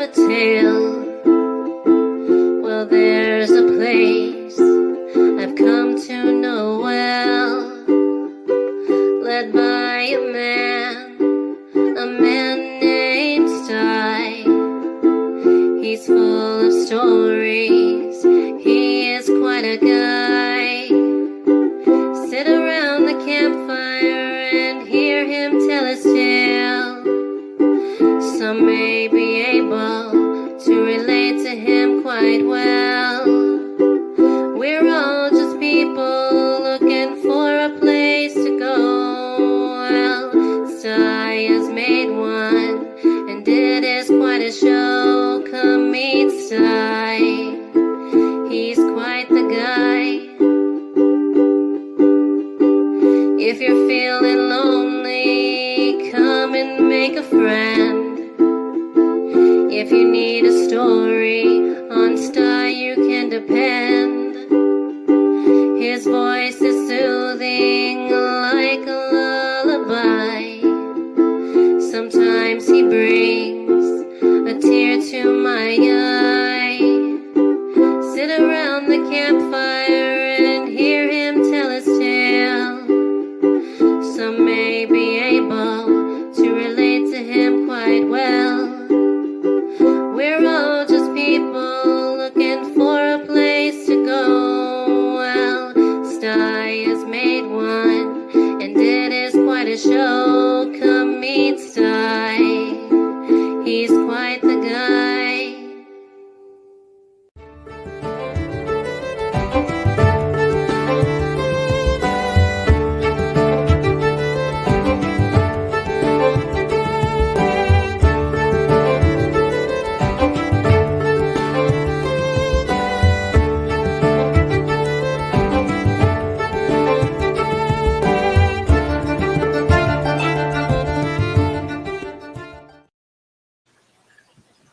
a tale. Well, there's a place I've come to know well, led by a man named Sty. He's full of stories, he is quite a guy. Sit around the campfire and hear him tell his tale. Some may be able to relate to him quite well. We're all just people looking for a place to go. Well, Sty has made one, and it is quite a show. Come meet Sty, he's quite the guy. If you're feeling lonely, come and make a friend. If you need a story, on Sty you can depend. His voice is soothing like a lullaby. Sometimes he brings a tear to my eye. Sit around the campfire and hear him tell his tale. Some may be able to relate to him quite well. We're all just people looking for a place to go. Well, Sty has made one, and it is quite a show. Come meet Sty, he's quite the guy.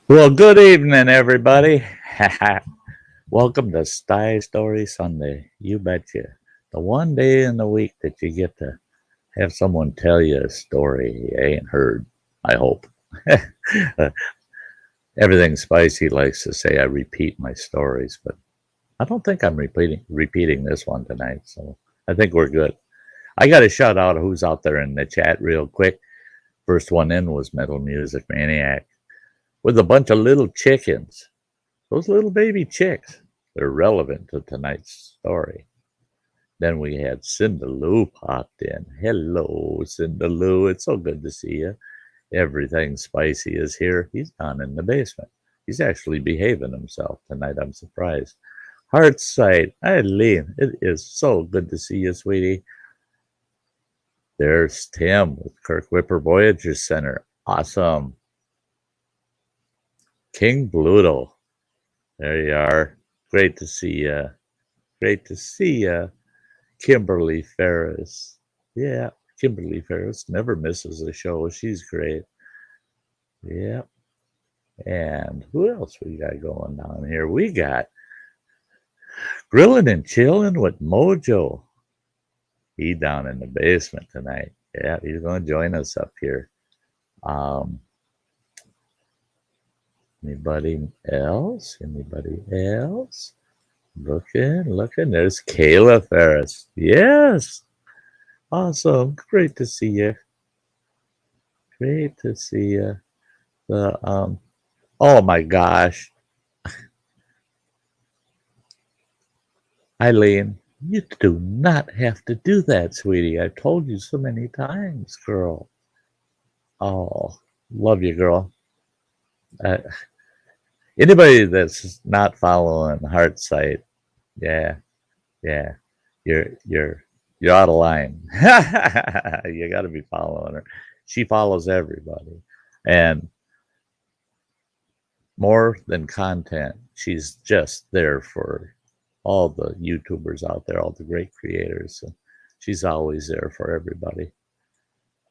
Well, good evening, everybody. Welcome to Sty Story Sunday. You betcha. The one day in the week that you get to have someone tell you a story you ain't heard, I hope. Everything Spicy likes to say, I repeat my stories, but I don't think I'm repeating this one tonight, so I think we're good. I got to shout out who's out there in the chat real quick. First one in was Metal Music Maniac with a bunch of little chickens. Those little baby chicks, they're relevant to tonight's story. Then we had Cindaloo popped in. Hello, Cindaloo. It's so good to see you. Everything Spicy is here. He's down in the basement. He's actually behaving himself tonight. I'm surprised. Heartsight. Eileen, it is so good to see you, sweetie. There's Tim with Kirk Whipper Voyager Center. Awesome. King Bluto. There you are. Great to see you. Great to see you. Kimberly Ferris. Yeah, Kimberly Ferris never misses a show. She's great. Yeah. And who else we got going down here? We got Grilling and Chilling with Mojo. He down in the basement tonight. Yeah, he's going to join us up here. Anybody else? Anybody else? Looking. There's Kayla Ferris. Yes. Awesome. Great to see you. Great to see you. Oh my gosh. Eileen, you do not have to do that, sweetie. I've told you so many times, girl. Oh, love you, girl. Anybody that's not following Heartsight, yeah, you're out of line. You got to be following her. She follows everybody, and more than content, she's just there for all the YouTubers out there, all the great creators. So she's always there for everybody.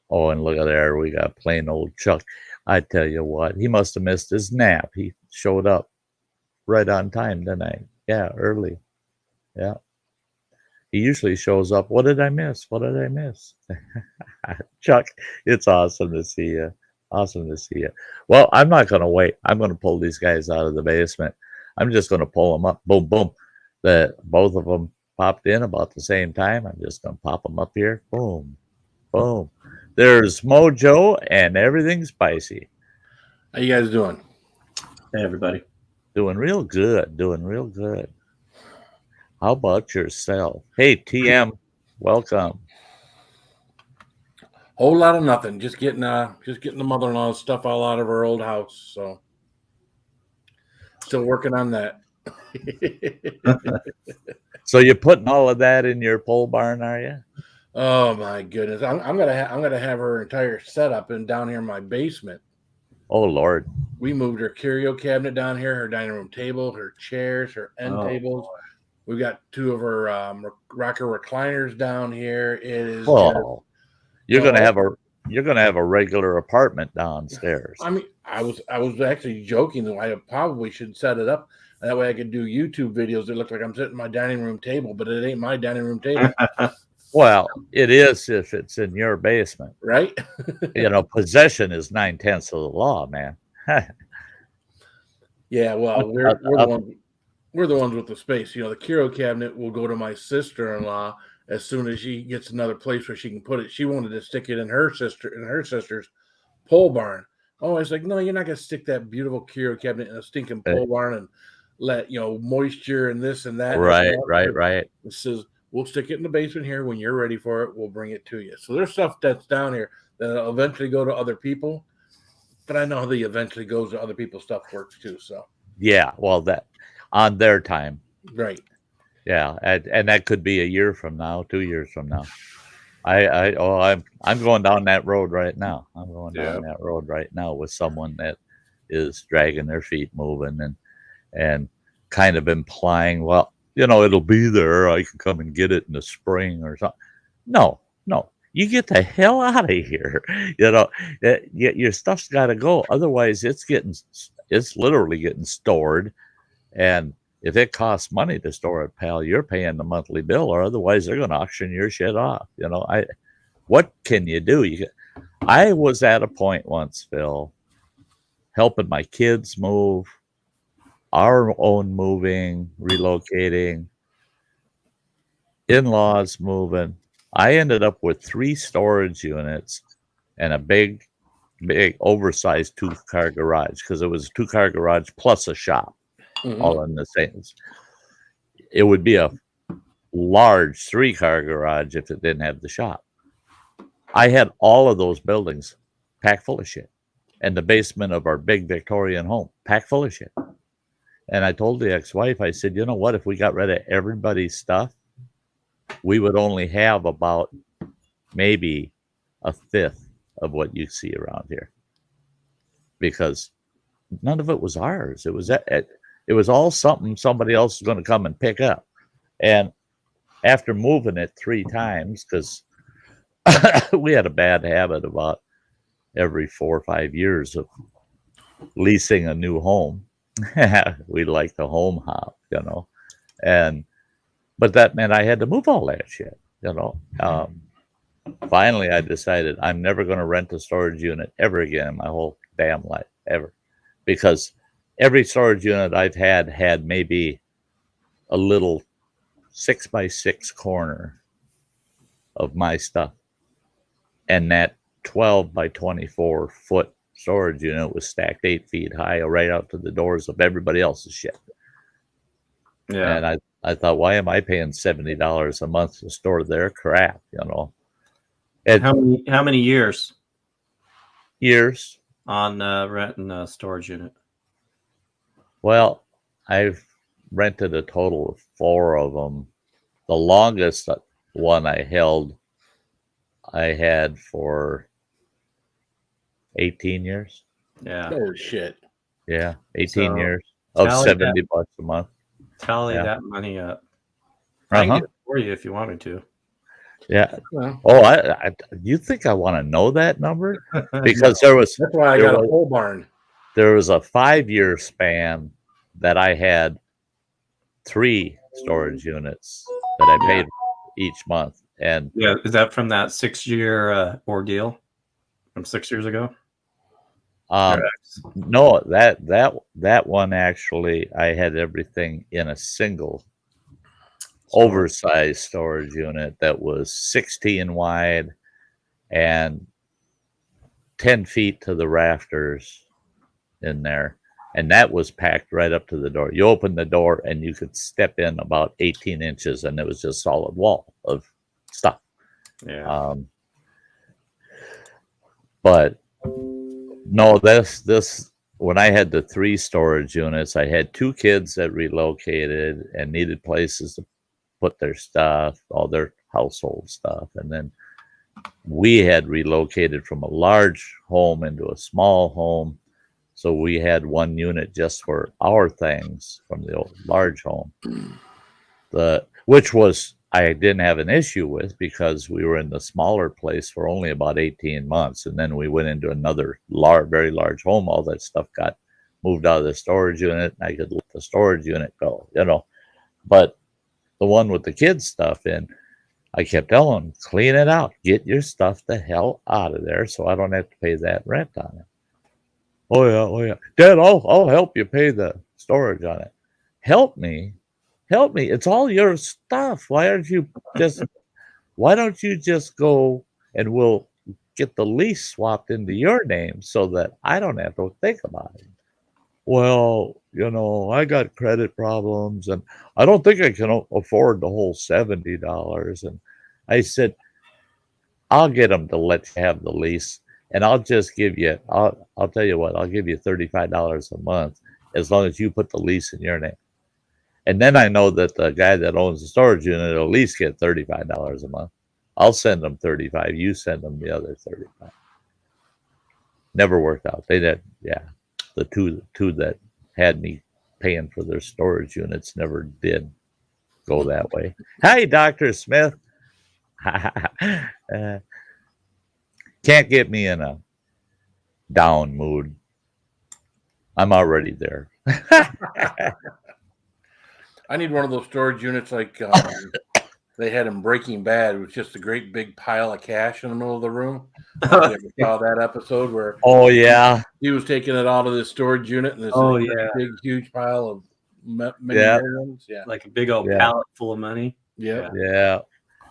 Oh, and look at there, we got plain old Chuck. I tell you what, he must have missed his nap. He showed up right on time tonight. Yeah, early. Yeah. He usually shows up. What did I miss? What did I miss? Chuck, it's awesome to see you. Awesome to see you. Well, I'm not going to wait. I'm going to pull these guys out of the basement. I'm just going to pull them up. Boom, boom. Both of them popped in about the same time. I'm just going to pop them up here. Boom, boom. There's Mojo and everything's spicy. How you guys doing? Hey, everybody. Doing real good. Doing real good. How about yourself? Hey, TM, welcome. Whole lot of nothing. Just getting the mother-in-law's stuff all out of her old house. So still working on that. So you're putting all of that in your pole barn, are you? Oh my goodness! I'm gonna have her entire setup in down here in my basement. Oh Lord! We moved her curio cabinet down here, her dining room table, her chairs, her end tables. We've got two of her rocker recliners down here. It is. Oh, you're gonna have a regular apartment downstairs. I mean, I was actually joking that I probably should set it up. That way I could do YouTube videos that look like I'm sitting at my dining room table, but it ain't my dining room table. Well, it is if it's in your basement. Right? Possession is 9/10 of the law, man. Yeah, well, we're the ones with the space. The curio cabinet will go to my sister-in-law as soon as she gets another place where she can put it. She wanted to stick it in her sister's pole barn. Oh, I was like, no, you're not gonna stick that beautiful curio cabinet in a stinking pole barn and let moisture and this and that. Right. It says we'll stick it in the basement here. When you're ready for it, we'll bring it to you. So there's stuff that's down here that'll eventually go to other people. But I know how the eventually goes to other people's stuff works too. So yeah, well, that on their time, right? Yeah, and that could be a year from now, 2 years from now. I'm going down that road right now. I'm going down that road right now with someone that is dragging their feet, moving, and kind of implying, well, it'll be there. I can come and get it in the spring or something. No, you get the hell out of here. Your stuff's got to go. Otherwise, it's literally getting stored, and if it costs money to store it, pal, you're paying the monthly bill, or otherwise they're going to auction your shit off. What can you do? I was at a point once, Phil, helping my kids move, our own moving, relocating, in-laws moving. I ended up with 3 storage units and a big oversized 2-car garage, because it was a 2-car garage plus a shop. Mm-hmm. All in the same. It would be a large 3-car garage if it didn't have the shop. I had all of those buildings packed full of shit, and the basement of our big Victorian home packed full of shit. And I told the ex-wife, I said, you know what? If we got rid of everybody's stuff, we would only have about maybe 1/5 of what you see around here, because none of it was ours. It was all something somebody else was going to come and pick up. And after moving it 3 times, because we had a bad habit about every 4 or 5 years of leasing a new home. We like the home hop, but that meant I had to move all that shit, Finally, I decided I'm never going to rent a storage unit ever again in my whole damn life, ever, because every storage unit I've had maybe a little 6x6 corner of my stuff. And that 12x24 foot storage unit was stacked 8 feet high right out to the doors of everybody else's shit. Yeah. And I thought, why am I paying $70 a month to store their crap, And how many years? Years. On renting a storage unit? Well, I've rented a total of 4 of them. The longest one I had for 18 years. Yeah. Oh, shit. Yeah, 18 years of $70 a month. Tally that money up. I can get it for you if you want me to. Yeah. Oh, you think I want to know that number? Because that's why I got a pole barn. There was a 5-year span that I had 3 storage units that I paid each month. And is that from that 6-year ordeal from 6 years ago? No, that one actually, I had everything in a single oversized storage unit that was 16 wide and 10 feet to the rafters in there. And that was packed right up to the door. You opened the door and you could step in about 18 inches and it was just solid wall of stuff. Yeah. But no, this when I had the 3 storage units, I had 2 kids that relocated and needed places to put their stuff, all their household stuff. And then we had relocated from a large home into a small home. So we had 1 unit just for our things from the old large home. Which was I didn't have an issue with because we were in the smaller place for only about 18 months. And then we went into another very large home. All that stuff got moved out of the storage unit. And I could let the storage unit go, But the one with the kids' stuff in, I kept telling them, clean it out. Get your stuff the hell out of there so I don't have to pay that rent on it. Oh yeah. Dad, I'll help you pay the storage on it. Help me. It's all your stuff. Why don't you just go and we'll get the lease swapped into your name so that I don't have to think about it? Well, I got credit problems and I don't think I can afford the whole $70. And I said, I'll get them to let you have the lease. And I'll just give you, I'll tell you what, I'll give you $35 a month as long as you put the lease in your name. And then I know that the guy that owns the storage unit will at least get $35 a month. I'll send them 35. You send them the other 35. Never worked out. They did, yeah. The two that had me paying for their storage units never did go that way. Hi, Dr. Smith. Can't get me in a down mood. I'm already there. I need one of those storage units like they had in Breaking Bad. It was just a great big pile of cash in the middle of the room. You ever saw that episode where? Oh yeah, he was taking it out of this storage unit, and this big huge pile of millions. Yeah, like a big old pallet full of money. Yeah.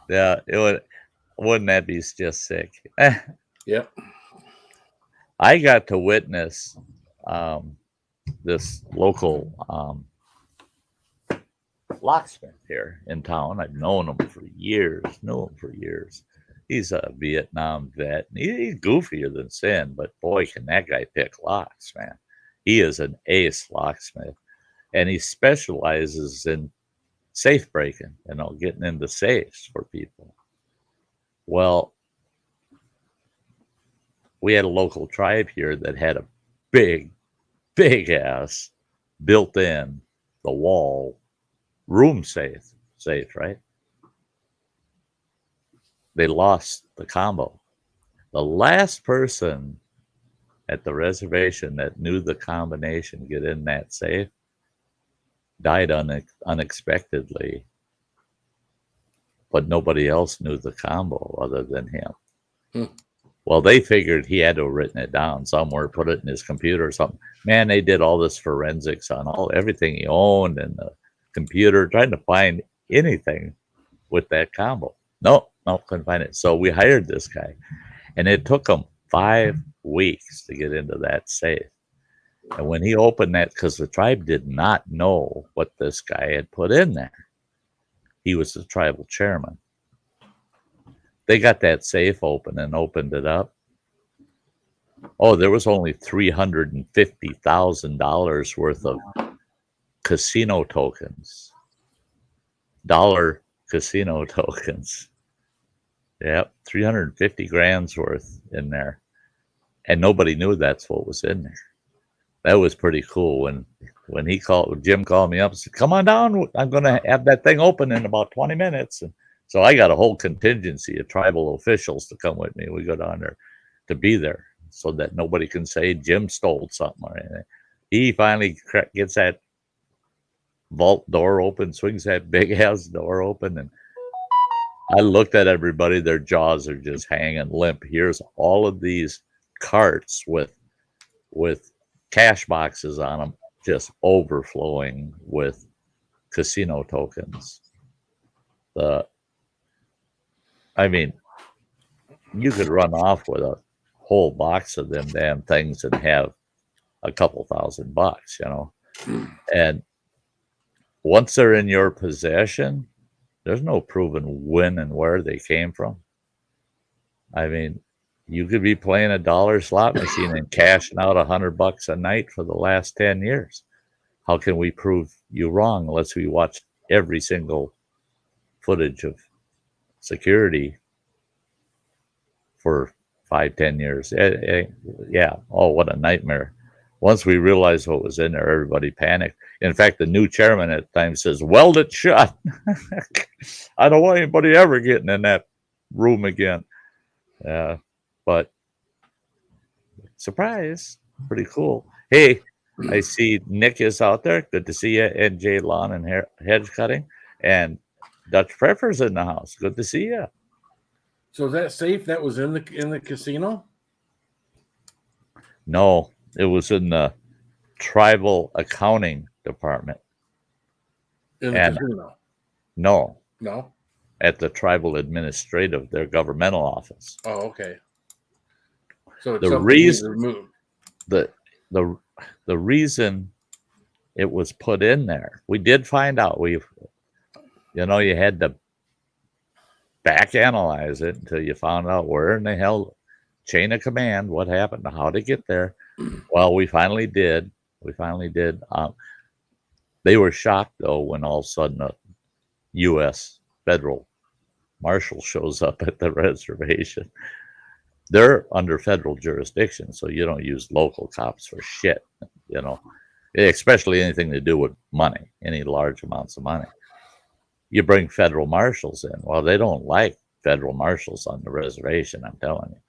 Wouldn't that be just sick? Yep. I got to witness this local locksmith here in town. I've known him for years. He's a Vietnam vet. He's goofier than sin, but boy, can that guy pick locks, man. He is an ace locksmith, and he specializes in safe breaking, getting into safes for people. Well, we had a local tribe here that had a big ass built in the wall room safe, right? They lost the combo. The last person at the reservation that knew the combination to get in that safe died unexpectedly, but nobody else knew the combo other than him. Well, they figured he had to have written it down somewhere, put it in his computer or something. Man, they did all this forensics on everything he owned and the computer, trying to find anything with that combo. No, couldn't find it. So we hired this guy, and it took him 5 weeks to get into that safe. And when he opened that, because the tribe did not know what this guy had put in there, he was the tribal chairman. They got that safe open and opened it up. Oh, there was only $350,000 worth of casino tokens, dollar casino tokens. Yep, 350 grand's worth in there, and nobody knew that's what was in there. That was pretty cool. When Jim called me up and said, "Come on down, I'm going to have that thing open in about 20 minutes." And so I got a whole contingency of tribal officials to come with me. We go down there to be there so that nobody can say Jim stole something or anything. He finally gets that vault door open, swings that big ass door open, and I looked at everybody. Their jaws are just hanging limp. Here's all of these carts with with cash boxes on them, just overflowing with casino tokens. I mean, you could run off with a whole box of them damn things and have a couple $1,000, you know. And once they're in your possession, there's no proving when and where they came from. I mean, you could be playing a dollar slot machine and cashing out $100 a night for the last 10 years. How can we prove you wrong unless we watch every single footage of security for 5-10 years? Yeah. Oh, what a nightmare. Once we realized what was in there, everybody panicked. In fact, the new chairman at the time says, weld it shut. I don't want anybody ever getting in that room again. But surprise, pretty cool. Hey, I see Nick is out there. Good to see you. And Jay Lawn and Hedge Cutting. And Dutch Preffer's in the house. Good to see you. So is that safe that was in the casino? No, it was in the tribal accounting department. In the casino? No. No? At the tribal administrative, their governmental office. Oh, okay. So the reason the reason it was put in there, we did find out. You had to back analyze it until you found out where in the hell chain of command, what happened, how to get there. Well, we finally did. They were shocked though when all of a sudden a U.S. federal marshal shows up at the reservation. They're under federal jurisdiction, so you don't use local cops for shit, especially anything to do with money, any large amounts of money. You bring federal marshals in. Well, they don't like federal marshals on the reservation, I'm telling you.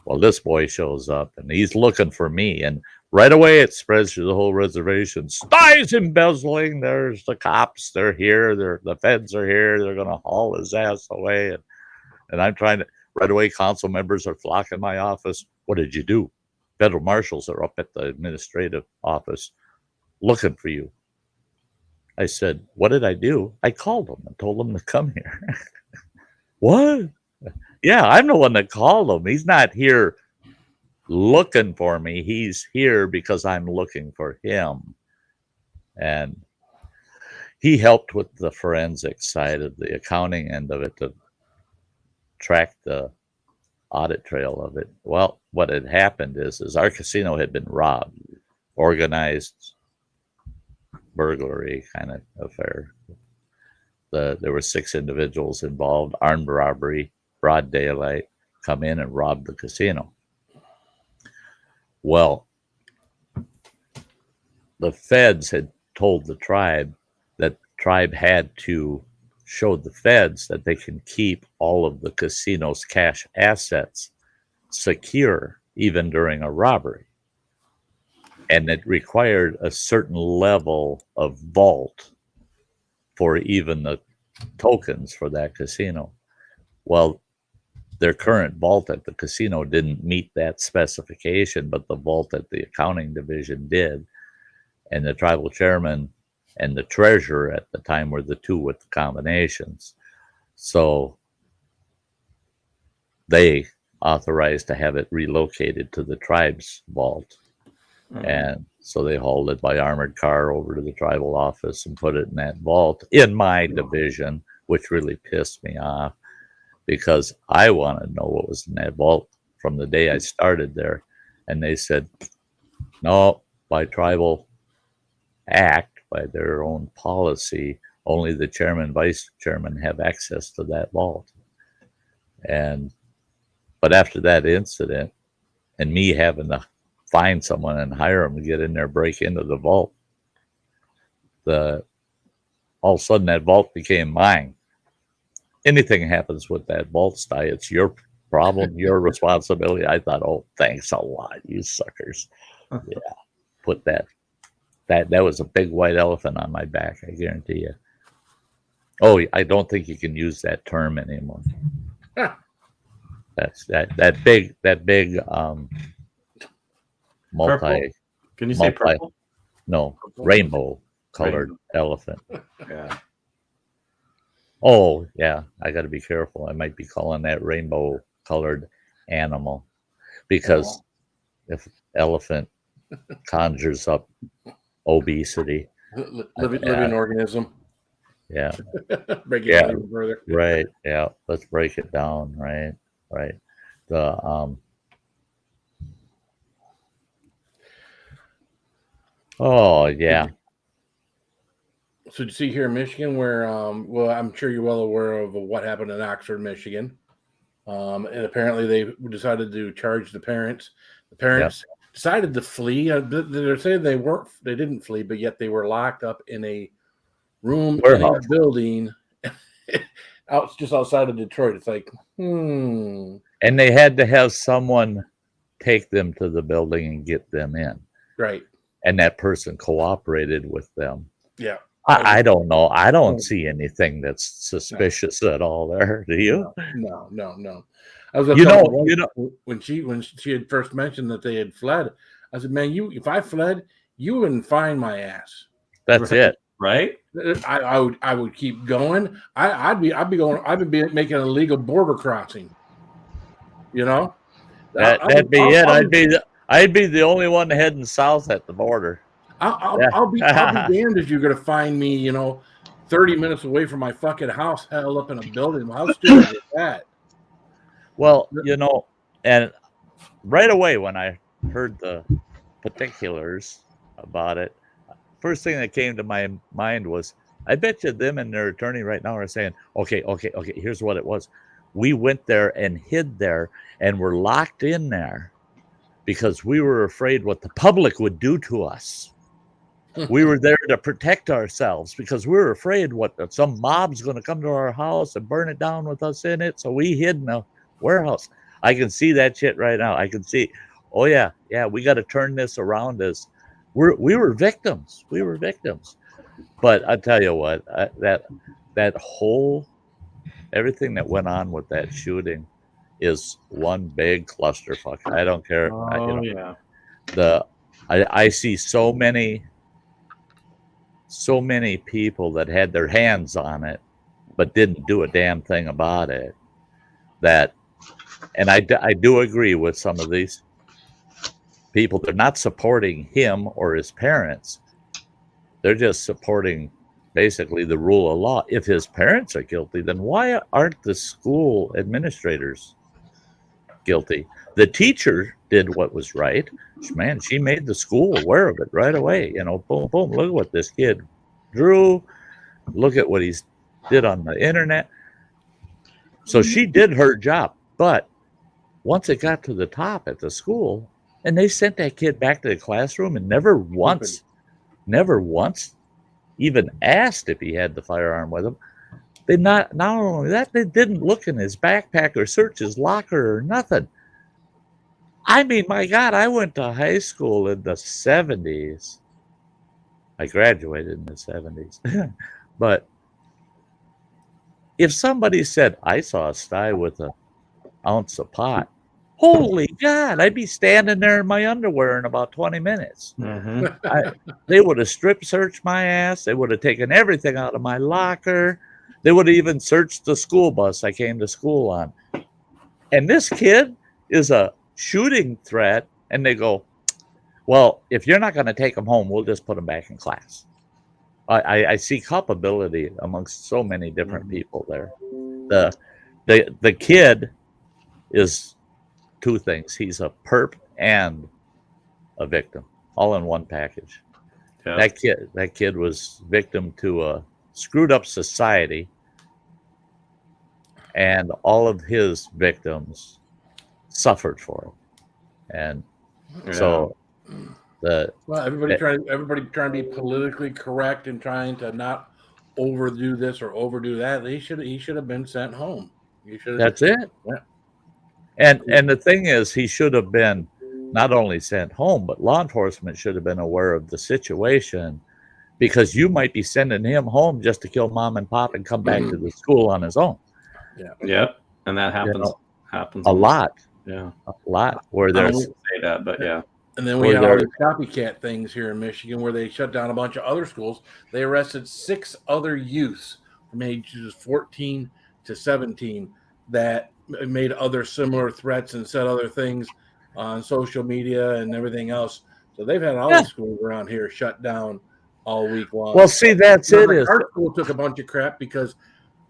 Well, this boy shows up and he's looking for me, and right away it spreads through the whole reservation. Sty's embezzling. There's the cops. They're here. The feds are here. They're going to haul his ass away. And I'm trying to, right away, council members are flocking my office. What did you do? Federal marshals are up at the administrative office looking for you. I said, what did I do? I called them and told them to come here. What? Yeah, I'm the one that called him. He's not here looking for me. He's here because I'm looking for him. And he helped with the forensic side of the accounting end of it to track the audit trail of it. Well, what had happened is our casino had been robbed, organized burglary kind of affair. There were 6 individuals involved, armed robbery, broad daylight, come in and rob the casino. Well, the feds had told the tribe that the tribe had to show the feds that they can keep all of the casino's cash assets secure even during a robbery. And it required a certain level of vault for even the tokens for that casino. Well, their current vault at the casino didn't meet that specification, but the vault at the accounting division did. And the tribal chairman and the treasurer at the time were the two with the combinations. So they authorized to have it relocated to the tribe's vault. And so they hauled it by armored car over to the tribal office and put it in that vault in my division, which really pissed me off because I wanted to know what was in that vault from the day I started there. And they said, no, by tribal act, by their own policy, only the chairman, vice chairman have access to that vault. But after that incident and me having to find someone and hire them to get in there, break into the vault, all of a sudden that vault became mine. Anything happens with that vault, Sty, it's your problem, your responsibility. I thought, oh, thanks a lot, you suckers. Yeah, put that was a big white elephant on my back, I guarantee you. Oh, I don't think you can use that term anymore. That's that big multi. Can you say multi- purple? No, rainbow colored elephant. Yeah. Oh, yeah. I got to be careful. I might be calling that rainbow colored animal because if elephant conjures up obesity, living organism. yeah, Break it down even further. right, yeah. Let's break it down. Right. The oh yeah. So did you see here in Michigan where, well, I'm sure you're well aware of what happened in Oxford, Michigan. And apparently they decided to charge the parents. The parents decided to flee. They're saying they didn't flee, but yet they were locked up in a room in a building just outside of Detroit. It's like, And they had to have someone take them to the building and get them in. Right. And that person cooperated with them. Yeah. I don't know. I don't see anything that's suspicious at all there. Do you? No. I was when she had first mentioned that they had fled, I said, "Man, if I fled, you wouldn't find my ass." That's it, right? I would keep going. I'd be going. I'd be making an illegal border crossing. You know, that'd be it. I'd be the only one heading south at the border. I'll be damned if you're going to find me, 30 minutes away from my fucking house, held up in a building. How stupid is that? Well, and right away when I heard the particulars about it, first thing that came to my mind was, I bet you them and their attorney right now are saying, okay, here's what it was. We went there and hid there and were locked in there because we were afraid what the public would do to us. We were there to protect ourselves because we were afraid what some mob's going to come to our house and burn it down with us in it. So we hid in a warehouse. I can see that shit right now. I can see, oh yeah, we got to turn this around as we were victims. We were victims. But I tell you what, that whole everything that went on with that shooting is one big clusterfuck. I don't care. I see so many people that had their hands on it but didn't do a damn thing about it. And I do agree with some of these people. They're not supporting him or his parents. They're just supporting basically the rule of law. If his parents are guilty, then why aren't the school administrators guilty? The teacher did what was right. Man, she made the school aware of it right away. Boom, boom. Look at what this kid drew. Look at what he's did on the internet. So she did her job. But once it got to the top at the school, and they sent that kid back to the classroom and never once even asked if he had the firearm with him. They not only that, they didn't look in his backpack or search his locker or nothing. I mean, my God, I went to high school in the 70s. I graduated in the 70s. But if somebody said, I saw a Sty with an ounce of pot, holy God, I'd be standing there in my underwear in about 20 minutes. They would have strip searched my ass. They would have taken everything out of my locker. They would have even searched the school bus I came to school on. And this kid is a shooting threat. And they go, well, if you're not going to take him home, we'll just put him back in class. I see culpability amongst so many different people there. The kid is two things. He's a perp and a victim, all in one package. Yeah. That kid was victim to a screwed up society, and all of his victims suffered for it. And so everybody trying to be politically correct and trying to not overdo this or overdo that. He should have been sent home. That's it. Yeah. And the thing is, he should have been not only sent home, but law enforcement should have been aware of the situation, because you might be sending him home just to kill mom and pop and come back to the school on his own. Yeah. Yep. And that happens a lot. Yeah. A lot where there's say that, but yeah. And then we had all these copycat things here in Michigan where they shut down a bunch of other schools. They arrested 6 other youths from ages 14 to 17 that made other similar threats and said other things on social media and everything else. So they've had all the schools around here shut down all week long. Well, see, that's it. Our school took a bunch of crap because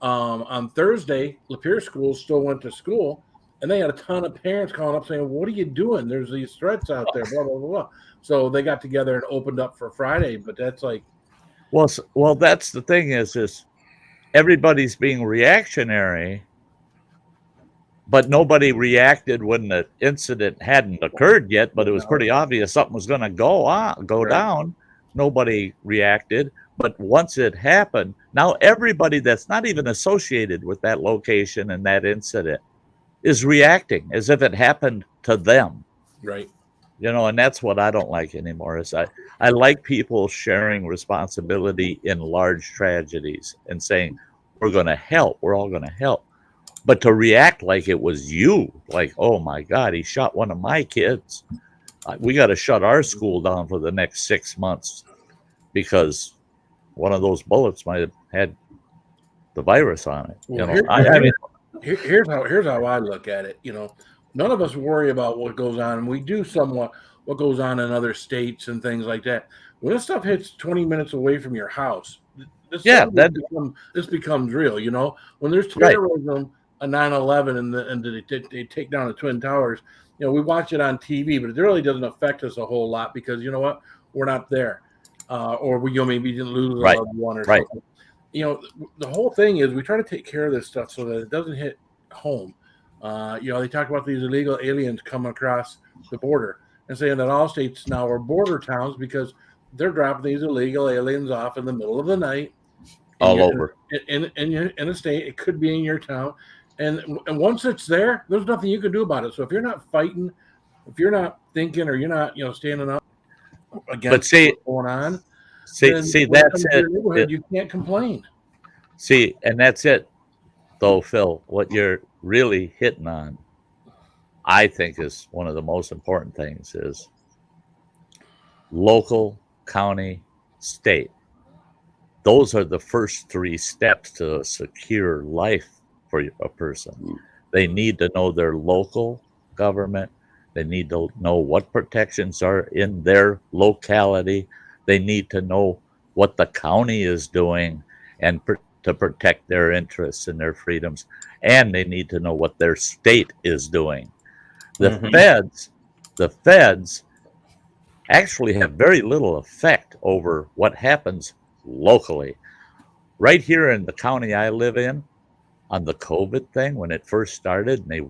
on Thursday, Lapeer schools still went to school, and they had a ton of parents calling up saying, "What are you doing? There's these threats out there, blah, blah, blah, blah." So they got together and opened up for Friday, but that's like... Well, that's the thing is everybody's being reactionary, but nobody reacted when the incident hadn't occurred yet, but it was pretty obvious something was going to go down. Nobody reacted. But once it happened, now everybody that's not even associated with that location and that incident is reacting as if it happened to them. Right. You know, and that's what I don't like anymore. Is I like people sharing responsibility in large tragedies and saying, we're going to help. We're all going to help. But to react like it was you, like, oh my God, he shot one of my kids. We got to shut our school down for the next 6 months because one of those bullets might have had the virus on it. Well, you know, here's how I look at it. You know, none of us worry about what goes on, and we do somewhat what goes on in other states and things like that. When this stuff hits 20 minutes away from your house, this becomes real. You know, when there's terrorism, a 9/11, and they take down the Twin Towers. You know, we watch it on TV, but it really doesn't affect us a whole lot because you know what, we're not there, or we maybe didn't lose a loved one or something. You know, the whole thing is we try to take care of this stuff so that it doesn't hit home. You know, they talk about these illegal aliens coming across the border and saying that all states now are border towns because they're dropping these illegal aliens off in the middle of the night. All over. In a state, it could be in your town. And once it's there, there's nothing you can do about it. So if you're not fighting, if you're not thinking, or you're not, standing up against what's going on, see, that's it. You can't complain. See, and that's it, though, Phil. What you're really hitting on, I think, is one of the most important things is local, county, state. Those are the first 3 steps to a secure life for a person. They need to know their local government. They need to know what protections are in their locality. They need to know what the county is doing and to protect their interests and their freedoms. And they need to know what their state is doing. The feds actually have very little effect over what happens locally. Right here in the county I live in, on the COVID thing, when it first started and they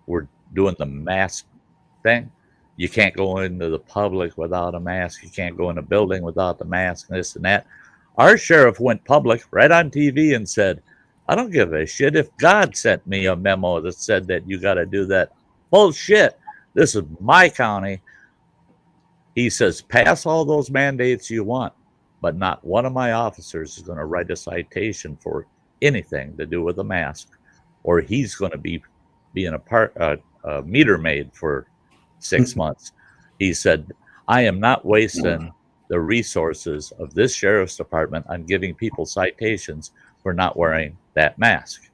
were doing the mask thing, you can't go into the public without a mask. You can't go in a building without the mask, and this and that. Our sheriff went public right on TV and said, I don't give a shit if God sent me a memo that said that you got to do that. Bullshit. This is my county. He says, pass all those mandates you want, but not one of my officers is going to write a citation for anything to do with a mask, or he's going to be being a meter maid for 6 months. He said, I am not wasting the resources of this sheriff's department on giving people citations for not wearing that mask.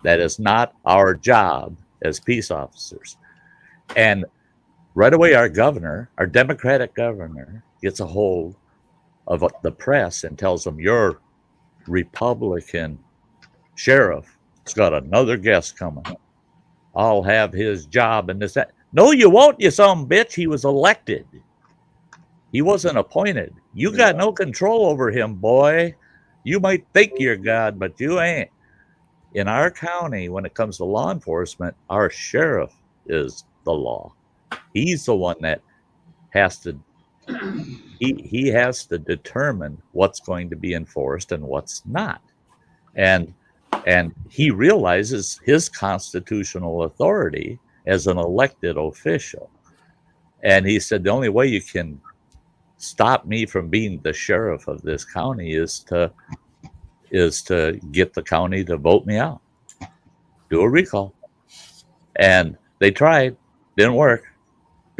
That is not our job as peace officers. And right away, our Democratic governor, gets a hold of the press and tells them, your Republican sheriff has got another guest coming. I'll have his job and this, that. No, you won't, you some bitch. He was elected. He wasn't appointed. You got no control over him, boy. You might think you're God, but you ain't. In our county, when it comes to law enforcement, our sheriff is the law. He's the one that has to, he has to determine what's going to be enforced and what's not. And he realizes his constitutional authority as an elected official. And he said, the only way you can stop me from being the sheriff of this county is to get the county to vote me out. Do a recall. And they tried, didn't work.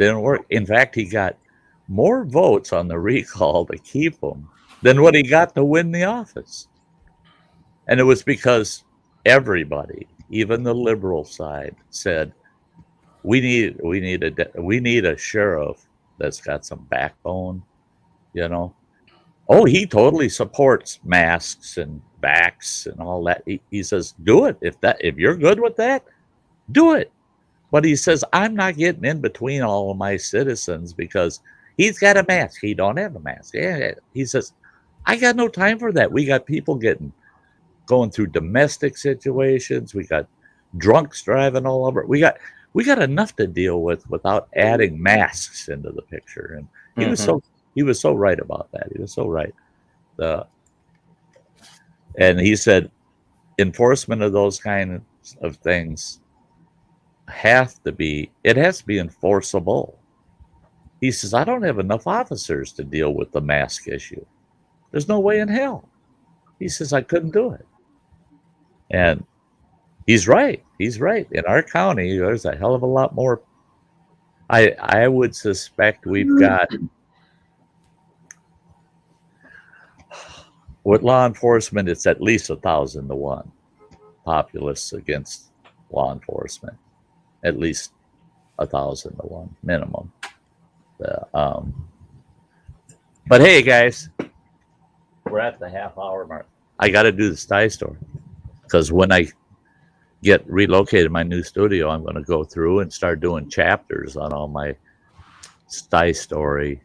Didn't work. In fact, he got more votes on the recall to keep him than what he got to win the office. And it was because everybody, even the liberal side, said, we need a sheriff that's got some backbone, you know. Oh, he totally supports masks and vax and all that. He says, do it. If you're good with that, do it. But he says, I'm not getting in between all of my citizens because he's got a mask. He don't have a mask. Yeah. He says, I got no time for that. We got people going through domestic situations. We got drunks driving all over. We got enough to deal with without adding masks into the picture. And he was so right about that. He was so right. And he said enforcement of those kinds of things has to be enforceable. He says, I don't have enough officers to deal with the mask issue. There's no way in hell. He says, I couldn't do it. And he's right. He's right. In our county, there's a hell of a lot more. I would suspect we've got, with law enforcement, it's at least 1,000 to 1 populace against law enforcement. At least 1,000 to 1 minimum. But hey, guys, we're at the half-hour mark. I got to do the Sty Story because when I get relocated to my new studio, I'm going to go through and start doing chapters on all my Sty Story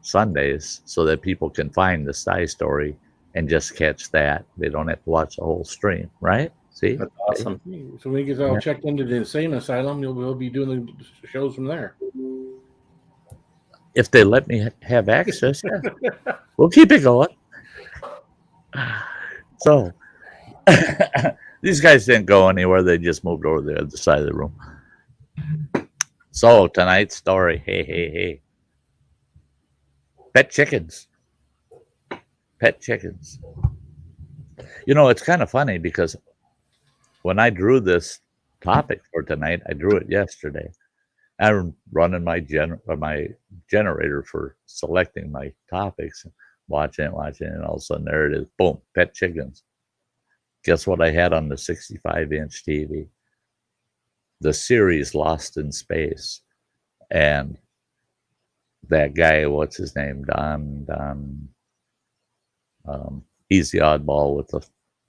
Sundays so that people can find the Sty Story and just catch that. They don't have to watch the whole stream, right? See? That's awesome. So when he gets all checked into the insane asylum, we'll be doing the shows from there. If they let me have access, yeah. We'll keep it going. So these guys didn't go anywhere. They just moved over to the other side of the room. So tonight's story, hey. Pet chickens. Pet chickens. You know, it's kind of funny because when I drew this topic for tonight, I drew it yesterday. I'm running my generator for selecting my topics, watching, and all of a sudden there it is. Boom, pet chickens. Guess what I had on the 65-inch TV? The series Lost in Space. And that guy, what's his name? Don. He's the oddball with the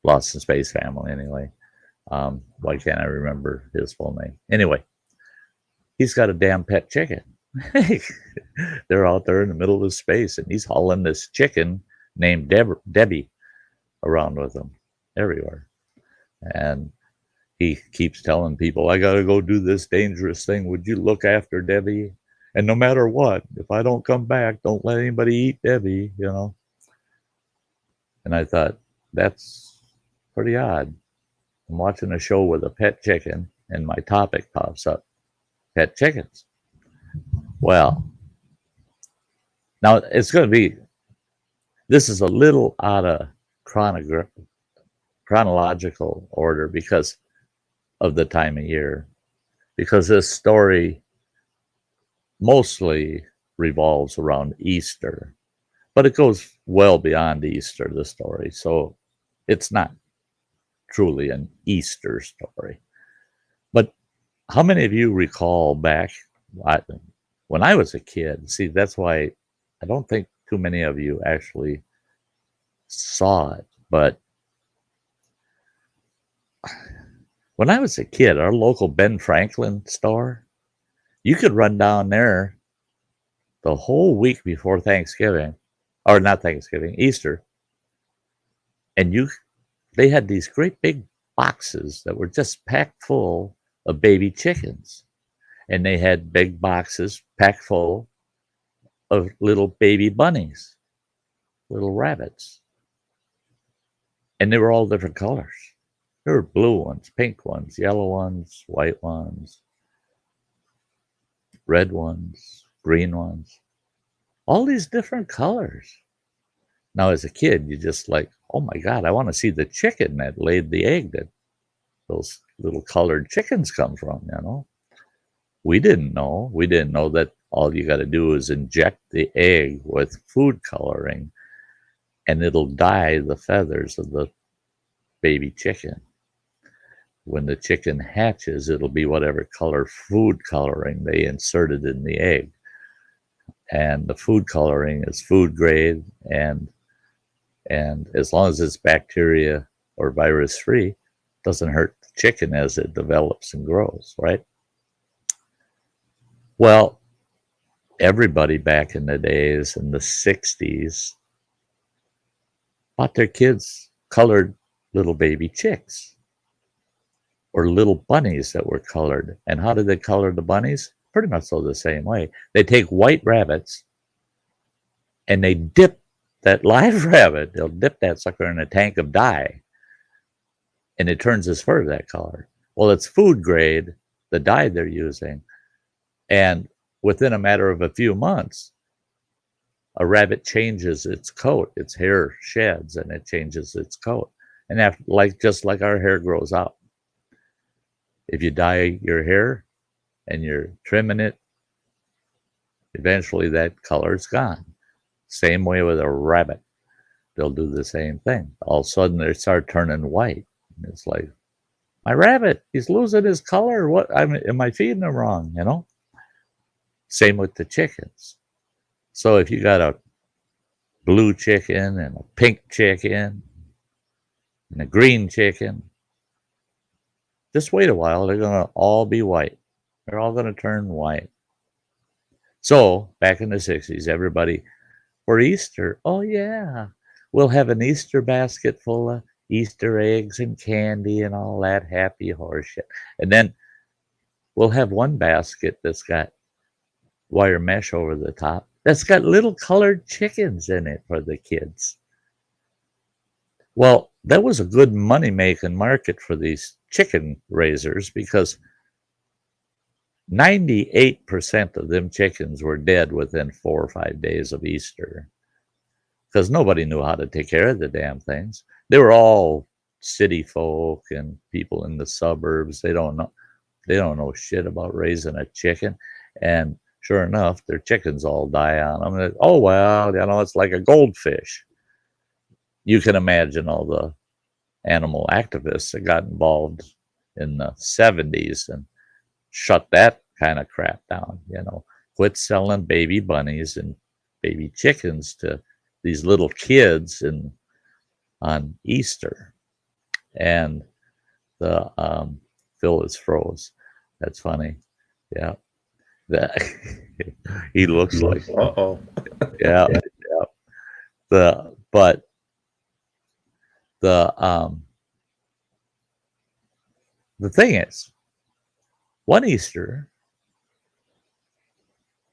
Lost in Space family anyway. Why can't I remember his full name? Anyway, he's got a damn pet chicken. They're out there in the middle of space, and he's hauling this chicken named Debbie around with him everywhere. And he keeps telling people, I got to go do this dangerous thing. Would you look after Debbie? And no matter what, if I don't come back, don't let anybody eat Debbie, you know. And I thought, that's pretty odd. I'm watching a show with a pet chicken, and my topic pops up. Pet chickens. Well, now it's going to be, this is a little out of chronological order because of the time of year, because this story mostly revolves around Easter, but it goes well beyond Easter, the story. So it's not truly an Easter story. But how many of you recall back when I was a kid? See, that's why I don't think too many of you actually saw it. But when I was a kid, our local Ben Franklin store, you could run down there the whole week before Thanksgiving, or not Thanksgiving, Easter, and they had these great big boxes that were just packed full of baby chickens. And they had big boxes packed full of little baby bunnies, little rabbits. And they were all different colors. There were blue ones, pink ones, yellow ones, white ones, red ones, green ones, all these different colors. Now, as a kid, you just like, oh my God, I want to see the chicken that laid the egg that those little colored chickens come from, you know. We didn't know. We didn't know that all you got to do is inject the egg with food coloring, and it'll dye the feathers of the baby chicken. When the chicken hatches, it'll be whatever color food coloring they inserted in the egg. And the food coloring is food grade, and as long as it's bacteria or virus free, doesn't hurt the chicken as it develops and grows, right? Well, everybody back in the days in the 60s bought their kids colored little baby chicks or little bunnies that were colored. And how did they color the bunnies? Pretty much so the same way. They take white rabbits and they dip that live rabbit, they'll dip that sucker in a tank of dye, and it turns his fur that color. Well, it's food grade, the dye they're using. And within a matter of a few months, a rabbit changes its coat, its hair sheds, and it changes its coat. And after, just like our hair grows out. If you dye your hair and you're trimming it, eventually that color's gone. Same way with a rabbit. They'll do the same thing. All of a sudden they start turning white. And it's like, my rabbit, he's losing his color. What? Am I feeding him wrong? You know? Same with the chickens. So if you got a blue chicken and a pink chicken and a green chicken, just wait a while. They're going to all be white. They're all going to turn white. So back in the 60s, everybody, for Easter, oh yeah, we'll have an Easter basket full of Easter eggs and candy and all that happy horse shit. And then we'll have one basket that's got wire mesh over the top that's got little colored chickens in it for the kids. Well, that was a good money-making market for these chicken raisers because 98% of them chickens were dead within 4 or 5 days of Easter because nobody knew how to take care of the damn things. They were all city folk and people in the suburbs. They don't know shit about raising a chicken. And sure enough, their chickens all die on them. And oh, well, you know, it's like a goldfish. You can imagine all the animal activists that got involved in the 70s and shut that kind of crap down, you know, quit selling baby bunnies and baby chickens to these little kids on Easter. And the Phil is froze. That's funny. Yeah. He looks like yeah. The thing is, one Easter,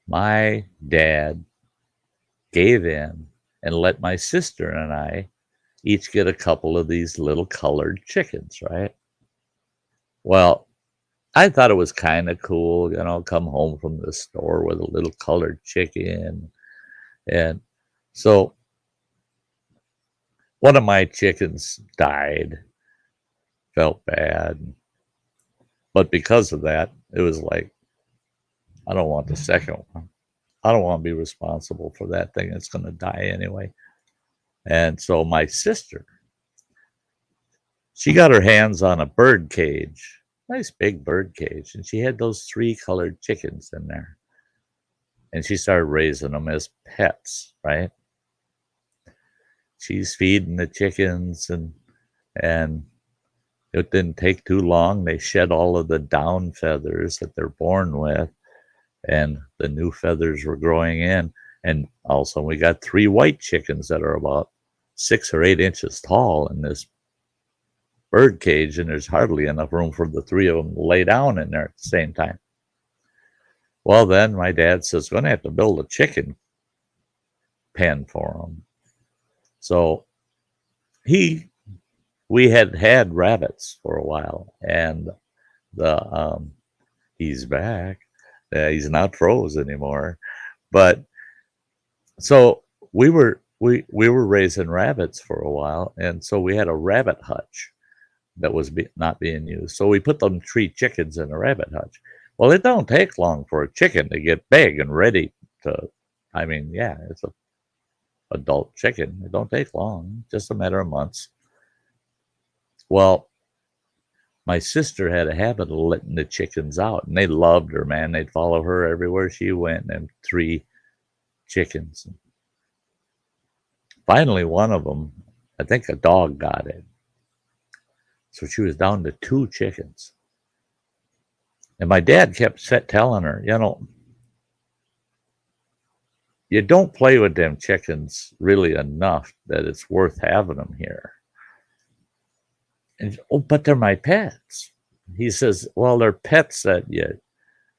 my dad gave in and let my sister and I each get a couple of these little colored chickens, right? Well, I thought it was kind of cool, you know, come home from the store with a little colored chicken. And so one of my chickens died, felt bad. But because of that, it was like, I don't want the second one. I don't want to be responsible for that thing. It's going to die anyway. And so my sister, she got her hands on a bird cage, nice big bird cage. And she had those 3 colored chickens in there. And she started raising them as pets, right? She's feeding the chickens and it didn't take too long. They shed all of the down feathers that they're born with, and the new feathers were growing in. And also we got 3 white chickens that are about 6 or 8 inches tall in this bird cage, and there's hardly enough room for the 3 of them to lay down in there at the same time. Well, then my dad says, we're going to have to build a chicken pen for them. So we had rabbits for a while, and he's back. He's not froze anymore. But so we were raising rabbits for a while, and so we had a rabbit hutch that was not being used. So we put them 3 chickens in a rabbit hutch. Well, it don't take long for a chicken to get big and ready to, I mean, yeah, it's a adult chicken. It don't take long, just a matter of months. Well, my sister had a habit of letting the chickens out, and they loved her, man. They'd follow her everywhere she went, and 3 chickens. Finally, one of them, I think a dog got it. So she was down to 2 chickens. And my dad kept telling her, you know, you don't play with them chickens really enough that it's worth having them here. And, oh, but they're my pets. He says, well, they're pets that you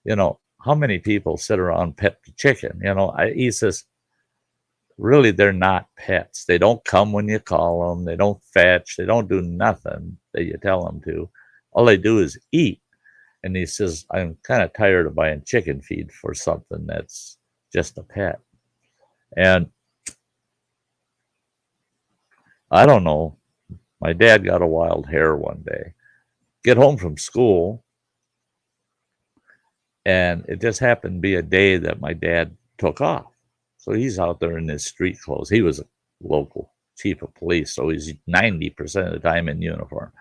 know, how many people sit around pet the chicken? You know, he says, really, they're not pets. They don't come when you call them. They don't fetch. They don't do nothing that you tell them to. All they do is eat. And he says, I'm kind of tired of buying chicken feed for something that's just a pet. And I don't know. My dad got a wild hair one day. Get home from school, and it just happened to be a day that my dad took off. So he's out there in his street clothes. He was a local chief of police, so he's 90% of the time in uniform.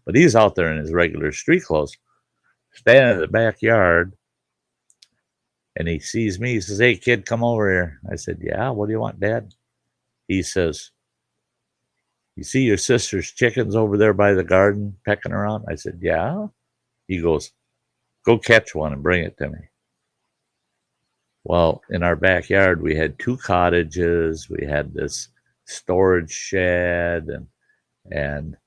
But he's out there in his regular street clothes, standing in the backyard, and he sees me. He says, hey, kid, come over here. I said, yeah, what do you want, Dad? He says, you see your sister's chickens over there by the garden pecking around? I said, yeah. He goes, go catch one and bring it to me. Well, in our backyard, we had 2 cottages. We had this storage shed, and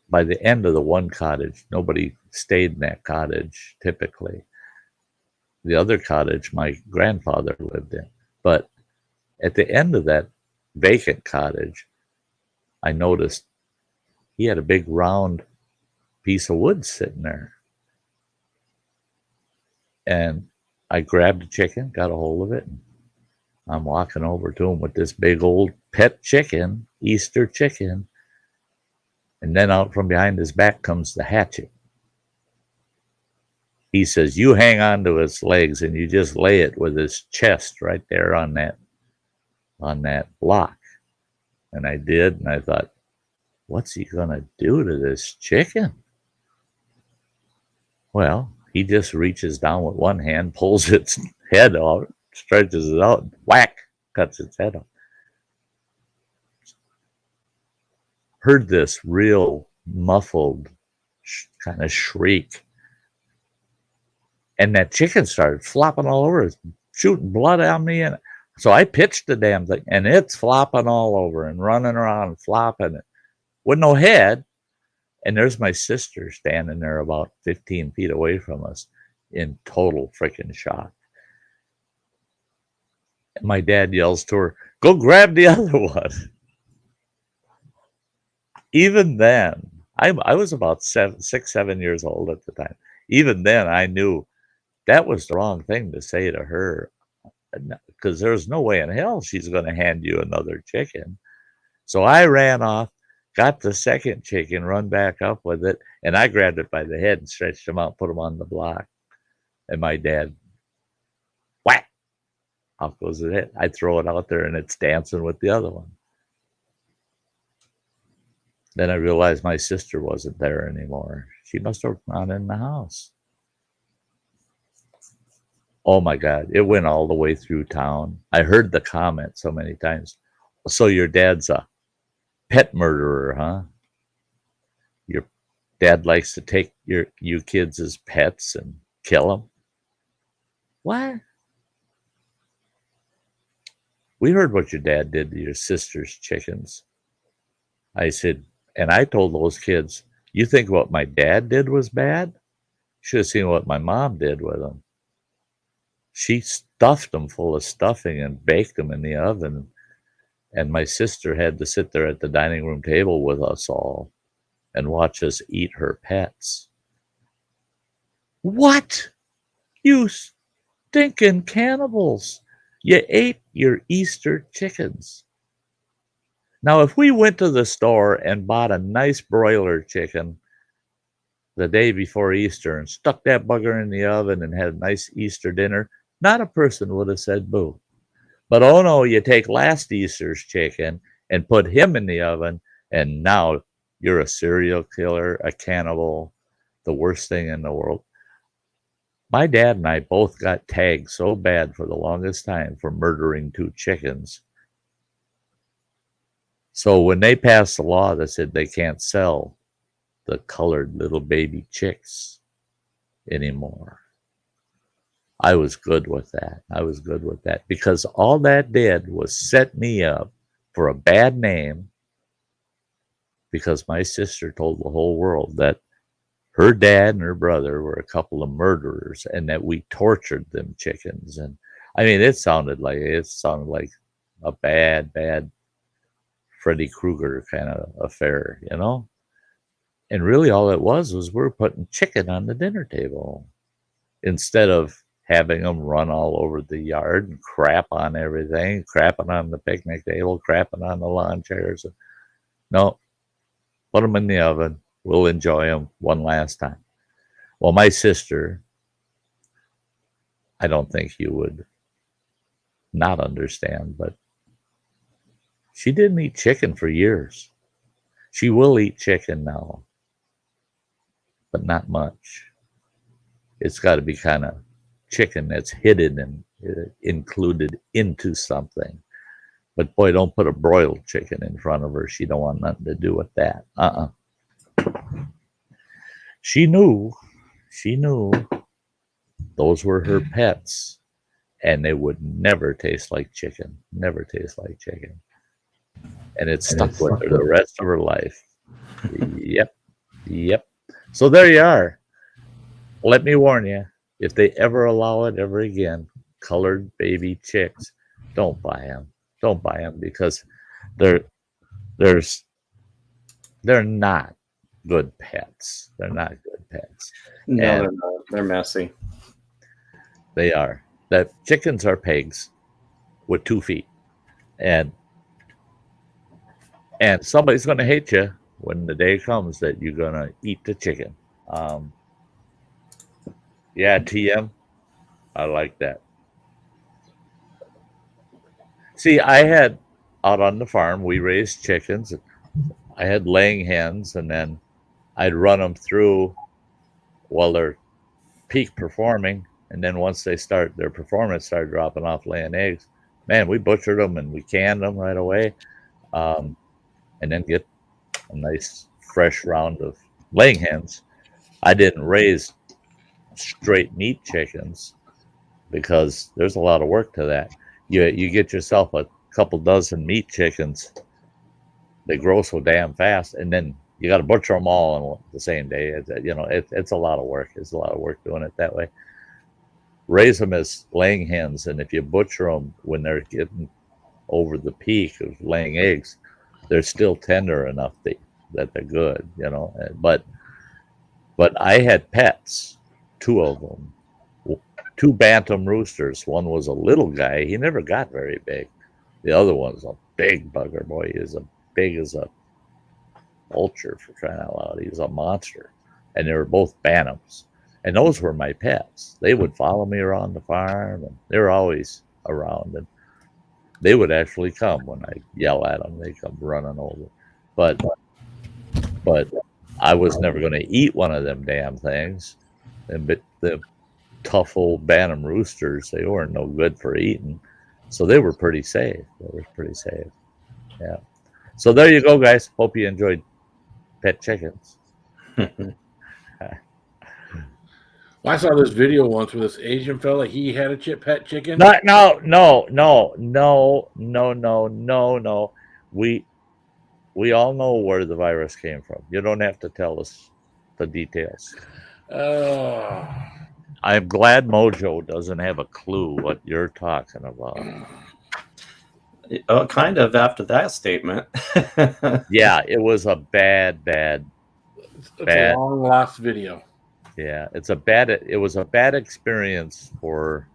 by the end of the one cottage, nobody stayed in that cottage typically. The other cottage my grandfather lived in. But at the end of that vacant cottage, I noticed he had a big round piece of wood sitting there. And I grabbed a chicken, got a hold of it, and I'm walking over to him with this big old pet chicken, Easter chicken. And then out from behind his back comes the hatchet. He says, you hang on to its legs and you just lay it with his chest right there on that block. And I did, and I thought, what's he going to do to this chicken? Well, he just reaches down with one hand, pulls its head off, stretches it out, and whack, cuts its head off. Heard this real muffled kind of shriek. And that chicken started flopping all over, shooting blood on me. And so I pitched the damn thing, and it's flopping all over and running around and flopping it with no head. And there's my sister standing there about 15 feet away from us in total freaking shock. And my dad yells to her, go grab the other one. Even then, I was about 6, 7 years old at the time. Even then, I knew that was the wrong thing to say to her, because there's no way in hell she's going to hand you another chicken. So I ran off, got the second chicken, run back up with it, and I grabbed it by the head and stretched him out, put him on the block. And my dad, whack, off goes the head. I throw it out there, and it's dancing with the other one. Then I realized my sister wasn't there anymore. She must have gone in the house. Oh my God, it went all the way through town. I heard the comment so many times. So your dad's a pet murderer, huh? Your dad likes to take you kids as pets and kill them? What? We heard what your dad did to your sister's chickens. I said, and I told those kids, you think what my dad did was bad? Should have seen what my mom did with them. She stuffed them full of stuffing and baked them in the oven. And my sister had to sit there at the dining room table with us all and watch us eat her pets. What? You stinking cannibals. You ate your Easter chickens. Now, if we went to the store and bought a nice broiler chicken the day before Easter and stuck that bugger in the oven and had a nice Easter dinner, not a person would have said boo. But oh no, you take last Easter's chicken and put him in the oven, and now you're a serial killer, a cannibal, the worst thing in the world. My dad and I both got tagged so bad for the longest time for murdering 2 chickens. So when they passed the law that said they can't sell the colored little baby chicks anymore, I was good with that. I was good with that because all that did was set me up for a bad name because my sister told the whole world that her dad and her brother were a couple of murderers and that we tortured them chickens. And I mean, it sounded like a bad Freddy Krueger kind of affair, you know? And really all it was we're putting chicken on the dinner table instead of having them run all over the yard and crap on everything, crapping on the picnic table, crapping on the lawn chairs. No, put them in the oven. We'll enjoy them one last time. Well, my sister, I don't think you would not understand, but she didn't eat chicken for years. She will eat chicken now, but not much. It's got to be kind of chicken that's hidden and included into something. But boy, don't put a broiled chicken in front of her. She don't want nothing to do with that. She knew those were her pets, and they would never taste like chicken. Never taste like chicken. And it stuck with her the rest of her life. Yep. So there you are. Let me warn you, if they ever allow it ever again, colored baby chicks, don't buy them. Don't buy them because they're not good pets. They're not good pets. No, they're not. They're messy. They are. That chickens are pigs with 2 feet, and somebody's going to hate you when the day comes that you're going to eat the chicken. Yeah, TM, I like that. See, I had out on the farm, we raised chickens. I had laying hens, and then I'd run them through while they're peak performing. And then once their performance started dropping off laying eggs, man, we butchered them and we canned them right away. And then get a nice fresh round of laying hens. I didn't raise straight meat chickens because there's a lot of work to that. You get yourself a couple dozen meat chickens. They grow so damn fast, and then you got to butcher them all on the same day. It's a lot of work. It's a lot of work doing it that way. Raise them as laying hens, and if you butcher them when they're getting over the peak of laying eggs, they're still tender enough that they're good, But I had pets, 2 of them, 2 bantam roosters. One was a little guy. He never got very big. The other one's a big bugger. Boy, he is as big as a vulture, for crying out loud. He was a monster. And they were both bantams. And those were my pets. They would follow me around the farm, and they were always around. And they would actually come when I yell at them. They come running over. But I was never going to eat one of them damn things. And but the tough old bantam roosters, they weren't no good for eating. So they were pretty safe. Yeah. So there you go, guys. Hope you enjoyed pet chickens. I saw this video once with this Asian fella. He had a pet chicken. No. We all know where the virus came from. You don't have to tell us the details. I'm glad Mojo doesn't have a clue what you're talking about. Kind of after that statement. Yeah, it was a bad. It's a long lost video. Yeah, it was a bad experience for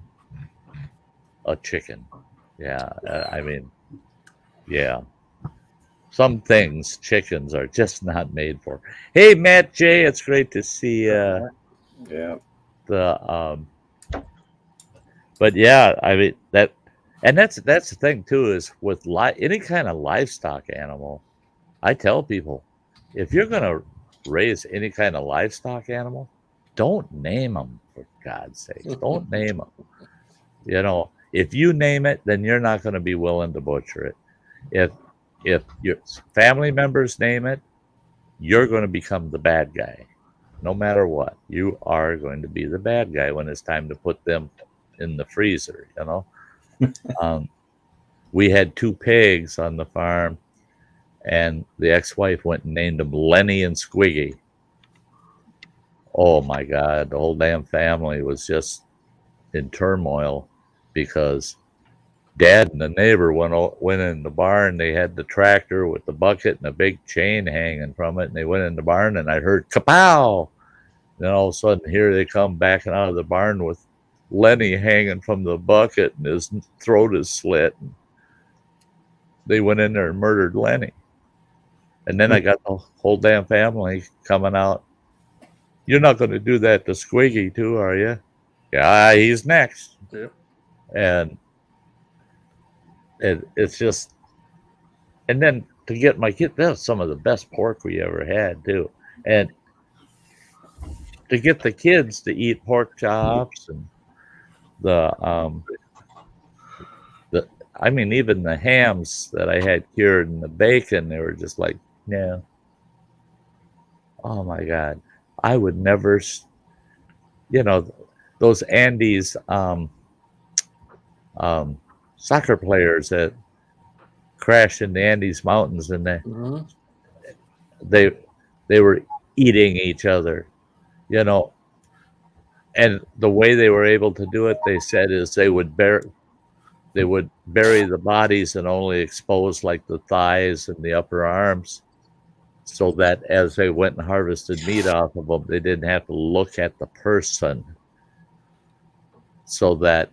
a chicken. Yeah, I mean, yeah. some things chickens are just not made for. Hey, Matt J, it's great to see Yeah. the but yeah, I mean that's the thing too is with any kind of livestock animal. I tell people if you're gonna raise any kind of livestock animal, don't name them for God's sakes. Don't name them. You know, if you name it, then you're not going to be willing to butcher it. If your family members name it, you're going to become the bad guy. No matter what, you are going to be the bad guy when it's time to put them in the freezer. You know, we had 2 pigs on the farm, and the ex-wife went and named them Lenny and Squiggy. Oh my God, the whole damn family was just in turmoil because Dad and the neighbor went in the barn. They had the tractor with the bucket and a big chain hanging from it, and they went in the barn, and I heard kapow. Then all of a sudden, here they come backing out of the barn with Lenny hanging from the bucket, and his throat is slit. And they went in there and murdered Lenny. And then I got the whole damn family coming out. You're not going to do that to Squiggy, too, are you? Yeah, he's next. Yeah. And it's just, and then to get my kid, that's some of the best pork we ever had, too. And to get the kids to eat pork chops and I mean, even the hams that I had cured and the bacon, they were just like, no. Oh my God. I would never, you know, those Andes soccer players that crashed in the Andes Mountains and they were eating each other, you know. And the way they were able to do it, they said, is they would bury the bodies and only expose like the thighs and the upper arms, so that as they went and harvested meat off of them, they didn't have to look at the person, so that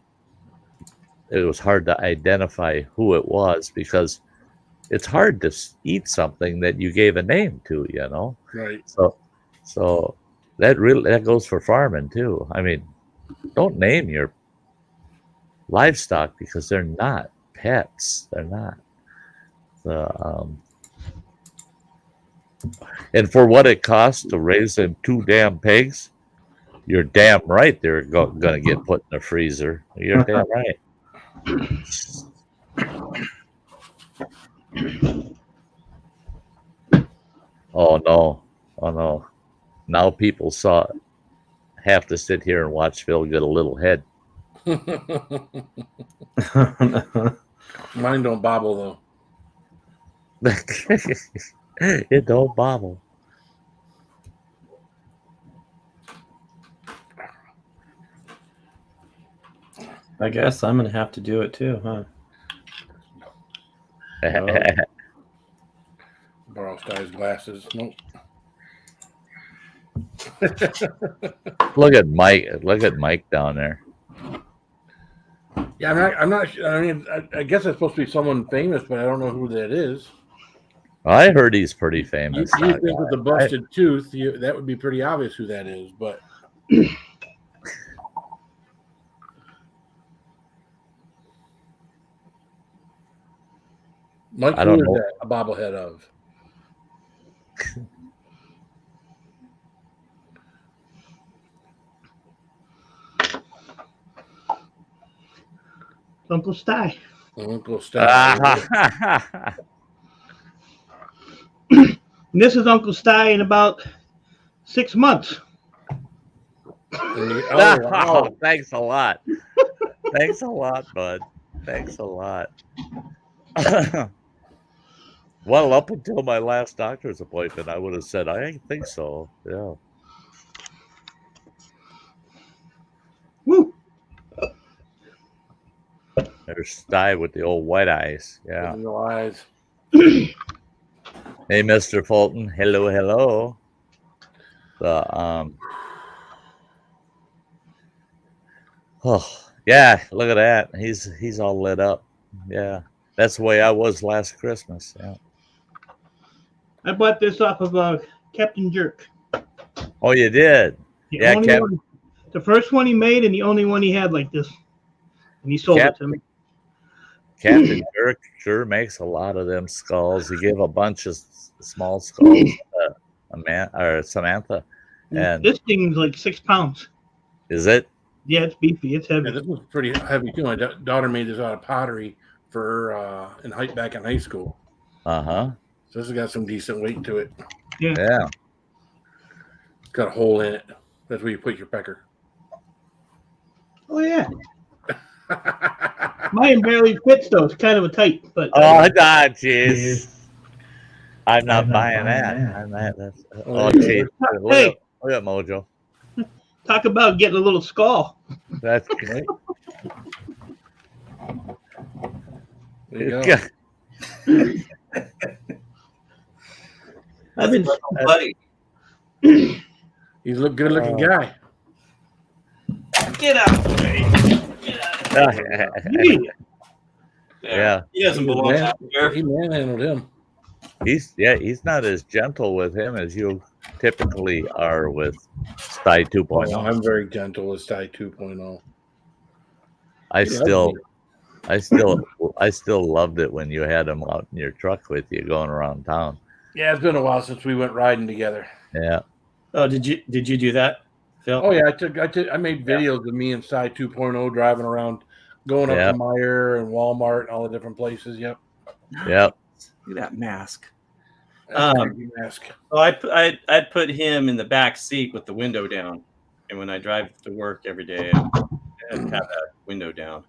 it was hard to identify who it was, because it's hard to eat something that you gave a name to, you know. Right. So that goes for farming too. I mean, don't name your livestock because they're not pets. They're not. And for what it costs to raise them 2 damn pigs, you're damn right they're going to get put in the freezer. You're damn right. Oh no. Now people have to sit here and watch Phil get a little head. Mine don't bobble though. It don't bobble. I guess I'm gonna have to do it too, huh? Borrow Sty's glasses. Nope. Look at Mike. Look at Mike down there. Yeah, I'm not. I mean, I guess it's supposed to be someone famous, but I don't know who that is. I heard he's pretty famous. You think with the busted tooth, that would be pretty obvious who that is, but. Mike, I don't who is know. that a bobblehead of? Uncle Sty. Uncle Sty. This is Uncle Sty in about 6 months. Oh, wow. Thanks a lot. Thanks a lot, bud. Thanks a lot. Well, up until my last doctor's appointment, I would have said, I think so. Yeah. Woo. There's Sty with the old white eyes. Yeah. No eyes. Hey, Mr. Fulton. Hello, hello. Oh, yeah, look at that. He's all lit up. Yeah. That's the way I was last Christmas. Yeah. I bought this off of Captain Jerk. Oh, you did? The Yeah, only one, the first one he made, and the only one he had like this, and he sold it to me. Captain Jerk sure makes a lot of them skulls. He gave a bunch of small skulls to Samantha. And this thing's like 6 pounds. Is it? Yeah, it's beefy. It's heavy. Yeah, this was pretty heavy too. My daughter made this out of pottery for back in high school. Uh-huh. So this has got some decent weight to it. Yeah. It's got a hole in it. That's where you put your pecker. Oh yeah. Mine barely fits though. It's kind of a tight, but oh, jeez. I'm not buying that. That's, jeez. Hey, look at Mojo. Talk about getting a little skull. That's great. There you go. I've been buddy. He's a good looking guy. Get out of the way. Yeah. He doesn't belong here. He manhandled him. He's not as gentle with him as you typically are with Sty 2.0. I'm very gentle with Sty 2.0. I still loved it when you had him out in your truck with you going around town. Yeah, it's been a while since we went riding together. Yeah. Oh, did you do that, Phil? Oh yeah, I made videos of me and Sty 2.0 driving around, going up to Meijer and Walmart and all the different places. Yep. Yep. Look at that mask. Mask. So I'd put him in the back seat with the window down, and when I drive to work every day, I'd have that window down.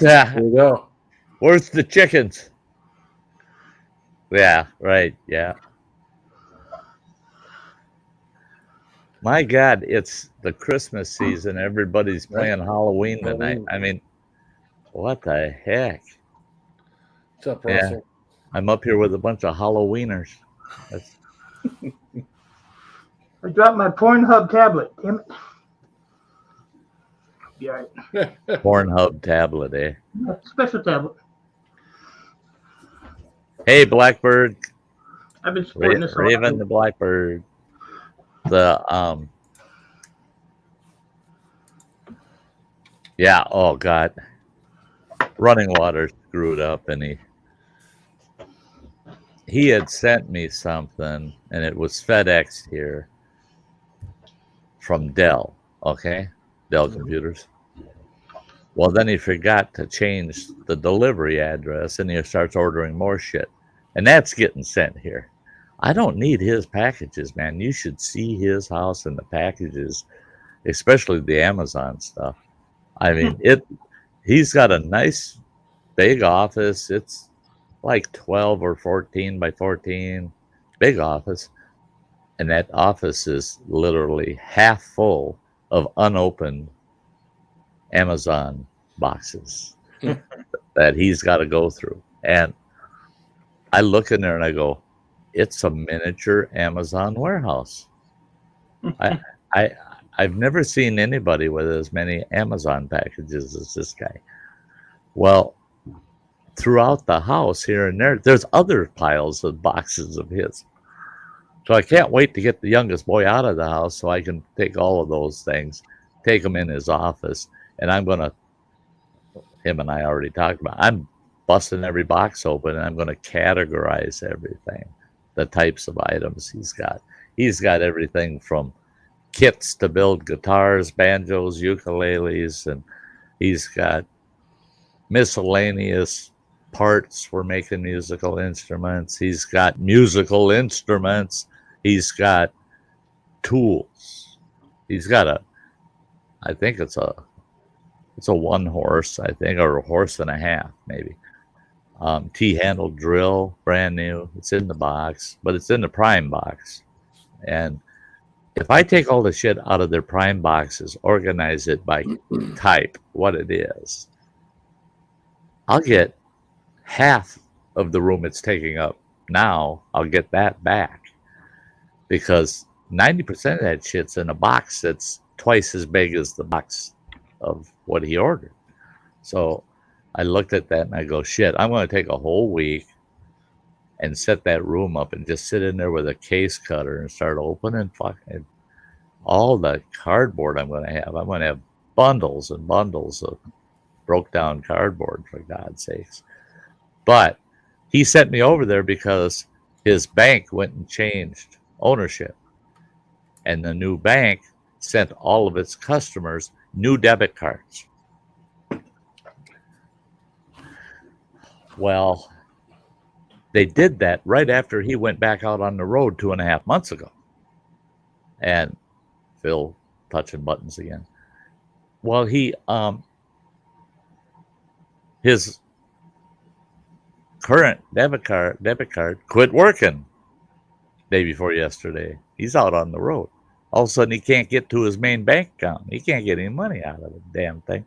Yeah. There you go. Where's the chickens? Yeah, right. Yeah. My God, it's the Christmas season. Everybody's playing Halloween tonight. I mean, what the heck? What's up, Russell? Yeah. I'm up here with a bunch of Halloweeners. I dropped my Pornhub tablet. Damn it. Be all right. Pornhub tablet, eh? Special tablet. Hey, Blackbird. I've been supporting this. Raven the Blackbird. Yeah, oh God. Running water screwed up, and he had sent me something, and it was FedEx here from Dell, okay? Dell computers. Well, then he forgot to change the delivery address, and he starts ordering more shit. And that's getting sent here. I don't need his packages, man. You should see his house and the packages, especially the Amazon stuff. I mean, he's got a nice big office. It's like 12 or 14 by 14, big office. And that office is literally half full of unopened Amazon boxes that he's got to go through. And I look in there and I go, it's a miniature Amazon warehouse. I've never seen anybody with as many Amazon packages as this guy. Well, throughout the house here and there's other piles of boxes of his. So I can't wait to get the youngest boy out of the house so I can take all of those things, take them in his office, and him and I already talked about, I'm busting every box open, and I'm going to categorize everything, the types of items he's got. He's got everything from kits to build guitars, banjos, ukuleles, and he's got miscellaneous parts for making musical instruments. He's got musical instruments. He's got tools. He's got I think it's a one horse, I think, or a horse and a half, maybe. T-handle drill, brand new. It's in the box, but it's in the prime box. And if I take all the shit out of their prime boxes, organize it by type, what it is, I'll get half of the room it's taking up now. I'll get that back because 90% of that shit's in a box that's twice as big as the box of what he ordered. So I looked at that and I go, shit, I'm going to take a whole week and set that room up and just sit in there with a case cutter and start opening fucking all the cardboard I'm going to have. I'm going to have bundles and bundles of broke down cardboard, for God's sakes. But he sent me over there because his bank went and changed ownership. And the new bank sent all of its customers new debit cards. Well, they did that right after he went back out on the road 2.5 months ago. And Phil touching buttons again. Well, his current debit card quit working day before yesterday. He's out on the road. All of a sudden, he can't get to his main bank account. He can't get any money out of the damn thing.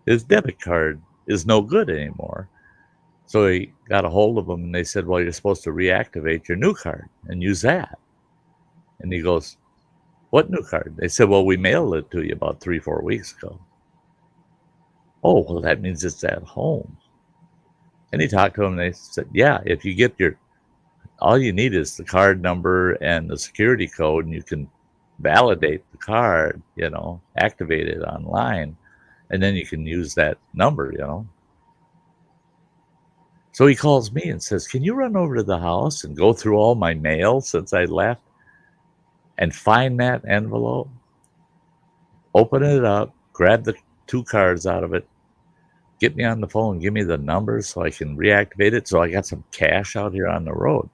His debit card is no good anymore. So he got a hold of them, and they said, well, you're supposed to reactivate your new card and use that. And he goes, what new card? They said, well, we mailed it to you about 3-4 weeks ago. Oh, well, that means it's at home. And he talked to them, and they said, yeah, if you get all you need is the card number and the security code, and you can validate the card, activate it online, and then you can use that number, So he calls me and says, can you run over to the house and go through all my mail since I left and find that envelope, open it up, grab the 2 cards out of it, get me on the phone, give me the numbers so I can reactivate it so I got some cash out here on the road.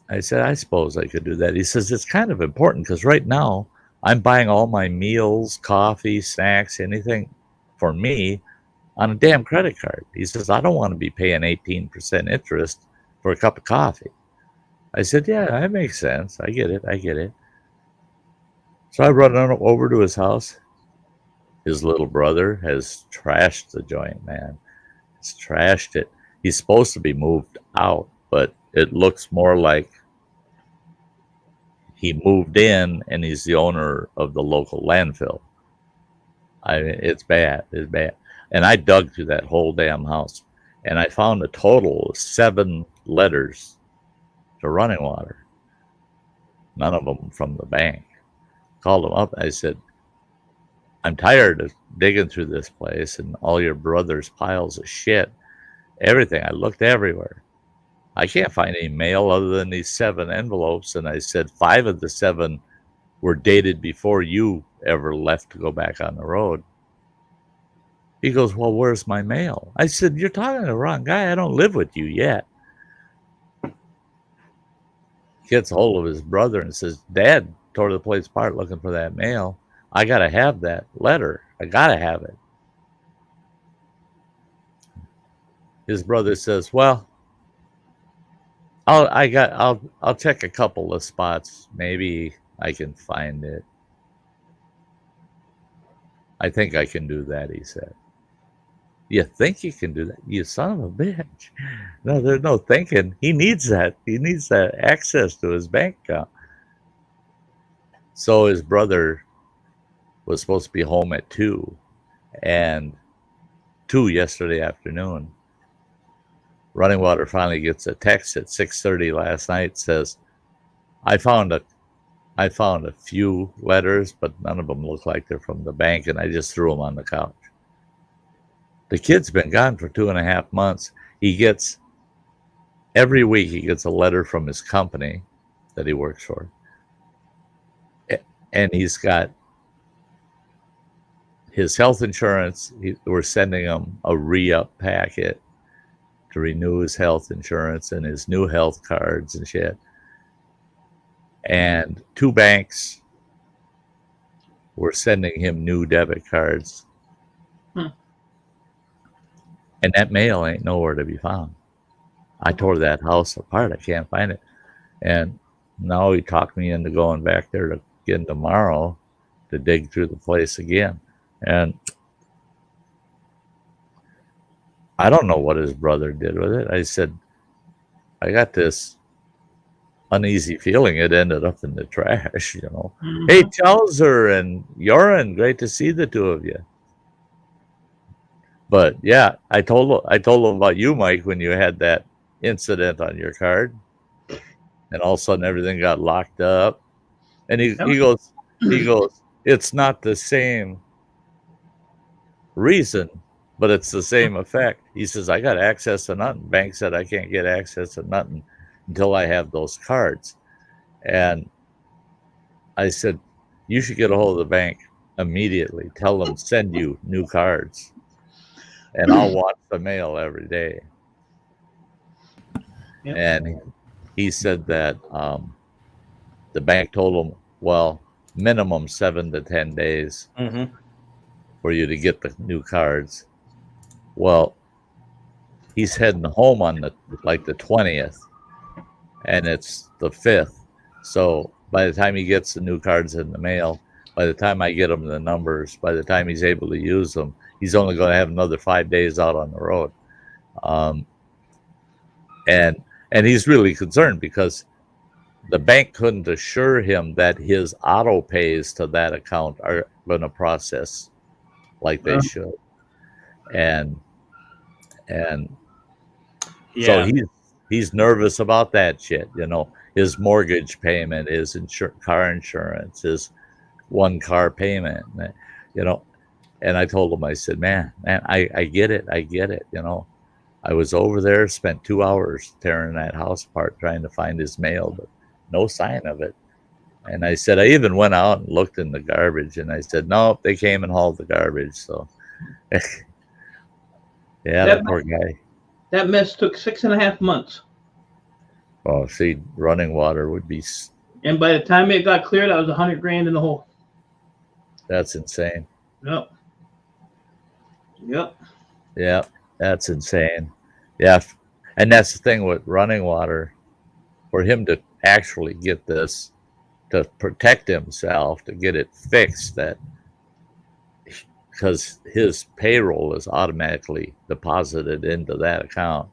I said, I suppose I could do that. He says, it's kind of important because right now I'm buying all my meals, coffee, snacks, anything for me on a damn credit card. He says, I don't want to be paying 18% interest for a cup of coffee. I said, yeah, that makes sense. I get it. So I run over to his house. His little brother has trashed the joint, man. He's trashed it. He's supposed to be moved out, but it looks more like he moved in and he's the owner of the local landfill. It's bad. It's bad. And I dug through that whole damn house, and I found a total of 7 letters to running water. None of them from the bank. Called them up. I said, I'm tired of digging through this place and all your brother's piles of shit. Everything. I looked everywhere. I can't find any mail other than these 7 envelopes. And I said 5 of the 7 were dated before you ever left to go back on the road. He goes, well, where's my mail? I said, you're talking to the wrong guy. I don't live with you yet. Gets a hold of his brother and says, Dad tore the place apart looking for that mail. I got to have that letter. I got to have it. His brother says, well, I'll check a couple of spots. Maybe I can find it. I think I can do that, he said. You think you can do that? You son of a bitch. No, there's no thinking. He needs that. He needs that access to his bank account. So his brother was supposed to be home at 2, and 2 yesterday afternoon. Running Water finally gets a text at 6:30 last night. Says, I found a few letters, but none of them look like they're from the bank, and I just threw them on the couch. The kid's been gone for 2.5 months. Every week he gets a letter from his company that he works for. And he's got his health insurance. We're sending him a re-up packet to renew his health insurance and his new health cards and shit. And 2 banks were sending him new debit cards. And that mail ain't nowhere to be found. I tore that house apart. I can't find it. And now he talked me into going back there again tomorrow to dig through the place again. And I don't know what his brother did with it. I said, I got this uneasy feeling it ended up in the trash, Mm-hmm. Hey, Chowser and Yoren, great to see the 2 of you. But yeah, I told him about you, Mike, when you had that incident on your card, and all of a sudden everything got locked up. And he goes, it's not the same reason, but it's the same effect. He says, I got access to nothing. Bank said I can't get access to nothing until I have those cards. And I said, you should get a hold of the bank immediately. Tell them send you new cards, and I'll watch the mail every day. Yep. And he said that the bank told him, well, minimum 7 to 10 days for you to get the new cards. Well, he's heading home on the 20th, and it's the 5th. So by the time he gets the new cards in the mail, by the time I get him the numbers, by the time he's able to use them, he's only going to have another 5 days out on the road. And he's really concerned because the bank couldn't assure him that his auto pays to that account are going to process like they should. And so he's nervous about that shit, you know, his mortgage payment, his car insurance, his one car payment, you know. And I told him, I said, man, I get it. You know, I was over there, spent 2 hours tearing that house apart, trying to find his mail, but no sign of it. And I said, I even went out and looked in the garbage, and I said, nope, they came and hauled the garbage. So, yeah, that poor guy. That mess took 6.5 months. Oh, see, running water would be. And by the time it got cleared, I was $100,000 in the hole. That's insane. Yep. Yeah, that's insane. Yeah, and that's the thing with running water. For him to actually get this, to protect himself, to get it fixed, that because his payroll is automatically deposited into that account,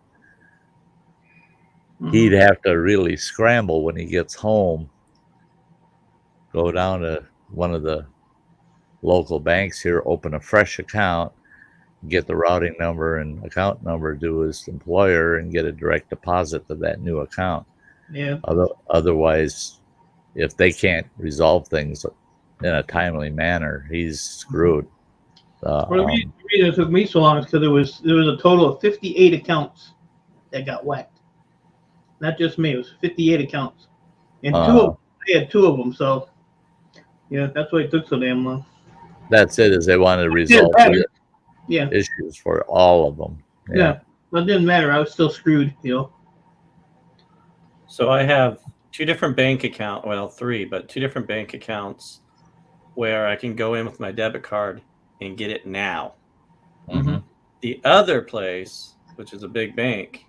he'd have to really scramble when he gets home, go down to one of the local banks here, open a fresh account, get the routing number and account number to his employer, and get a direct deposit to that new account. Yeah. Otherwise, if they can't resolve things in a timely manner, he's screwed. Well, the reason it took me so long is because there was a total of 58 accounts that got whacked. Not just me; it was 58 accounts, and they had 2 of them. So, yeah, that's why it took so damn long. That's it. Is they wanted to resolve issues for all of them. Yeah, but it didn't matter. I was still screwed, you know. So I have 2 different bank accounts, well, 3, but 2 different bank accounts where I can go in with my debit card and get it now. The other place, which is a big bank,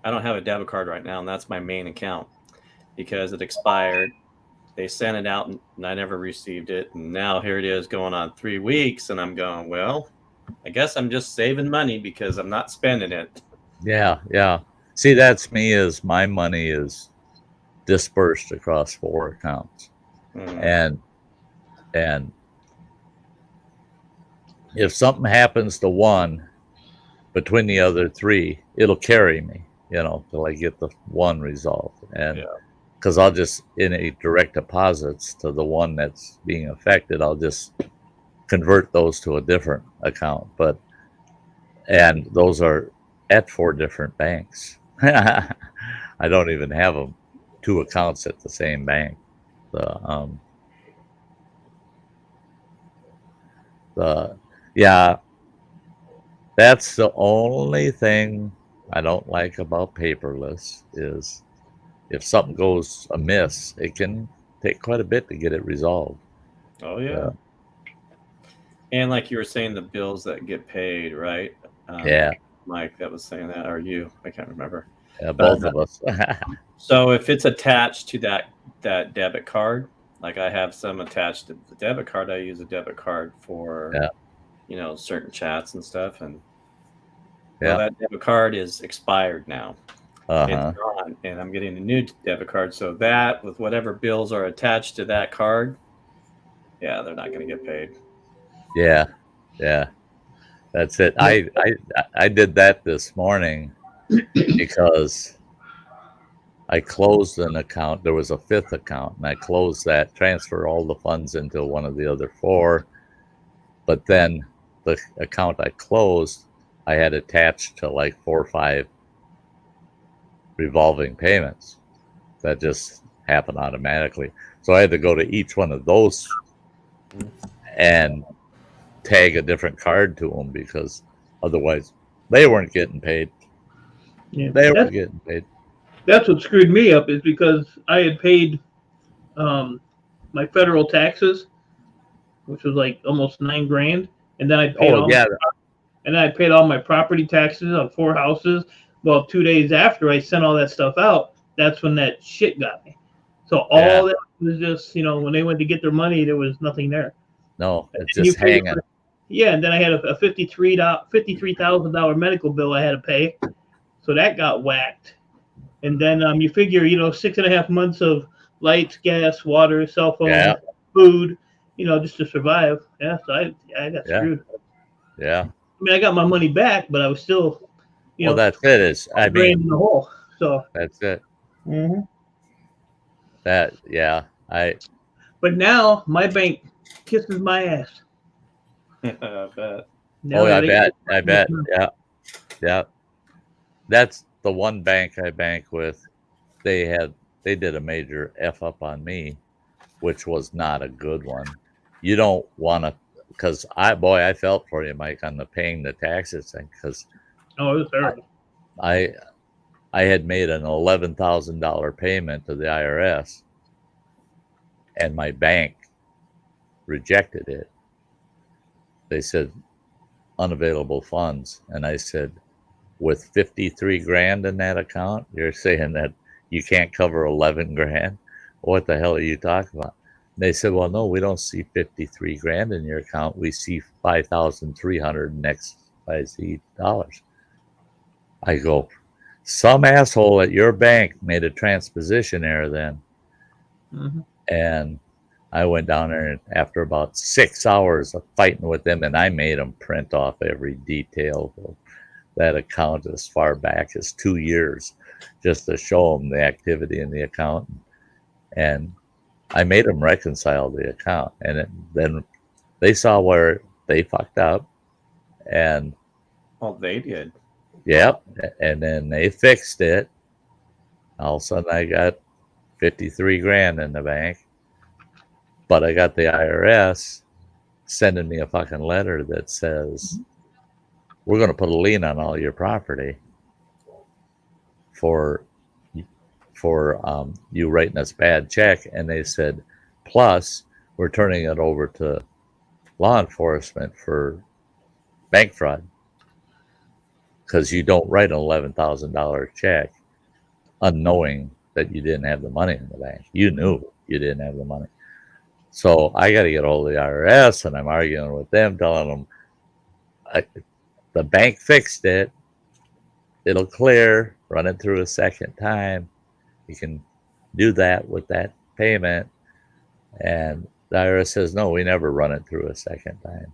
I don't have a debit card right now, and that's my main account because it expired. They sent it out, and I never received it. And now here it is going on 3 weeks, and I'm going, well, I guess I'm just saving money because I'm not spending it. Yeah. See, that's me. Is my money is dispersed across 4 accounts, and if something happens to one between the other 3, it'll carry me, you know, till I get the one resolved, and because I'll just in a direct deposits to the one that's being affected, I'll just convert those to a different account, and those are at 4 different banks. I don't even have them 2 accounts at the same bank. That's the only thing I don't like about paperless is if something goes amiss, it can take quite a bit to get it resolved. Oh yeah. And like you were saying, the bills that get paid, right? Mike, that was saying that, or you? I can't remember. Yeah, both of us. So if it's attached to that debit card, like I have some attached to the debit card, I use a debit card for certain chats and stuff, and that debit card is expired now. It's gone, and I'm getting a new debit card. So that with whatever bills are attached to that card, they're not going to get paid. Yeah. That's it. I did that this morning because I closed an account. There was a fifth account, and I closed that, transferred all the funds into one of the other four. But then the account I closed, I had attached to like 4 or 5 revolving payments that just happened automatically. So I had to go to each one of those and tag a different card to them because otherwise they weren't getting paid. Yeah. They weren't getting paid. That's what screwed me up, is because I had paid my federal taxes, which was like almost $9,000, and then I paid I paid all my property taxes on 4 houses. Well, 2 days after I sent all that stuff out, that's when that shit got me. So all that was just, when they went to get their money, there was nothing there. No, it's just hanging. Yeah, and then I had a $53,000 medical bill I had to pay, so that got whacked. And then you figure, 6.5 months of lights, gas, water, cell phone, food, just to survive. Yeah, so I got screwed. Yeah. I mean, I got my money back, but I was still, well, that's it. in the hole. So that's it. Mm-hmm. But now my bank kisses my ass. I bet. I bet. Yeah. That's the one bank I bank with. They did a major F up on me, which was not a good one. You don't want to, because I felt for you, Mike, on the paying the taxes thing, because it was terrible. I had made an $11,000 payment to the IRS, and my bank rejected it. They said unavailable funds, and I said, with 53 grand in that account, you're saying that you can't cover 11 grand? What the hell are you talking about? And they said, well, no, we don't see 53 grand in your account. We see 5,300 next XYZ dollars. I go, some asshole at your bank made a transposition error then. Mm-hmm. And I went down there, and after about 6 hours of fighting with them, and I made them print off every detail of that account as far back as 2 years, just to show them the activity in the account. And I made them reconcile the account, and then they saw where they fucked up, and they did. Yep, and then they fixed it. All of a sudden, I got 53 grand in the bank, but I got the IRS sending me a fucking letter that says, we're going to put a lien on all your property for you writing us bad check. And they said, plus we're turning it over to law enforcement for bank fraud, because you don't write an $11,000 check unknowing that you didn't have the money in the bank. You knew you didn't have the money. So I got to get hold of the IRS, and I'm arguing with them, telling them the bank fixed it. It'll clear. Run it through a second time. You can do that with that payment. And the IRS says, no, we never run it through a second time.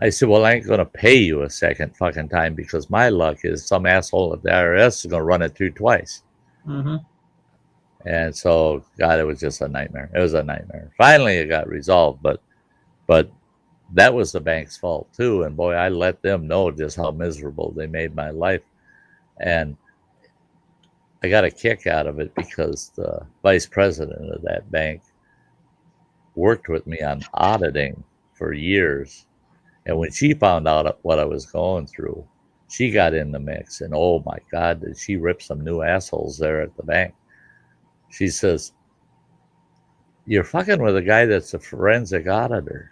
I said, well, I ain't going to pay you a second fucking time, because my luck is some asshole at the IRS is going to run it through twice. Mm-hmm. And so, God, it was just a nightmare. It was a nightmare. Finally, it got resolved, but that was the bank's fault too. And boy, I let them know just how miserable they made my life. And I got a kick out of it because the vice president of that bank worked with me on auditing for years. And when she found out what I was going through, she got in the mix. And oh my God, did she rip some new assholes there at the bank. She says, you're fucking with a guy that's a forensic auditor.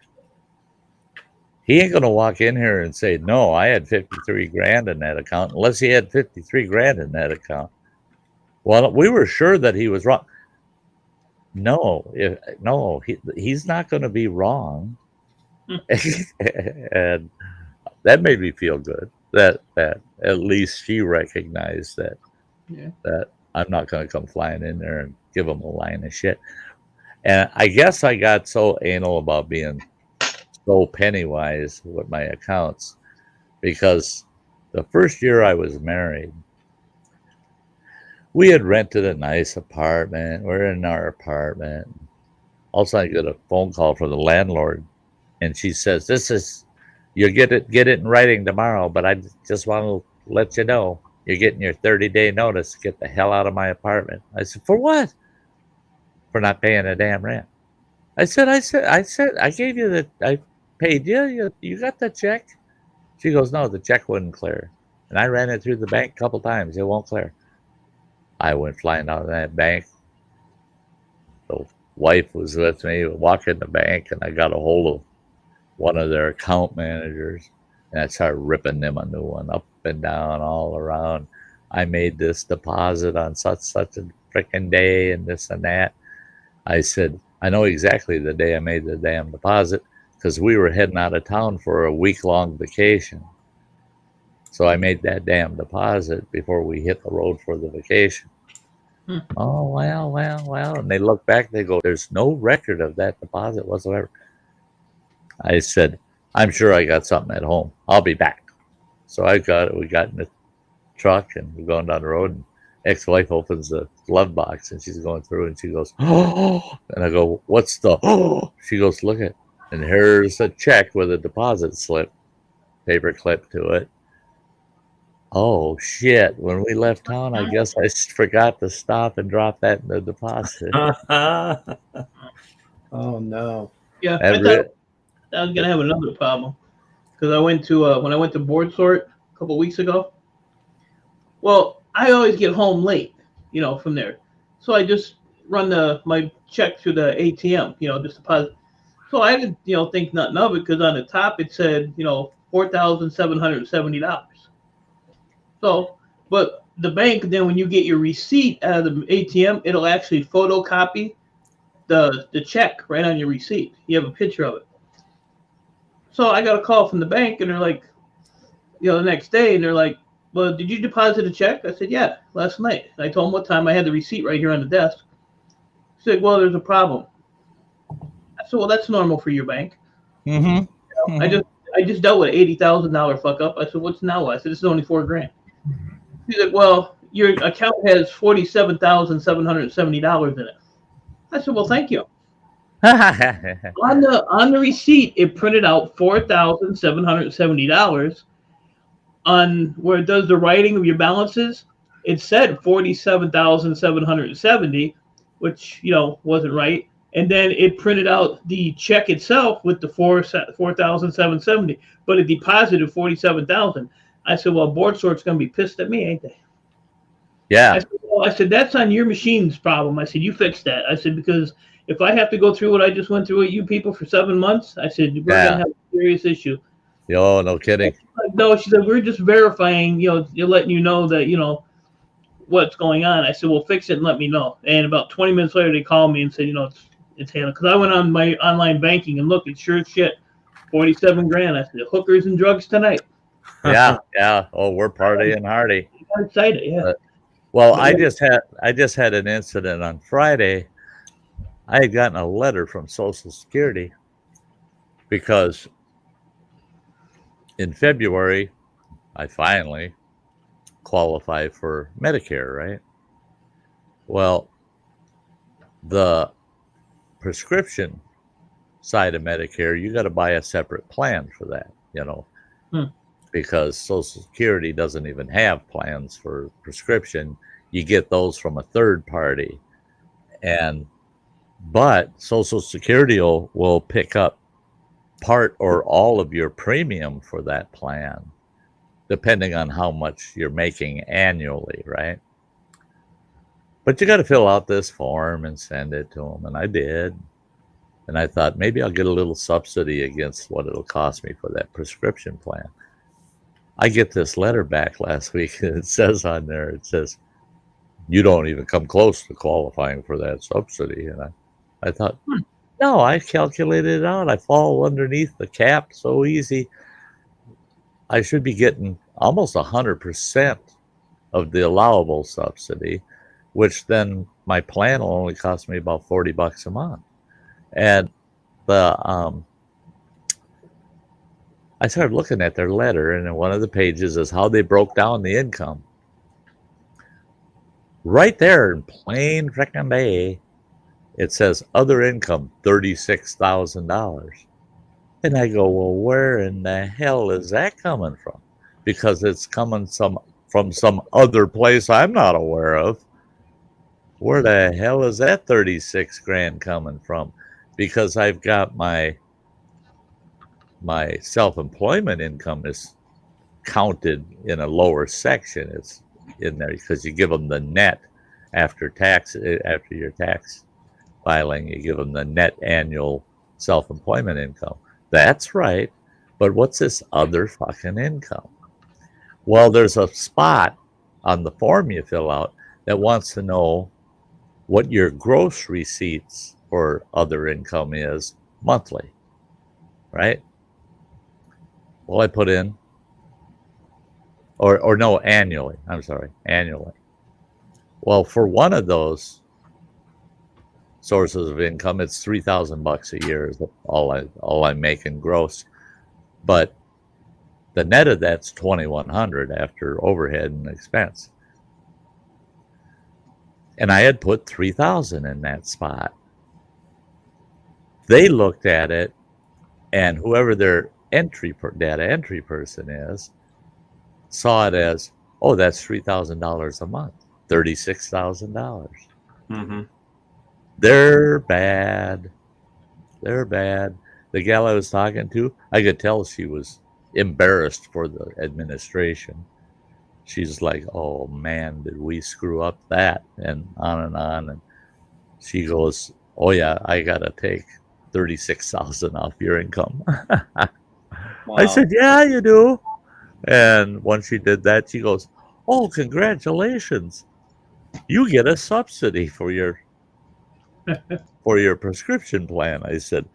He ain't going to walk in here and say, no, I had 53 grand in that account, unless he had 53 grand in that account. Well, we were sure that he was wrong. No, he's not going to be wrong. And that made me feel good that at least she recognized that I'm not going to come flying in there and give him a line of shit. And I guess I got so anal about being so penny wise with my accounts, because the first year I was married, we had rented a nice apartment. We're in our apartment. All of a sudden, I get a phone call from the landlord, and she says, "This is you'll get it in writing tomorrow, but I just want to let you know you're getting your 30-day notice to get the hell out of my apartment." I said, "For what?" "For not paying a damn rent." I said, I gave you I paid you. You got the check?" She goes, "No, the check wouldn't clear. And I ran it through the bank a couple times. It won't clear." I went flying out of that bank. The wife was with me, walking the bank, and I got a hold of one of their account managers, and I started ripping them a new one up and down all around. "I made this deposit on such a freaking day and this and that." I said, "I know exactly the day I made the damn deposit because we were heading out of town for a week-long vacation. So I made that damn deposit before we hit the road for the vacation." "Oh, well. And they look back, they go, "There's no record of that deposit whatsoever." I said, "I'm sure I got something at home. I'll be back." So we got in the truck and we're going down the road, and ex-wife opens the glove box and she's going through and she goes, "Oh," and I go, "What's the," "Oh," she goes, "Look at," and here's a check with a deposit slip, paper clip to it. "Oh shit, when we left town, I guess I forgot to stop and drop that in the deposit." Oh no. Yeah, I thought I was gonna have another problem because I went to when I went to board sort a couple weeks ago. Well, I always get home late, from there, so I just run my check through the ATM, just deposit. So I didn't, think nothing of it because on the top it said, $4,770. So, but the bank then when you get your receipt out of the ATM, it'll actually photocopy the check right on your receipt. You have a picture of it. So I got a call from the bank and they're like, the next day, and they're like, "Well, did you deposit a check?" I said, "Yeah, last night." And I told them what time. I had the receipt right here on the desk. She said, "Well, there's a problem." I said, "Well, that's normal for your bank." Mm-hmm. I just dealt with an $80,000 fuck up. I said, "What's now?" I said, "This is only $4,000." She said, "Well, your account has $47,770 in it." I said, "Well, thank you." On the receipt, it printed out $4,770. On where it does the writing of your balances, it said 47,770, which wasn't right. And then it printed out the check itself with the 4,770, but it deposited 47,000. I said, "Well, board sort's gonna be pissed at me, ain't they?" Yeah. I said, "That's on your machine's problem." I said, "You fix that." I said, "Because if I have to go through what I just went through with you people for 7 months," I said, "we're gonna have a serious issue." Oh, no kidding. Like, no, she said, "We're just verifying, you're letting you know that, what's going on." I said, "Well, fix it and let me know." And about 20 minutes later, they called me and said, it's handled. Because I went on my online banking and look, it's sure as shit, 47 grand. I said, "Hookers and drugs tonight." Yeah. Oh, we're partying hardy. I'm excited, yeah. Well, I just had an incident on Friday. I had gotten a letter from Social Security because in February I finally qualify for Medicare, right? Well, the prescription side of Medicare, you got to buy a separate plan for that, because Social Security doesn't even have plans for prescription. You get those from a third party, but Social Security will pick up part or all of your premium for that plan, depending on how much you're making annually, right? But you got to fill out this form and send it to them, and I did. And I thought maybe I'll get a little subsidy against what it'll cost me for that prescription plan. I get this letter back last week, and it says on there, "You don't even come close to qualifying for that subsidy." And I thought, no, I calculated it out. I fall underneath the cap so easy. I should be getting almost 100% of the allowable subsidy, which then my plan will only cost me about $40 a month. And I started looking at their letter, and in one of the pages is how they broke down the income. right there in plain frickin' day, it says other income, $36,000. And I go, well, where in the hell is that coming from? Because it's coming from some other place I'm not aware of. Where the hell is that 36 grand coming from? Because I've got my self-employment income is counted in a lower section. It's in there because you give them the net after your tax filing, you give them the net annual self-employment income. That's right. But what's this other fucking income? Well, there's a spot on the form you fill out that wants to know what your gross receipts for other income is monthly, right? Well, I put in, or no, annually. I'm sorry, annually. Well, for one of those sources of income, it's $3,000 a year is all I'm making gross, but the net of that's $2,100 after overhead and expense. And I had put $3,000 in that spot. They looked at it, and whoever their data entry person is, saw it as, oh, that's $3,000 a month, $36,000. Mm-hmm. They're bad. They're bad. The gal I was talking to, I could tell she was embarrassed for the administration. She's like, oh man, did we screw up that? And on and on. And she goes, oh yeah, I gotta take $36,000 off your income. Wow. I said, yeah, you do. And once she did that, she goes, oh, congratulations. You get a subsidy for your prescription plan. I said,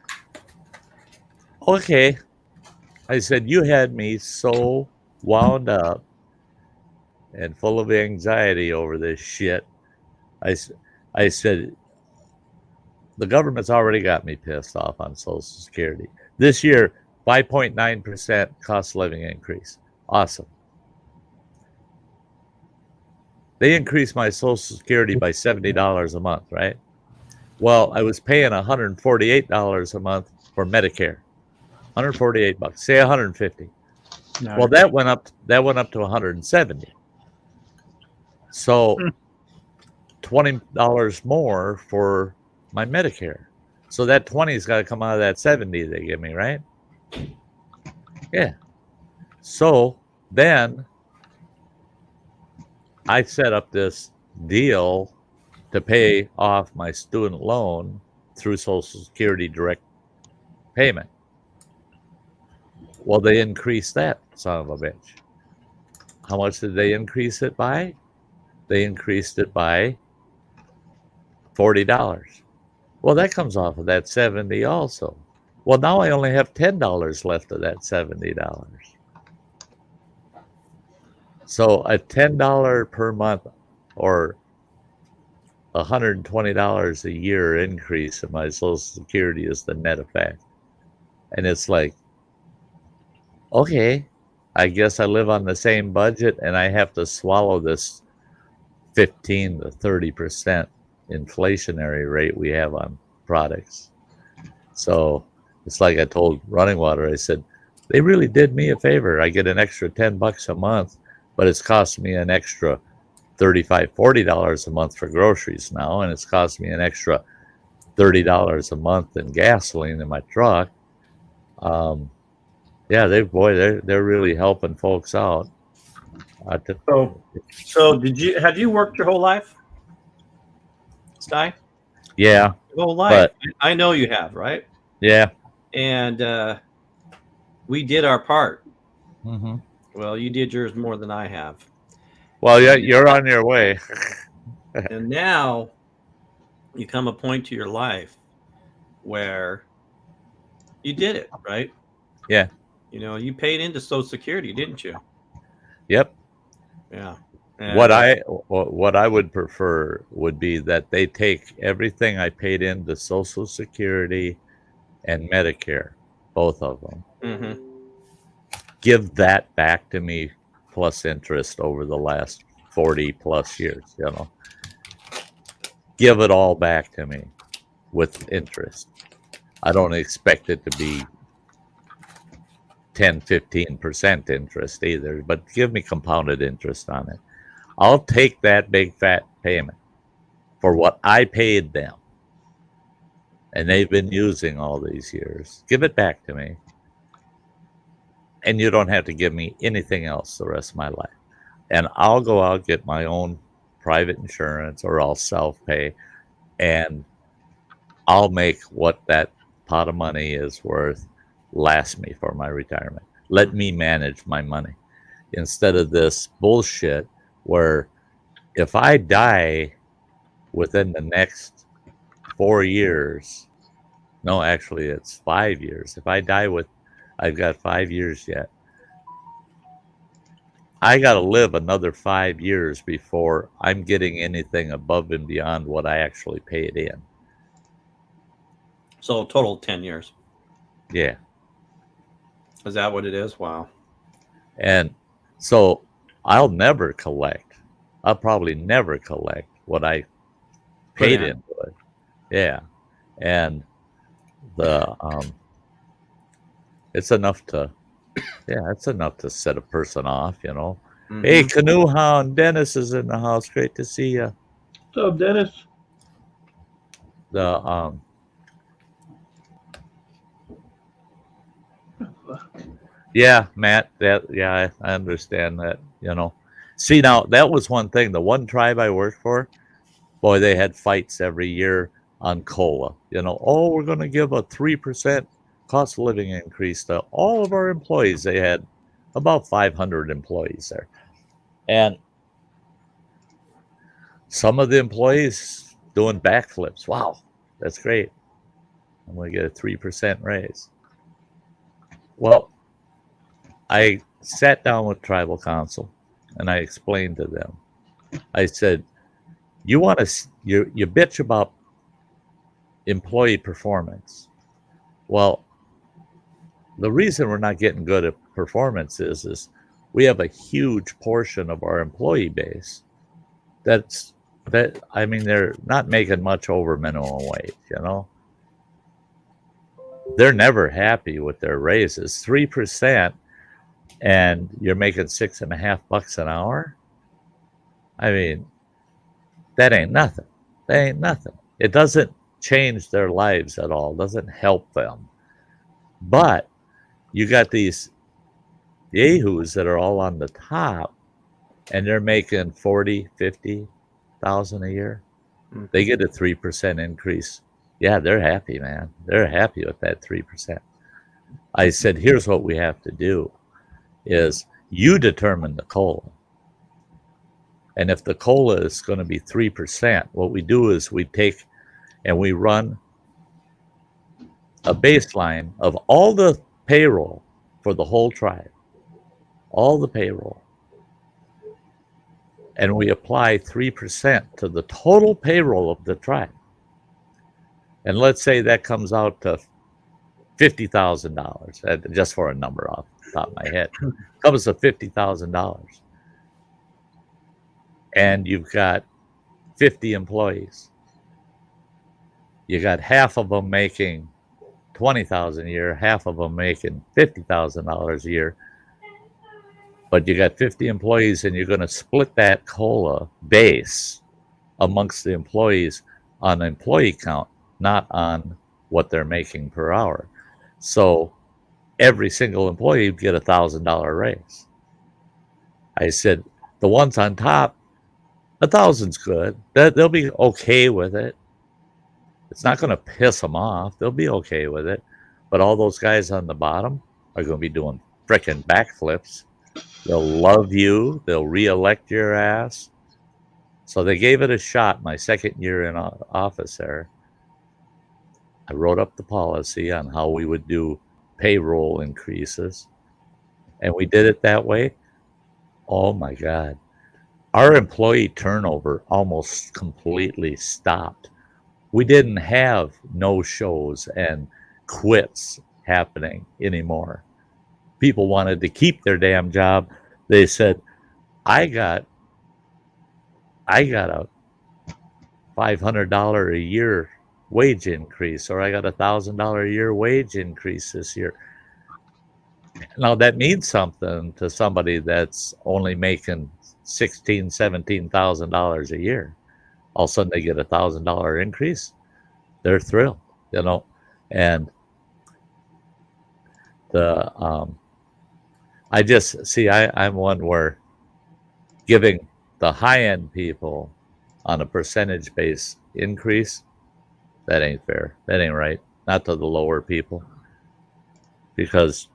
okay. I said, you had me so wound up and full of anxiety over this shit. I said, the government's already got me pissed off on Social Security. This year, 5.9% cost of living increase. Awesome. They increased my Social Security by $70 a month, right? Well, I was paying $148 a month for Medicare. $148, say $150. No. Well, that went up to $170. So $20 more for my Medicare. So that 20's got to come out of that 70 they give me, right? Yeah. So then I set up this deal to pay off my student loan through Social Security direct payment. Well, they increased that son of a bitch. How much did they increase it by? They increased it by $40. Well, that comes off of that 70 also. Well, now I only have $10 left of that $70. So a $10 per month or $120 a year increase in my Social Security is the net effect. And it's like, okay, I guess I live on the same budget and I have to swallow this 15 to 30% inflationary rate we have on products. So it's like I told Running Water, I said, they really did me a favor. I get an extra $10 a month, but it's cost me an extra $35, $40 a month for groceries now, and it's cost me an extra $30 a month in gasoline in my truck. Yeah, they're really helping folks out. So have you worked your whole life, Sty? Yeah. Your whole life. I know you have, right? Yeah. And we did our part. Mm-hmm. Well, you did yours more than I have. Well, yeah, you're on your way. And now you come a point to your life where you did it, right? Yeah. You know, you paid into Social Security, didn't you? Yep. Yeah. And what I would prefer would be that they take everything I paid into Social Security and Medicare, both of them. Mm-hmm. Give that back to me plus interest over the last 40 plus years, you know. give it all back to me with interest. I don't expect it to be 10, 15% interest either, but give me compounded interest on it. I'll take that big fat payment for what I paid them. And they've been using all these years. Give it back to me. And you don't have to give me anything else the rest of my life. And I'll go out, get my own private insurance, or I'll self-pay, and I'll make what that pot of money is worth last me for my retirement. Let me manage my money instead of this bullshit where if I die within the next 4 years, no, actually it's 5 years. If I die I've got 5 years yet. I got to live another 5 years before I'm getting anything above and beyond what I actually paid in. So total 10 years. Yeah. Is that what it is? Wow. And so I'll never collect. I'll probably never collect what I paid into it. Yeah. And it's enough to set a person off, you know. Mm-hmm. Hey, Canoe Hound, Dennis is in the house. Great to see you. What's up, Dennis? Yeah, Matt, I understand that, you know. See, now, that was one thing. The one tribe I worked for, boy, they had fights every year on COLA. You know, we're going to give a 3% cost of living increase to all of our employees. They had about 500 employees there. And some of the employees doing backflips. Wow, that's great. I'm going to get a 3% raise. Well, I sat down with tribal council and I explained to them. I said, you bitch about employee performance. Well, the reason we're not getting good at performance is we have a huge portion of our employee base they're not making much over minimum wage, you know. They're never happy with their raises. 3%, and you're making $6.50 an hour. I mean, that ain't nothing. That ain't nothing. It doesn't change their lives at all. It doesn't help them. But you got these yahoos that are all on the top, and they're making 40, 50,000 a year. Mm-hmm. They get a 3% increase. Yeah, they're happy, man. They're happy with that 3%. I said, here's what we have to do is you determine the COLA. And if the COLA is going to be 3%, what we do is we take and we run a baseline of all the payroll for the whole tribe, all the payroll. And we apply 3% to the total payroll of the tribe. And let's say that comes out to $50,000, just for a number off the top of my head. Comes to $50,000. And you've got 50 employees. You got half of them making $20,000 a year, half of them making $50,000 a year. But you got 50 employees, and you're going to split that COLA base amongst the employees on employee count, not on what they're making per hour. So every single employee would get $1,000 raise. I said, the ones on top, 1,000's good. They'll be okay with it. It's not going to piss them off. They'll be okay with it. But all those guys on the bottom are going to be doing frickin' backflips. They'll love you. They'll reelect your ass. So they gave it a shot my second year in office there. I wrote up the policy on how we would do payroll increases. And we did it that way. Oh, my God. Our employee turnover almost completely stopped. We didn't have no-shows and quits happening anymore. People wanted to keep their damn job. They said, I got a $500 a year wage increase, or I got $1,000 a year wage increase this year. Now that means something to somebody that's only making $16,000-$17,000 a year. All of a sudden they get $1,000 increase. They're thrilled, and I just see I'm one where giving the high end people on a percentage base increase, that ain't fair. That ain't right. Not to the lower people, because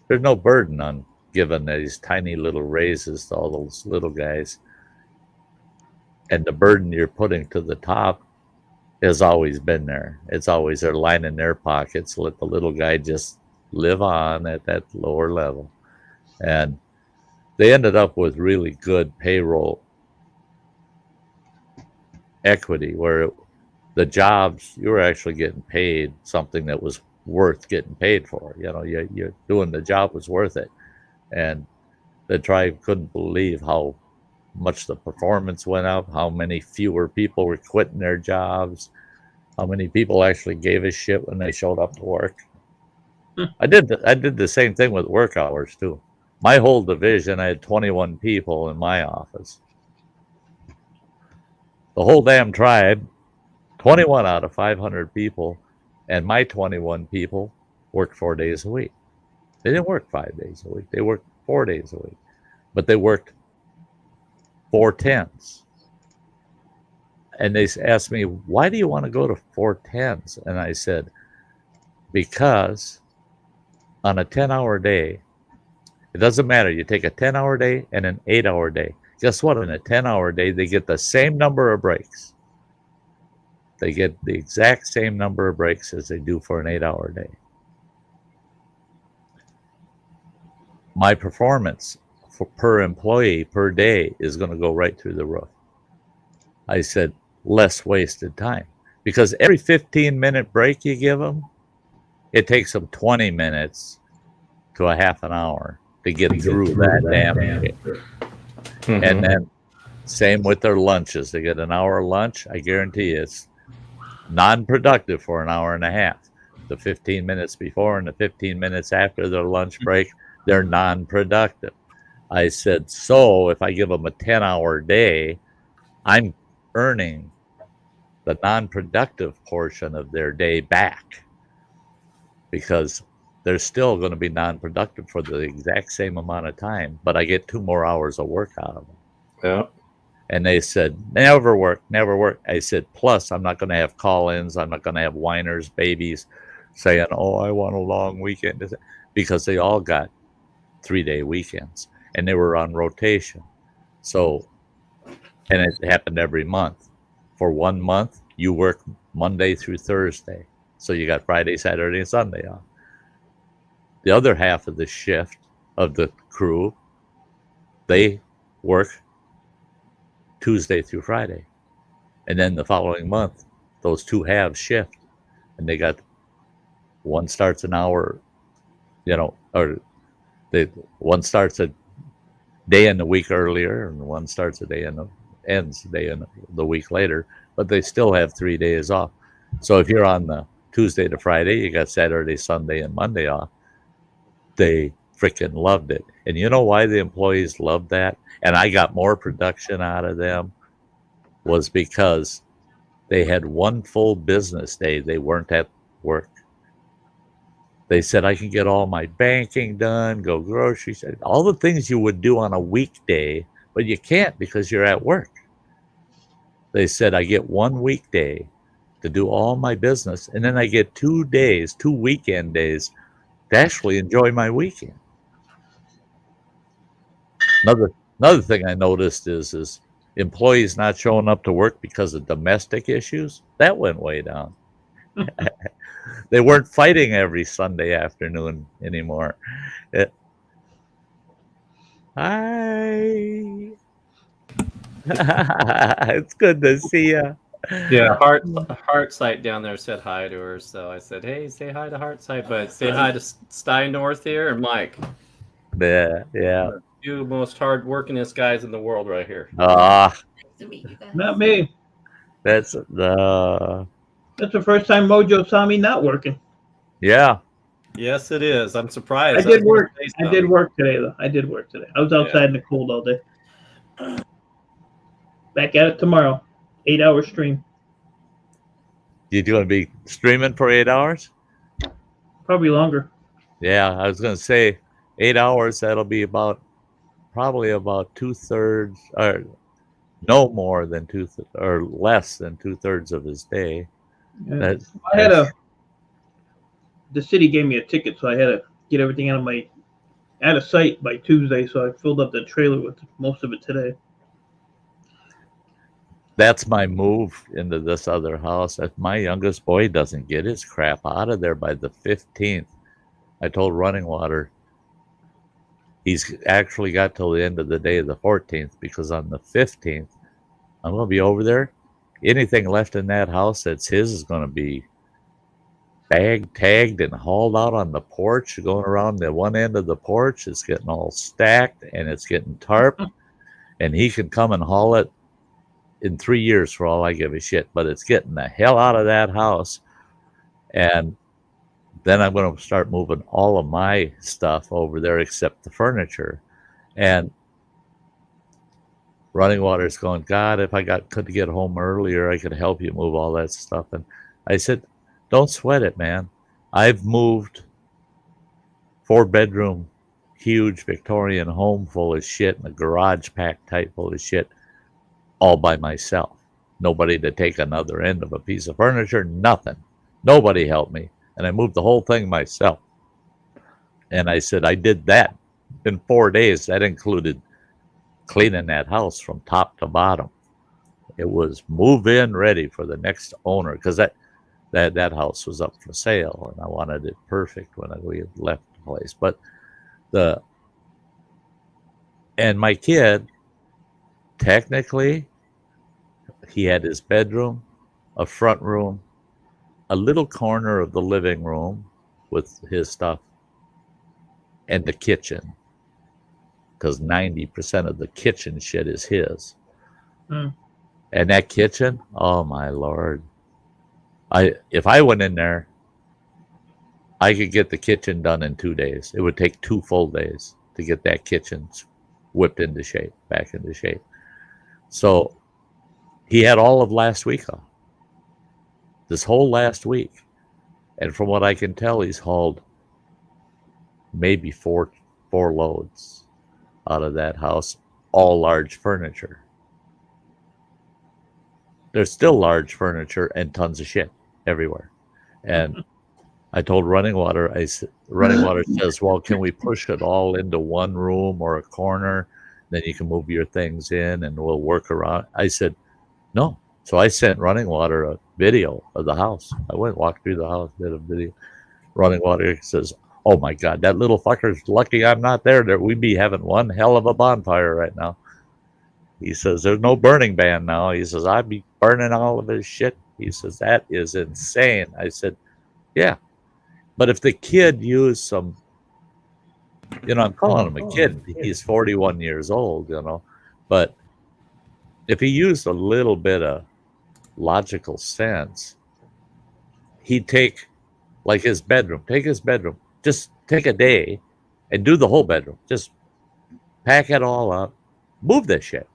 there's no burden on giving these tiny little raises to all those little guys. And the burden you're putting to the top has always been there. It's always they're lining their pockets, let the little guy just live on at that lower level. And they ended up with really good payroll equity, where the jobs, you were actually getting paid something that was worth getting paid for. You're doing the job was worth it. And the tribe couldn't believe how much the performance went up, how many fewer people were quitting their jobs, how many people actually gave a shit when they showed up to work. I did the same thing with work hours too. My whole division, I had 21 people in my office. The whole damn tribe, 21 out of 500 people, and my 21 people worked 4 days a week. They didn't work 5 days a week. They worked 4 days a week. But they worked 4 10s. And they asked me, why do you want to go to 4 10s? And I said, because on a 10-hour day, it doesn't matter. You take a 10-hour day and an 8-hour day. Guess what? In a 10-hour day, they get the same number of breaks. They get the exact same number of breaks as they do for an 8-hour day. My performance per employee per day is going to go right through the roof. I said, less wasted time. Because every 15-minute break you give them, it takes them 20 minutes to a half an hour to get through that damn day. Mm-hmm. And then same with their lunches. They get an hour lunch. I guarantee you it's non-productive for an hour and a half. The 15 minutes before and the 15 minutes after their lunch break, they're non-productive. I said, so if I give them a 10-hour day, I'm earning the non-productive portion of their day back, because they're still going to be non-productive for the exact same amount of time, but I get 2 more hours of work out of them. Yeah. And they said, never work. I said, plus I'm not going to have call-ins. I'm not going to have whiners, babies saying, oh, I want a long weekend. Because they all got 3-day weekends and they were on rotation. So, and it happened every month. For 1 month, you work Monday through Thursday. So you got Friday, Saturday, and Sunday off. The other half of the shift of the crew, they work Tuesday through Friday. And then the following month, those 2 halves shift. And they got one starts an hour, one starts a day in the week earlier, and one starts a day in the ends day in the week later, but they still have 3 days off. So if you're on the Tuesday to Friday, you got Saturday, Sunday, and Monday off. They freaking loved it. And you know why the employees loved that? And I got more production out of them, was because they had 1 full business day they weren't at work. They said, I can get all my banking done, go groceries, all the things you would do on a weekday, but you can't because you're at work. They said, I get 1 weekday to do all my business, and then I get 2 days, 2 weekend days to actually enjoy my weekend. Another thing I noticed is employees not showing up to work because of domestic issues. That went way down. They weren't fighting every Sunday afternoon anymore. Hi. It's good to see you. Yeah, Heartsight down there said hi to her, so I said, hey, say hi to Heartsight, but say hi to Sty North here and Mike. Yeah. 2 most hard workingest guys in the world right here. Not me. That's the That's the first time Mojo saw me not working. yeah. Yes, it is. I'm surprised. I did was gonna work. say I so. did work today, though. I did work today. I was outside in the cold all day. Back at it tomorrow. 8-hour stream. You going to be streaming for 8 hours? Probably longer. Yeah, I was going to say 8 hours. That'll be probably about 2/3, or no more than or less than 2/3 of his day. Yeah. The city gave me a ticket, so I had to get everything out of sight by Tuesday. So I filled up the trailer with most of it today. That's my move into this other house. If my youngest boy doesn't get his crap out of there by the 15th, I told Running Water he's actually got till the end of the day of the 14th, because on the 15th, I'm going to be over there. Anything left in that house that's his is going to be bagged, tagged, and hauled out on the porch, going around the one end of the porch. It's getting all stacked, and it's getting tarped, and he can come and haul it in 3 years for all I give a shit. But it's getting the hell out of that house, and then I'm going to start moving all of my stuff over there except the furniture. And Running Water's going, God, if I could get home earlier, I could help you move all that stuff. And I said, don't sweat it, man. I've moved 4-bedroom, huge Victorian home full of shit, and a garage packed tight full of shit, all by myself. Nobody to take another end of a piece of furniture, nothing. Nobody helped me. And I moved the whole thing myself. And I said, I did that in 4 days. That included cleaning that house from top to bottom. It was move-in ready for the next owner, because that house was up for sale, and I wanted it perfect when we had left the place. But and my kid, technically, he had his bedroom, a front room, a little corner of the living room with his stuff, and the kitchen, because 90% of the kitchen shit is his. And that kitchen, oh my Lord. If I went in there, I could get the kitchen done in 2 days. It would take 2 full days to get that kitchen whipped into shape, back into shape. So he had all of last week off. This whole last week. And from what I can tell, he's hauled maybe four loads out of that house, all large furniture. There's still large furniture and tons of shit everywhere. And I told Running Water, Running Water says, well, can we push it all into one room or a corner? Then you can move your things in and we'll work around. I said, no. So I sent Running Water a video of the house. I went and walked through the house, did a video. Running Water says, oh my God, that little fucker's lucky I'm not there. We'd be having one hell of a bonfire right now. He says, there's no burning ban now. He says, I'd be burning all of his shit. He says, that is insane. I said, yeah. But if the kid used some, I'm calling him a kid. He's 41 years old, But if he used a little bit of logical sense, he'd take, like his bedroom. Just take a day and do the whole bedroom. Just pack it all up. Move that shit.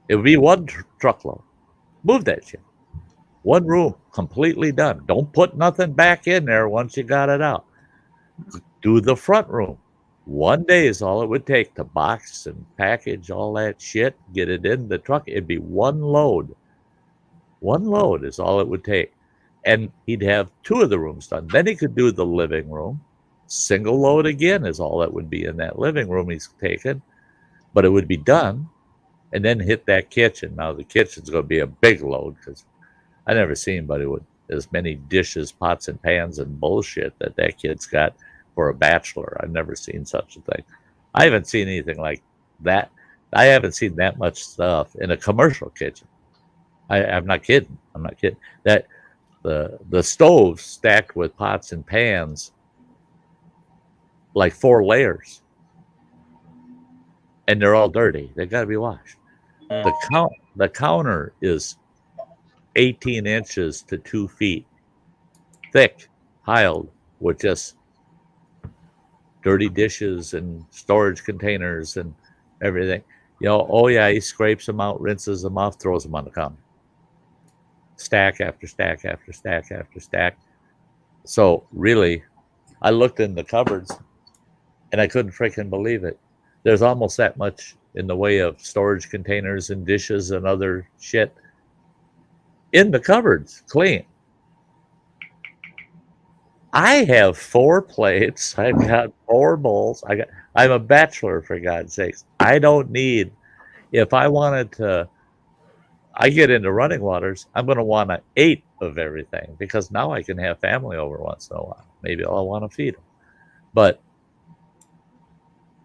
It would be one truckload. Move that shit. One room, completely done. Don't put nothing back in there once you got it out. Do the front room. 1 day is all it would take to box and package all that shit, get it in the truck. It'd be one load. One load is all it would take. And he'd have 2 of the rooms done. Then he could do the living room. Single load again is all that would be in that living room he's taken. But it would be done. And then hit that kitchen. Now the kitchen's going to be a big load, because I never seen anybody with as many dishes, pots, and pans and bullshit that kid's got for a bachelor. I've never seen such a thing. I haven't seen anything like that. I haven't seen that much stuff in a commercial kitchen. I'm not kidding. That the stove stacked with pots and pans, like 4 layers. And they're all dirty. They got to be washed. The counter is 18 inches to 2 feet thick, piled with just dirty dishes and storage containers and everything. You know, oh yeah, he scrapes them out, rinses them off, throws them on the counter. Stack after stack after stack after stack. So really, I looked in the cupboards and I couldn't freaking believe it. There's almost that much in the way of storage containers and dishes and other shit in the cupboards, clean. I have 4 plates. I've got 4 bowls. I'm a bachelor, for God's sakes. I don't need, if I wanted to, I get into running waters, I'm going to want an 8 of everything because now I can have family over once in a while. Maybe I'll want to feed them. But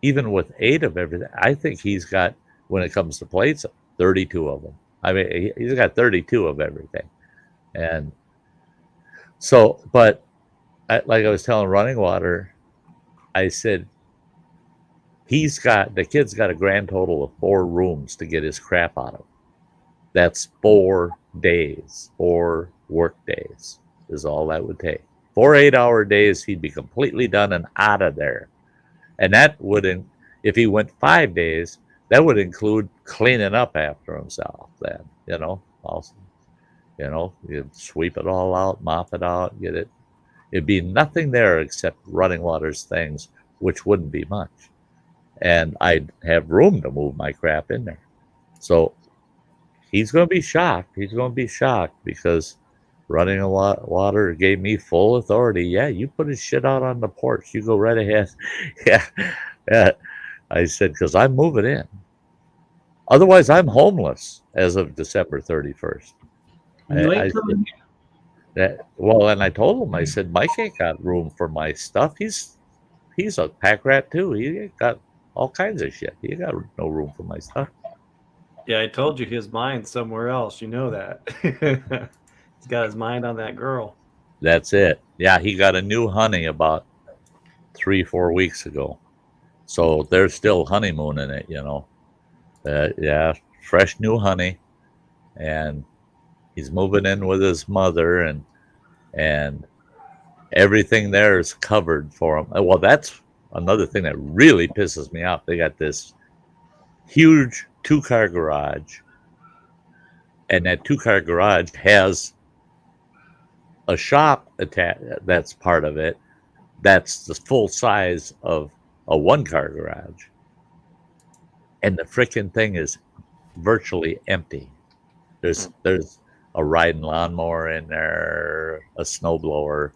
even with 8 of everything, I think he's got, when it comes to plates, 32 of them. I mean, he's got 32 of everything. And so, but like I was telling Running Water, I said, the kid's got a grand total of 4 rooms to get his crap out of. That's 4 days, 4 work days is all that would take. 4 8-hour days, he'd be completely done and out of there. And that wouldn't, if he went 5 days, that would include cleaning up after himself then, you know, also, you know, you'd sweep it all out, mop it out, get it. It'd be nothing there except Running Water's things, which wouldn't be much. And I'd have room to move my crap in there. So he's going to be shocked. He's going to be shocked because Running Water gave me full authority. Yeah, you put his shit out on the porch. You go right ahead. Yeah. I said, because I'm moving in. Otherwise, I'm homeless as of December 31st. Well, and I told him, I said, Mike ain't got room for my stuff. He's a pack rat too. He ain't got all kinds of shit. He ain't got no room for my stuff. Yeah, I told you his mind's somewhere else. You know that. He's got his mind on that girl. That's it. Yeah, he got a new honey about 3-4 weeks ago. So they're still honeymooning it, you know. Yeah, fresh new honey. And he's moving in with his mother, and everything there is covered for him. Well, that's another thing that really pisses me off. They got this huge 2-car garage, and that 2-car garage has a shop attached. That's part of it. That's the full size of a 1-car garage, and the freaking thing is virtually empty. There's a riding lawnmower in there, a snowblower,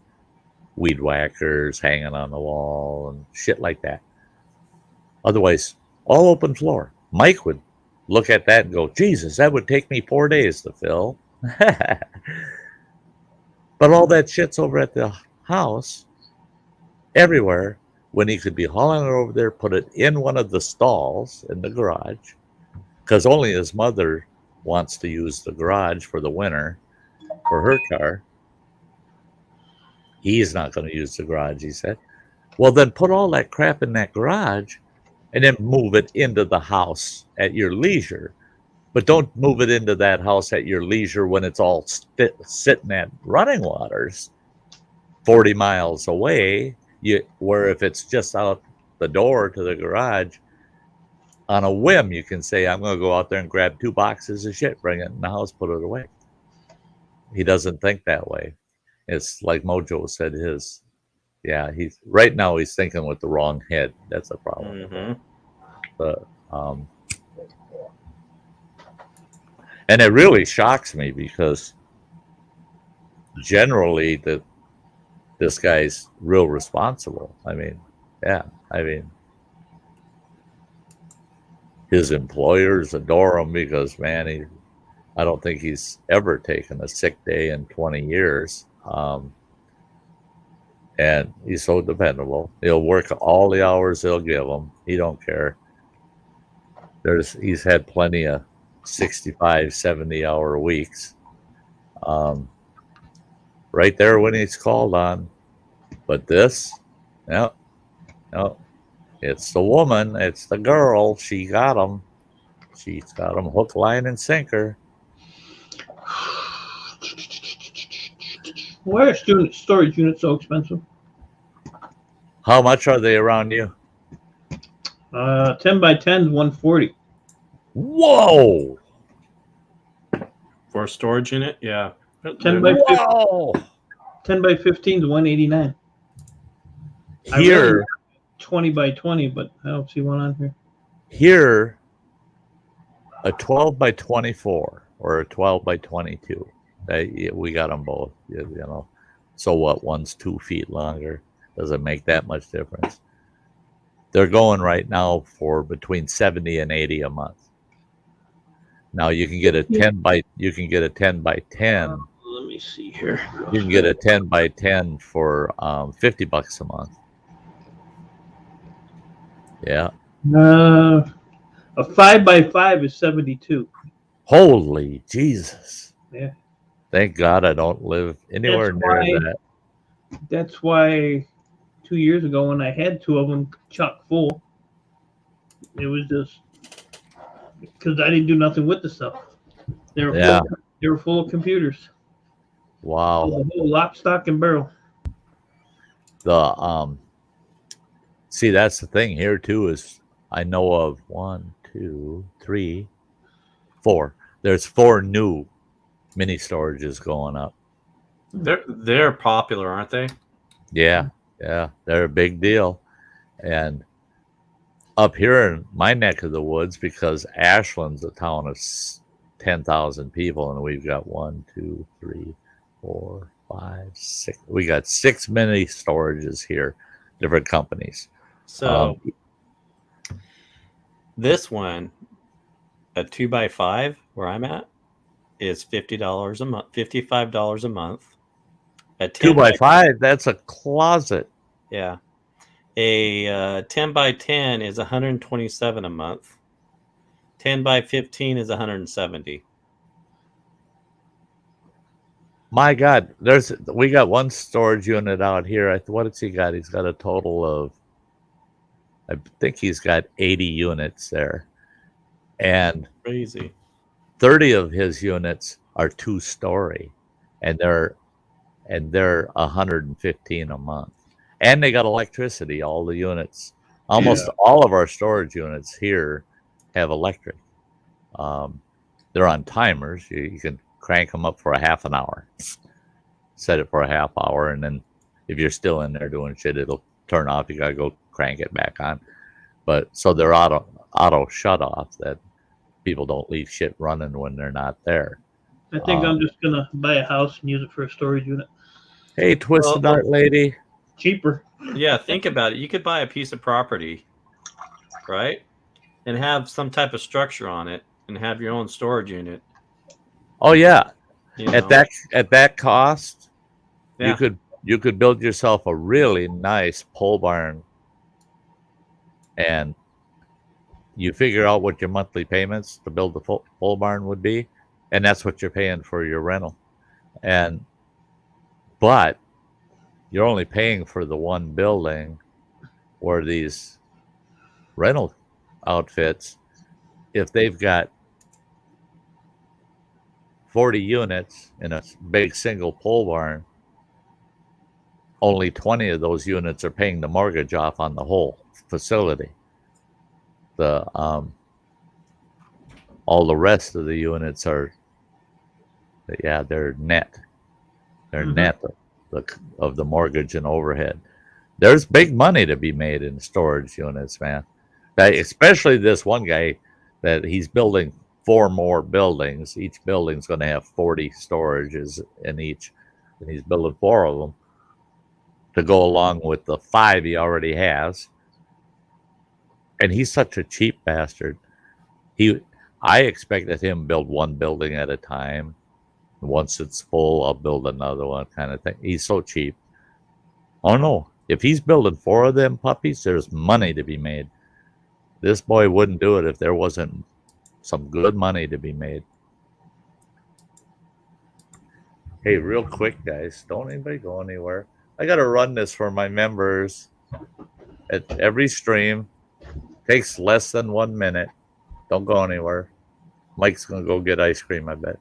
weed whackers hanging on the wall, and shit like that. Otherwise, all open floor. Mike would look at that and go, Jesus, that would take me 4 days to fill. But all that shit's over at the house, everywhere, when he could be hauling it over there, put it in one of the stalls in the garage, because only his mother wants to use the garage for the winter for her car. He's not going to use the garage, he said. Well, then put all that crap in that garage and then move it into the house at your leisure. But don't move it into that house at your leisure when it's all sitting at Running Waters 40 miles away, where if it's just out the door to the garage, on a whim, you can say, I'm going to go out there and grab 2 boxes of shit, bring it in the house, put it away. He doesn't think that way. It's like Mojo said he's right now he's thinking with the wrong head. That's a problem. Mm-hmm. But, and it really shocks me because generally this guy's real responsible. I mean, his employers adore him because, man, I don't think he's ever taken a sick day in 20 years. And he's so dependable. He'll work all the hours they'll give him. He don't care. He's had plenty of 65, 70-hour weeks. Right there when he's called on. But this, no, it's the woman, it's the girl. She got him. She's got him hook, line, and sinker. Why are storage units so expensive? How much are they around you? 10 by 10 is 140. Whoa! For a storage unit, yeah. 10 by 15, Whoa! 10 by 15 is 189. I really Here, want 20 by 20, but I don't see one on here. here, a 12 by 24 or a 12 by 22. We got them both, you know. So what? One's 2 feet longer. Doesn't make that much difference. They're going right now for between 70 and 80 a month. Now you can get a 10 by 10. Let me see here. You can get a 10 by 10 for $50 a month. Yeah. A 5 by 5 is 72. Holy Jesus. Yeah. Thank God I don't live anywhere near that. That's why 2 years ago when I had 2 of them chock full, it was just because I didn't do nothing with the stuff. They were full of computers. Wow. The whole lock, stock, and barrel. See, that's the thing here too, is I know of 1, 2, 3, 4. There's 4 new mini storages going up. They're popular, aren't they? Yeah, they're a big deal. And up here in my neck of the woods, because Ashland's a town of 10,000 people, and we've got 1, 2, 3, 4, 5, 6. We got 6 mini storages here, different companies. So this one, a 2 by 5 where I'm at, is $50 a month, $55 a month. A 2 by 5, that's a closet. Yeah. A 10 by 10 is $127 a month. 10 by 15 is $170. My God, we got one storage unit out here. What has he got? He's got a total of, I think he's got 80 units there, and Crazy. 30 of his units are 2-story, and they're $115 a month, and they got electricity. All the units, almost all of our storage units here have electric. They're on timers. You can crank them up for a half an hour, set it for a half hour, and then if you're still in there doing shit, it'll turn off. You gotta go crank it back on. But so they're auto shut off, that people don't leave shit running when they're not there. I think I'm just gonna buy a house and use it for a storage unit. Hey, Twisted Art Lady. Cheaper. Yeah, think about it. You could buy a piece of property, right, and have some type of structure on it, and have your own storage unit. Oh yeah, You at know? that cost, Yeah. you could build yourself a really nice pole barn, and you figure out what your monthly payments to build the pole barn would be, and that's what you're paying for your rental. But you're only paying for the one building, where these rental outfits, if they've got 40 units in a big single pole barn, only 20 of those units are paying the mortgage off on the whole facility. All the rest of the units are, they're net. They're net of the mortgage and overhead. There's big money to be made in storage units, man. Especially this one guy that he's building 4 more buildings. Each building's going to have 40 storages in each, and he's building 4 of them to go along with the 5 he already has. And he's such a cheap bastard. I expected him to build one building at a time. Once it's full, I'll build another one, kind of thing. He's so cheap. Oh no, if he's building 4 of them puppies, there's money to be made. This boy wouldn't do it if there wasn't some good money to be made. Hey, real quick, guys, don't anybody go anywhere. I got to run this for my members at every stream. Takes less than 1 minute. Don't go anywhere. Mike's going to go get ice cream, I bet.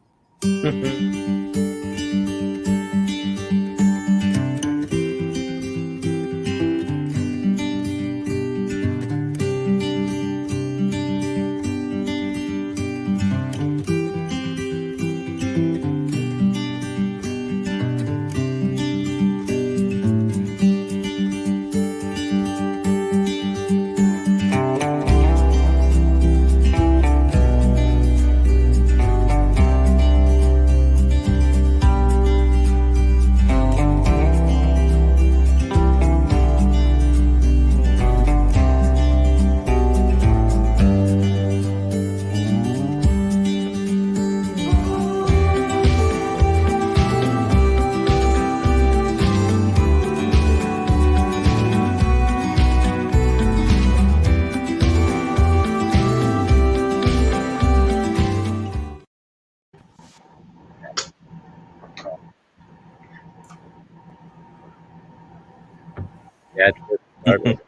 Yeah, just start with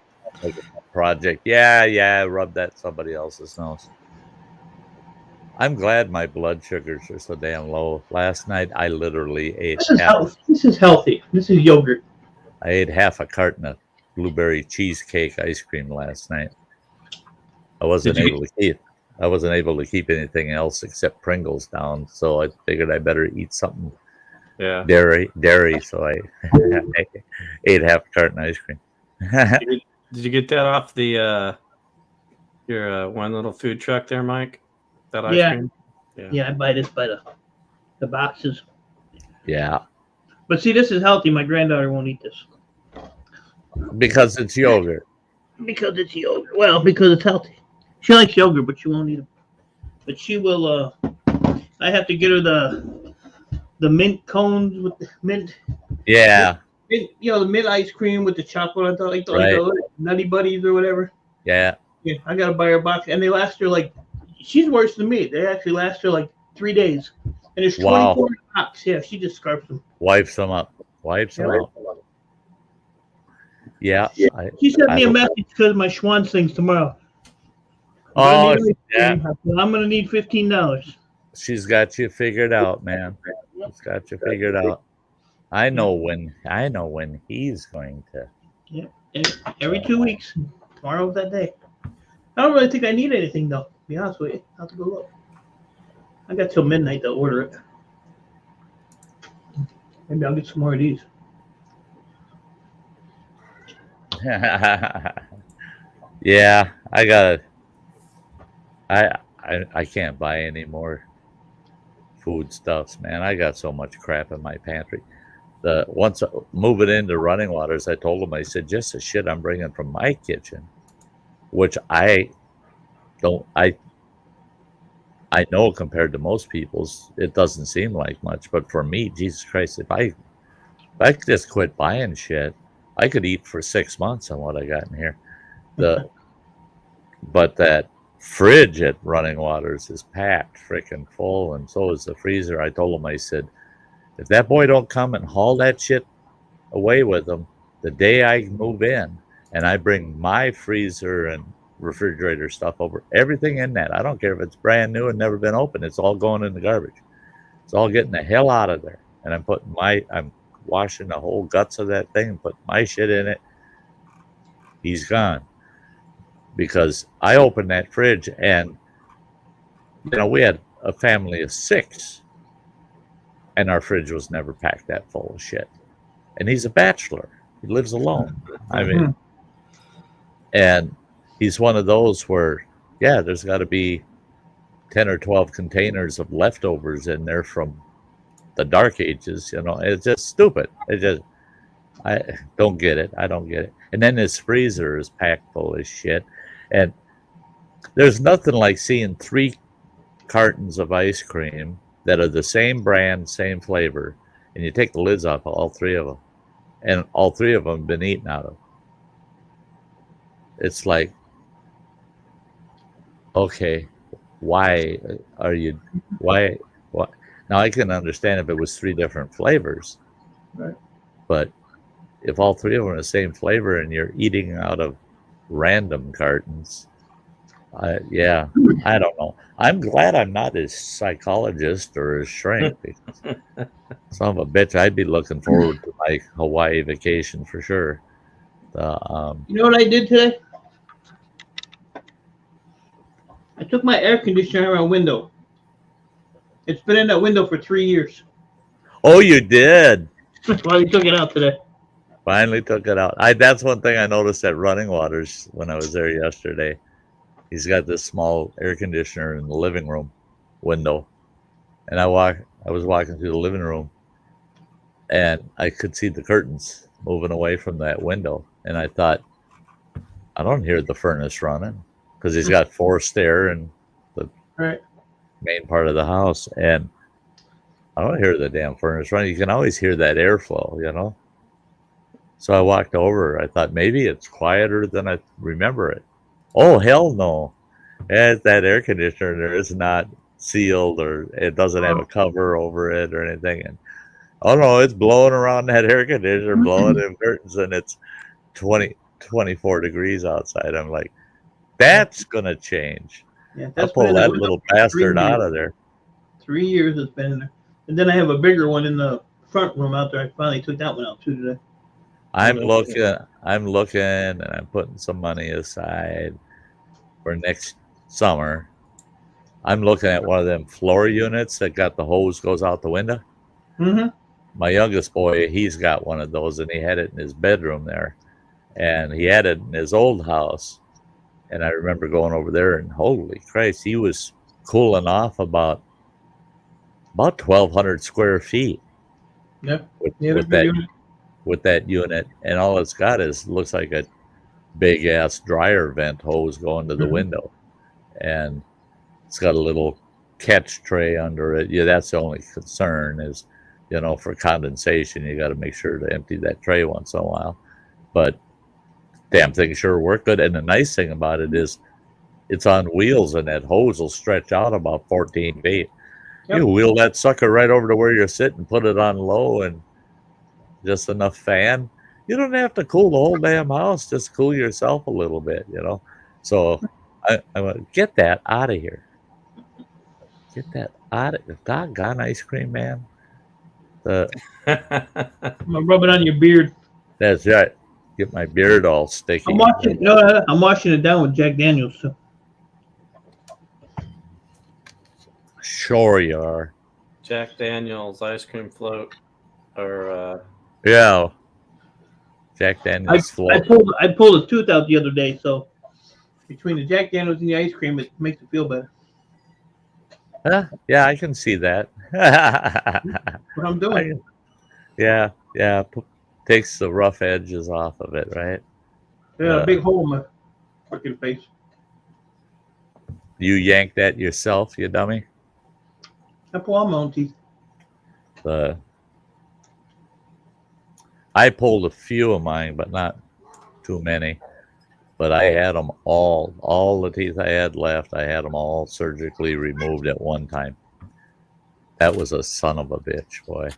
a project. Yeah, rub that somebody else's nose. I'm glad my blood sugars are so damn low. Last night I literally ate This is healthy. This is healthy. This is yogurt. I ate half a carton of blueberry cheesecake ice cream last night. I wasn't able to keep anything else except Pringles down, so I figured I better eat something Yeah. dairy. So I ate half a carton of ice cream. Did you get that off the your one little food truck there, Mike? That ice cream? Yeah, I buy this by the boxes. Yeah, But see, this is healthy. My granddaughter won't eat this because it's yogurt. because it's yogurt. Well, because it's healthy. She likes yogurt, but she won't eat it. But she will. I have to get her the mint cones with the mint. Yeah, Mint, the mint ice cream with the chocolate on top, like Right. the Nutty Buddies or whatever. yeah. Yeah, I gotta buy her a box, and they last her like. She's worse than me. They actually last her like 3 days, and there's 24 Wow. in a box. Yeah, she just scarfs them. Wipes them up. Yeah. She sent me a I- message because my Schwann things tomorrow. Oh, yeah. I'm gonna need $15. She's got you figured out, man. She's got you figured out. I know when he's going to. Every 2 weeks. Tomorrow's that day. I don't really think I need anything though. To be honest with you, I'll have to go look. I got till midnight to order it. Maybe I'll get some more of these. Yeah, I can't buy any more foodstuffs, man. I got so much crap in my pantry. Once moving into Running Waters, I told them, I said, just the shit I'm bringing from my kitchen, which I know compared to most people's, it doesn't seem like much, but for me, Jesus Christ, if I could just quit buying shit, I could eat for 6 months on what I got in here. But that fridge at Running Waters is packed freaking full, and so is the freezer. I told him, I said, if that boy don't come and haul that shit away with him the day I move in, and I bring my freezer and refrigerator stuff over, everything in that, I don't care if it's brand new and never been opened, it's all going in the garbage. It's all getting the hell out of there. And I'm washing the whole guts of that thing and putting my shit in it. He's gone. Because I opened that fridge and, we had a family of 6 and our fridge was never packed that full of shit. And he's a bachelor. He lives alone. I mean, and he's one of those where, there's got to be 10 or 12 containers of leftovers in there from the dark ages. It's just stupid. I don't get it. I don't get it. And then his freezer is packed full of shit. And there's nothing like seeing 3 cartons of ice cream that are the same brand, same flavor, and you take the lids off of all 3 of them, and all 3 of them have been eaten out of. It's like, okay, why? Now I can understand if it was 3 different flavors, right? But if all 3 of them are the same flavor and you're eating out of random cartons, I don't know. I'm glad I'm not his psychologist or his shrink. Because son of a bitch, I'd be looking forward to my Hawaii vacation for sure. You know what I did today? I took my air conditioner out of my window. It's been in that window for 3 years. Oh, you did? That's why we took it out today. Finally took it out. That's one thing I noticed at Running Waters when I was there yesterday. He's got this small air conditioner in the living room window. And I was walking through the living room and I could see the curtains moving away from that window. And I thought, I don't hear the furnace running because he's got forced air in the main part of the house. And I don't hear the damn furnace running. You can always hear that airflow, So I walked over. I thought maybe it's quieter than I remember it. Oh, hell no. That air conditioner there is not sealed or it doesn't have a cover over it or anything. And oh no, it's blowing around that air conditioner, blowing in curtains, and it's 24 degrees outside. I'm like, that's gonna change. Yeah, I'll that's pull been in that the little window for 3 bastard out years. of there. 3 years it's been in there. And then I have a bigger one in the front room out there. I finally took that one out too today. I'm looking, and I'm putting some money aside for next summer. I'm looking at one of them floor units that got the hose goes out the window. Mm-hmm. My youngest boy, he's got one of those, and he had it in his bedroom there, and he had it in his old house. And I remember going over there, and holy Christ, he was cooling off about 1,200 square feet. Yeah. With that unit, and all it's got is looks like a big ass dryer vent hose going to the window, and it's got a little catch tray under it. Yeah, that's the only concern is, for condensation, you got to make sure to empty that tray once in a while. But damn thing sure work good. And the nice thing about it is it's on wheels, and that hose will stretch out about 14 feet. Yep. You wheel that sucker right over to where you're sitting, put it on low, and just enough fan. You don't have to cool the whole damn house. Just cool yourself a little bit, So I want to get that out of here. Get that out of the doggone ice cream, man. I'm gonna rub it on your beard. That's right. Get my beard all sticky. I'm washing it down with Jack Daniels. So. Sure you are. Jack Daniels ice cream float, or yeah, Jack Daniels float. I pulled a tooth out the other day, so between the Jack Daniels and the ice cream, it makes it feel better. Yeah, I can see that. What I'm doing. Yeah. Takes the rough edges off of it, right? Yeah, a big hole in my fucking face. You yanked that yourself, you dummy? I pull out my own teeth. I pulled a few of mine, but not too many. But I had them all the teeth I had left, I had them all surgically removed at one time. That was a son of a bitch, boy.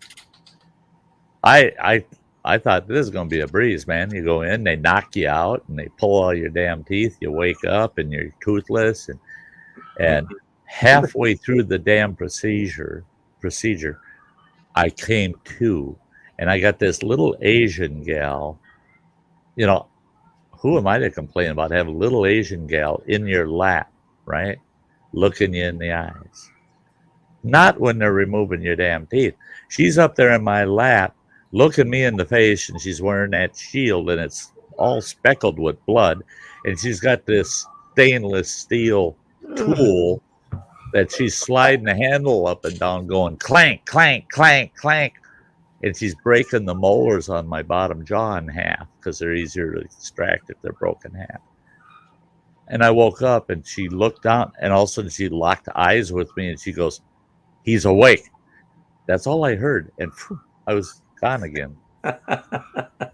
I thought this is going to be a breeze, man. You go in, they knock you out, and they pull all your damn teeth. You wake up, and you're toothless. And halfway through the damn procedure, I came to, and I got this little Asian gal. Who am I to complain about having a little Asian gal in your lap, right? Looking you in the eyes. Not when they're removing your damn teeth. She's up there in my lap, looking me in the face, and she's wearing that shield, and it's all speckled with blood. And she's got this stainless steel tool that she's sliding the handle up and down, going clank, clank, clank, clank. And she's breaking the molars on my bottom jaw in half because they're easier to extract if they're broken in half. And I woke up, and she looked down, and all of a sudden she locked eyes with me, and she goes, "He's awake." That's all I heard. And phew, I was gone again.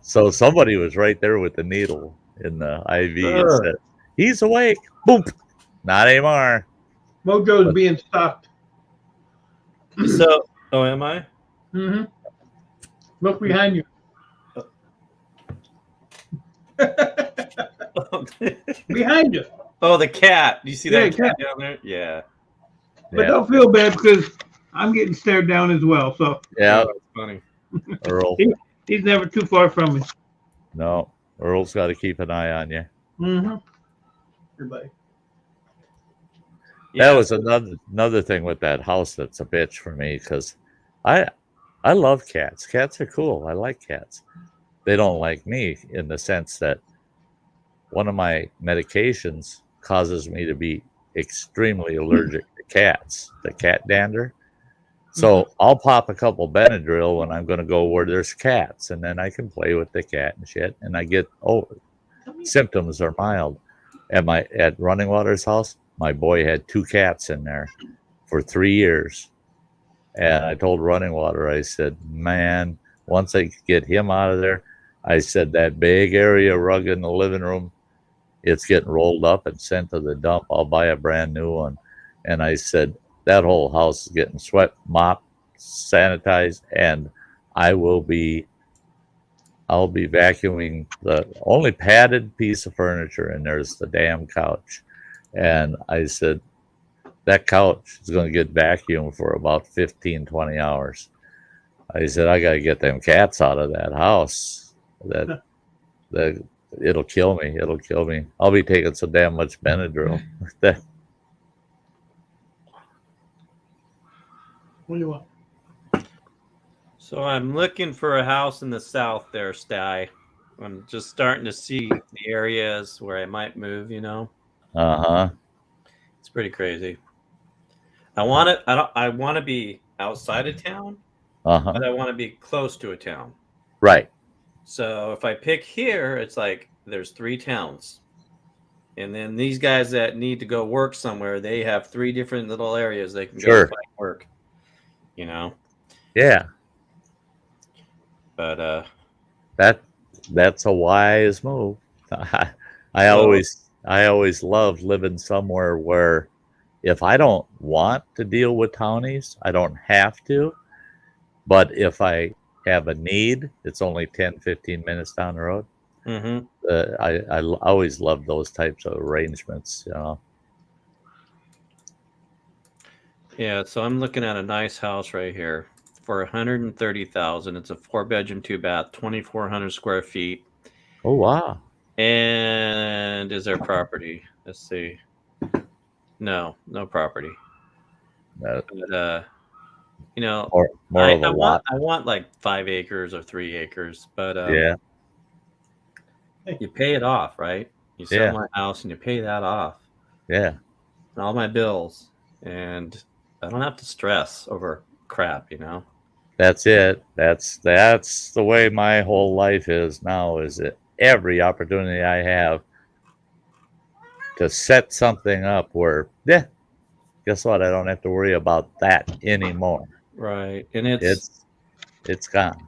So somebody was right there with the needle in the IV and said, "He's awake." Boom. Not anymore. Mojo's being stopped. So, am I? Mm-hmm. Look behind you. Behind you. Oh, the cat. Do you see that cat down there? Yeah. But don't feel bad because I'm getting stared down as well. So yeah, that's funny. Earl. He's never too far from me. No, Earl's got to keep an eye on you. Mm-hmm. Everybody. That was another thing with that house that's a bitch for me because I love cats. Cats are cool. I like cats. They don't like me in the sense that one of my medications causes me to be extremely allergic to cats, the cat dander. So I'll pop a couple Benadryl when I'm going to go where there's cats, and then I can play with the cat and shit, and I get symptoms are mild. At Running Water's house, my boy had 2 cats in there for 3 years. And I told Running Water, I said, man, once I get him out of there, I said, that big area rug in the living room, it's getting rolled up and sent to the dump. I'll buy a brand new one. And I said, that whole house is getting swept, mopped, sanitized, and I will be I'll be vacuuming the only padded piece of furniture, and there's the damn couch. And I said, that couch is going to get vacuumed for about 15, 20 hours. I said, I got to get them cats out of that house. It'll kill me. It'll kill me. I'll be taking so damn much Benadryl. What do you want? So I'm looking for a house in the south there, Sty. I'm just starting to see the areas where I might move, you know. Uh-huh. It's pretty crazy. I want to be outside of town, Uh-huh. but I want to be close to a town. Right. So if I pick here, it's like there's 3 towns. And then these guys that need to go work somewhere, they have 3 different little areas they can go find work. You know? Yeah. But that's a wise move. I always loved living somewhere where if I don't want to deal with townies, I don't have to. But if I have a need, it's only 10, 15 minutes down the road. mm-hmm. I always loved those types of arrangements, you know. Yeah, so I'm looking at a nice house right here for $130,000. It's a 4-bedroom, 2-bath, 2,400 square feet. Oh, wow. And is there property? Let's see. No property. But, you know, more of a lot. I want like 5 acres or 3 acres, but Yeah. you pay it off, right? You sell my house and you pay that off. Yeah. And all my bills, and I don't have to stress over crap, you know. That's it. That's the way my whole life is now. Is that every opportunity I have to set something up where, guess what? I don't have to worry about that anymore. Right, and it's gone.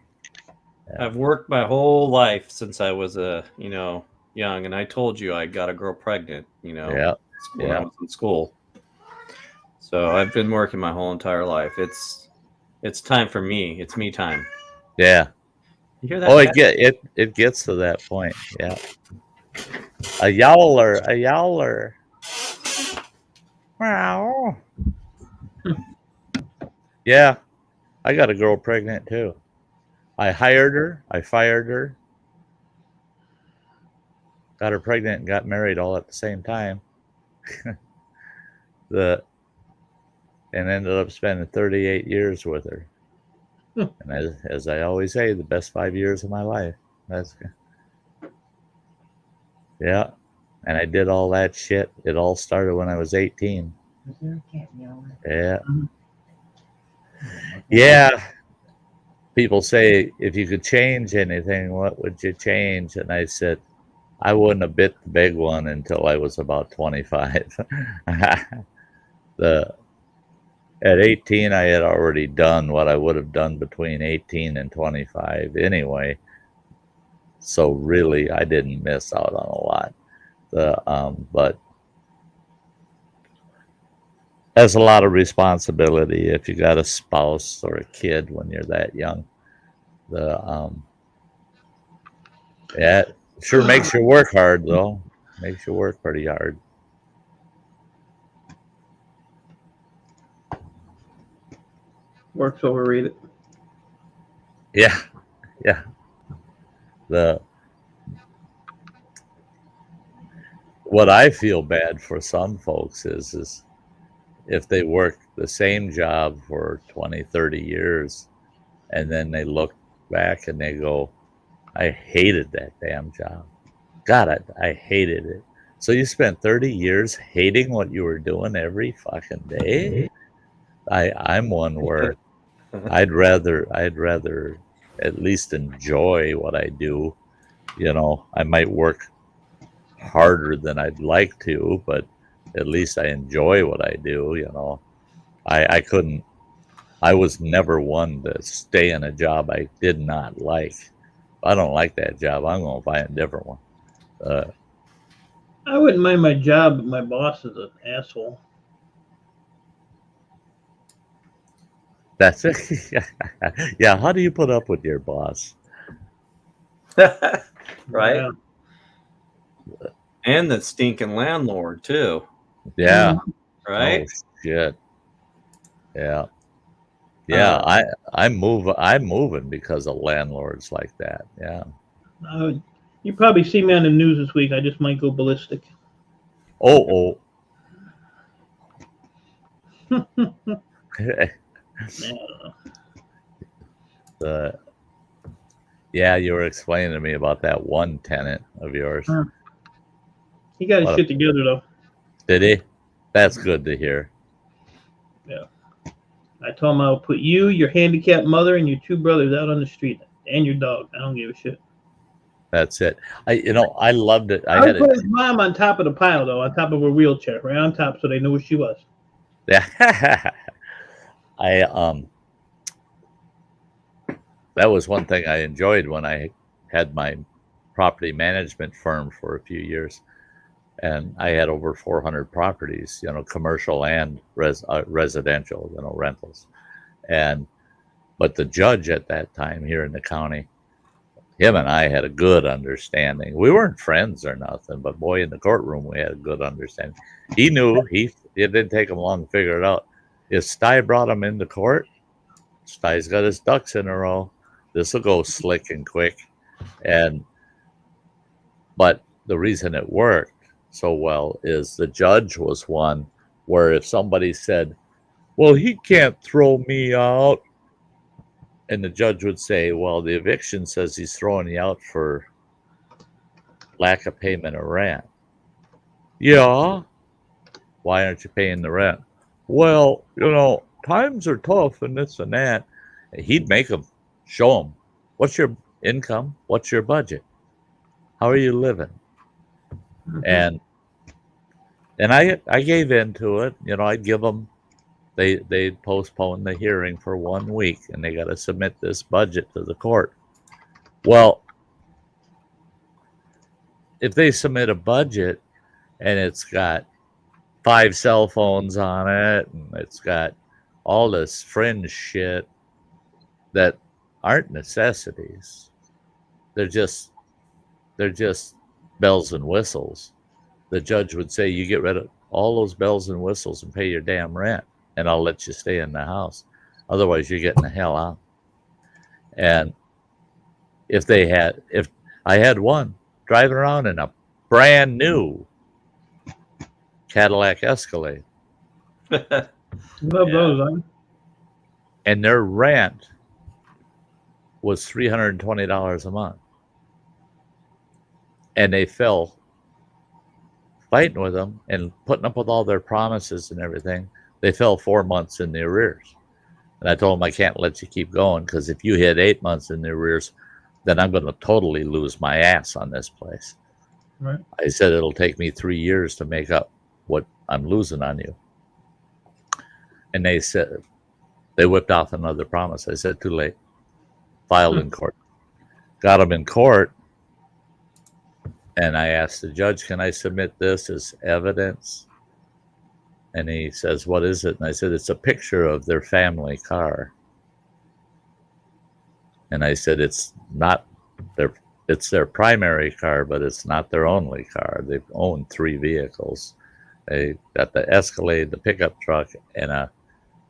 Yeah. I've worked my whole life since I was young, and I told you I got a girl pregnant, you know, when I was in school. So I've been working my whole entire life. It's time for me. It's me time. Yeah. You hear that? Oh, it gets to that point. Yeah. A yowler. Wow. Yeah. I got a girl pregnant too. I hired her. I fired her. Got her pregnant and got married all at the same time. And ended up spending 38 years with her. And as I always say, the best 5 years of my life. Yeah. And I did all that shit. It all started when I was 18. Yeah. Yeah. People say, if you could change anything, what would you change? And I said, I wouldn't have bit the big one until I was about 25. At 18, I had already done what I would have done between 18 and 25 anyway. So really, I didn't miss out on a lot. But there's a lot of responsibility if you got a spouse or a kid when you're that young. Yeah, sure makes you work hard though. Makes you work pretty hard. Work's overrated. Yeah. What I feel bad for some folks is if they work the same job for 20, 30 years and then they look back and they go, I hated that damn job. God, I hated it. So you spent 30 years hating what you were doing every fucking day? I'm one where I'd rather at least enjoy what I do. You know, I might work harder than I'd like to, but at least I enjoy what I do. You know, I was never one to stay in a job I did not like. If I don't like that job, I'm going to find a different one. I wouldn't mind my job, but my boss is an asshole. That's it. Yeah. How do you put up with your boss? Right? Yeah. And the stinking landlord too. Yeah. Right? Oh shit. Yeah. Yeah. I'm moving because of landlords like that. Yeah. You probably see me on the news this week. I just might go ballistic. Oh. Yeah. Yeah, you were explaining to me about that one tenant of yours. He got his What shit together though. Did he? That's good to hear. Yeah. I told him I'll put you, your handicapped mother, and your two brothers out on the street, and your dog. I don't give a shit. That's it. I loved it. I put his mom on top of the pile though, on top of her wheelchair, right on top, so they knew where she was. Yeah. That was one thing I enjoyed when I had my property management firm for a few years, and I had over 400 properties, commercial and residential, rentals. But the judge at that time here in the county, him and I had a good understanding. We weren't friends or nothing, but boy, in the courtroom we had a good understanding. He knew it didn't take him long to figure it out. If Sty brought him into court, Sty's got his ducks in a row. This will go slick and quick. But the reason it worked so well is the judge was one where if somebody said, well, he can't throw me out, and the judge would say, well, the eviction says he's throwing you out for lack of payment of rent. Yeah. Why aren't you paying the rent? Well, times are tough and this and that. And he'd make them show them, what's your income? What's your budget? How are you living? And I gave in to it. I'd give them, they'd postpone the hearing for 1 week and they got to submit this budget to the court. Well, if they submit a budget and it's got 5 cell phones on it and it's got all this fringe shit that aren't necessities, they're just bells and whistles. The judge would say, you get rid of all those bells and whistles and pay your damn rent, and I'll let you stay in the house. Otherwise, you're getting the hell out. And if I had one driving around in a brand new Cadillac Escalade. Love those, huh? And their rent was $320 a month. And they fell fighting with them and putting up with all their promises and everything. They fell 4 months in the arrears. And I told them, I can't let you keep going because if you hit 8 months in the arrears, then I'm going to totally lose my ass on this place. Right. I said, it'll take me 3 years to make up what I'm losing on you. And they said, they whipped off another promise. I said, too late. Filed in court. Got them in court. And I asked the judge, can I submit this as evidence? And he says, what is it? And I said, it's a picture of their family car. And I said, it's their primary car, but it's not their only car. They've owned 3 vehicles. They got the Escalade, the pickup truck, and I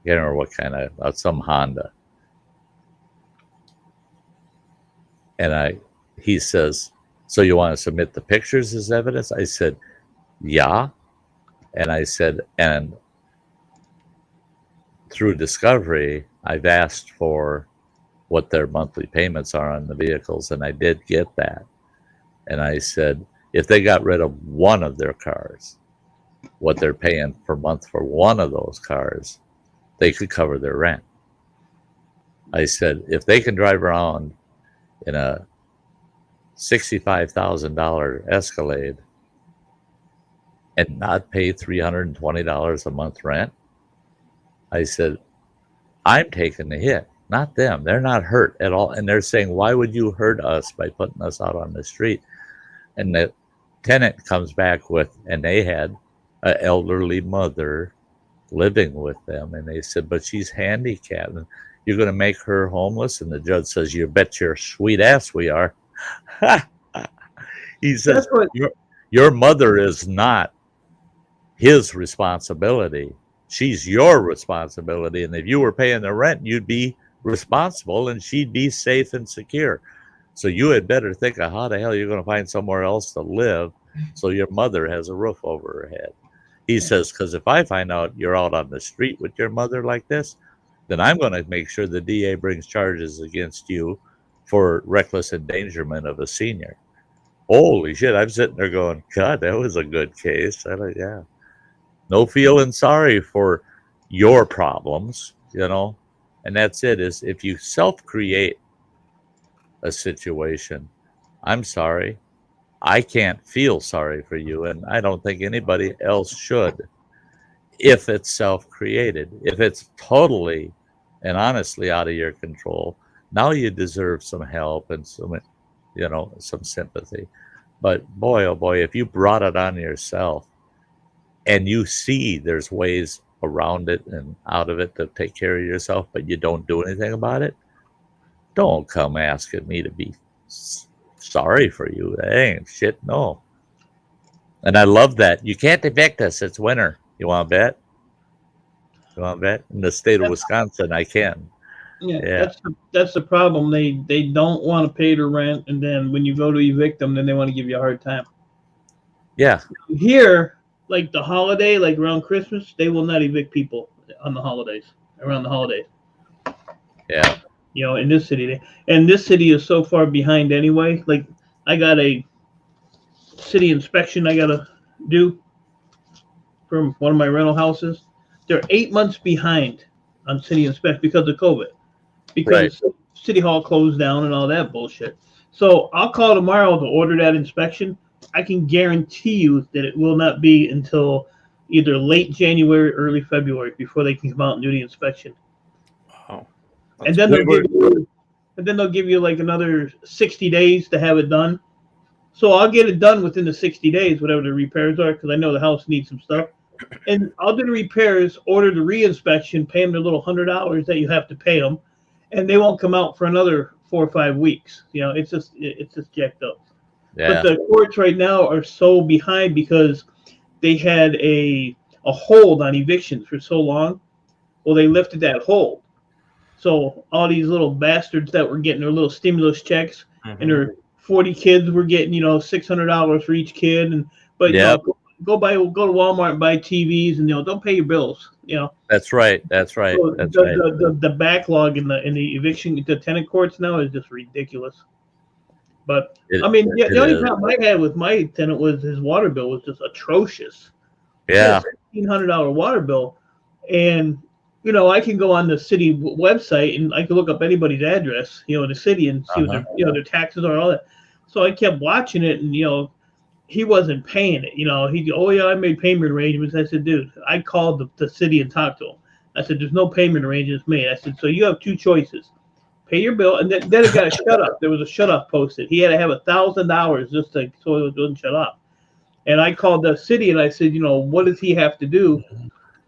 can't remember what kind of, some Honda. And he says, so you want to submit the pictures as evidence? I said, yeah. And I said, and through discovery, I've asked for what their monthly payments are on the vehicles, and I did get that. And I said, if they got rid of one of their cars, what they're paying per month for one of those cars, they could cover their rent. I said, if they can drive around in a $65,000 Escalade and not pay $320 a month rent, I said, I'm taking the hit, not them. They're not hurt at all. And they're saying, why would you hurt us by putting us out on the street? And the tenant comes back with, and they had an elderly mother living with them. And they said, but she's handicapped. And you're going to make her homeless? And the judge says, you bet your sweet ass we are. He says, That's what. your mother is not his responsibility. She's your responsibility. And if you were paying the rent, you'd be responsible and she'd be safe and secure. So you had better think of how the hell you're going to find somewhere else to live so your mother has a roof over her head. He says, because if I find out you're out on the street with your mother like this, then I'm going to make sure the DA brings charges against you for reckless endangerment of a senior. Holy shit, I'm sitting there going, God, that was a good case. I thought, yeah. No feeling sorry for your problems, you know. And that's it, is if you self-create a situation, I'm sorry. I can't feel sorry for you, and I don't think anybody else should if it's self-created. If it's totally and honestly out of your control, now you deserve some help and some, you know, some sympathy. But boy, oh boy, if you brought it on yourself and you see there's ways around it and out of it to take care of yourself, but you don't do anything about it, don't come asking me to be sorry for you. That ain't shit, no. And I love that. You can't evict us. It's winter. You want to bet? You want to bet? In the state of Wisconsin, I can. Yeah, that's the problem. They don't want to pay the rent, and then when you go to evict them, then they want to give you a hard time. Yeah. Here, like the holiday, like around Christmas, they will not evict people on the holidays, around the holidays. Yeah. You know, in this city, and this city is so far behind anyway. Like, I got a city inspection I gotta do from one of my rental houses. They're 8 months behind on city inspection because of COVID, because City Hall closed down and all that bullshit. So I'll call tomorrow to order that inspection. I can guarantee you that it will not be until either late January, early February before they can come out and do the inspection. Wow. And then they'll give you like another 60 days to have it done. So I'll get it done within the 60 days, whatever the repairs are, because I know the house needs some stuff. And I'll do the repairs, order the re-inspection, pay them the little $100 that you have to pay them, and they won't come out for another 4 or 5 weeks. You know, it's just jacked up. Yeah. But the courts right now are so behind because they had a hold on evictions for so long. Well, they lifted that hold. So all these little bastards that were getting their little stimulus checks, and their 40 kids were getting, you know, $600 for each kid, and you know, go to Walmart and buy TVs, and you know, don't pay your bills. You know. That's right. That's right. So That's right. The backlog in the eviction, the tenant courts now is just ridiculous. But the only problem I had with my tenant was his water bill was just atrocious. Yeah. $1,500 water bill, and you know, I can go on the city website and I can look up anybody's address, you know, in the city and see what their, you know, their taxes are, all that. So I kept watching it, and you know, he wasn't paying it. You know, I made payment arrangements. I said, dude, I called the city and talked to him. I said, there's no payment arrangements made. I said, so you have two choices: pay your bill, and then it got a shut off. There was a shut off posted. He had to have $1,000 just so it wouldn't shut off. And I called the city and I said, you know, what does he have to do?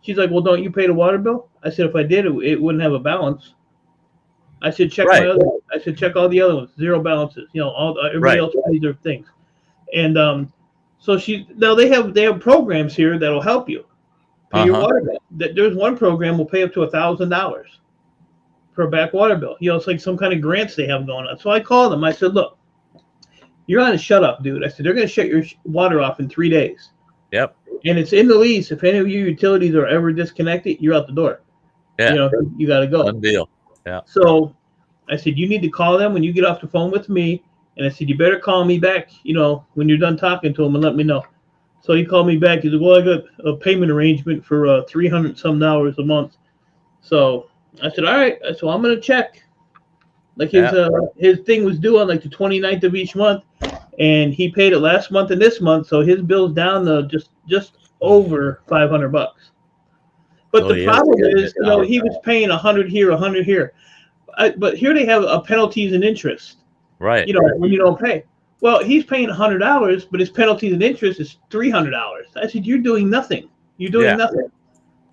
She's like, well, don't you pay the water bill? I said, if I did, it wouldn't have a balance. I said, check my other. I said, check all the other ones, zero balances. You know, everybody else pays their things. And so they have programs here that'll help you pay your water bill. There's one program will pay up to $1,000 for a back water bill. You know, it's like some kind of grants they have going on. So I called them. I said, look, you're on a shut off, dude. I said, they're going to shut your water off in 3 days. Yep. And it's in the lease. If any of your utilities are ever disconnected, you're out the door. Yeah. You know, you got to go. Done deal. Yeah. So I said, you need to call them when you get off the phone with me. And I said, you better call me back, you know, when you're done talking to them, and let me know. So he called me back. He said, well, I got a payment arrangement for $300-some a month. So I said, all right. So I'm going to check. Like his thing was due on like the 29th of each month, and he paid it last month and this month. So his bill's down to just over $500. But the problem is, you know, he was paying 100 here, 100 here. But here they have a penalties and interest. Right. You know, when you don't pay. Well, he's paying $100, but his penalties and interest is $300. I said, you're doing nothing. You're doing nothing.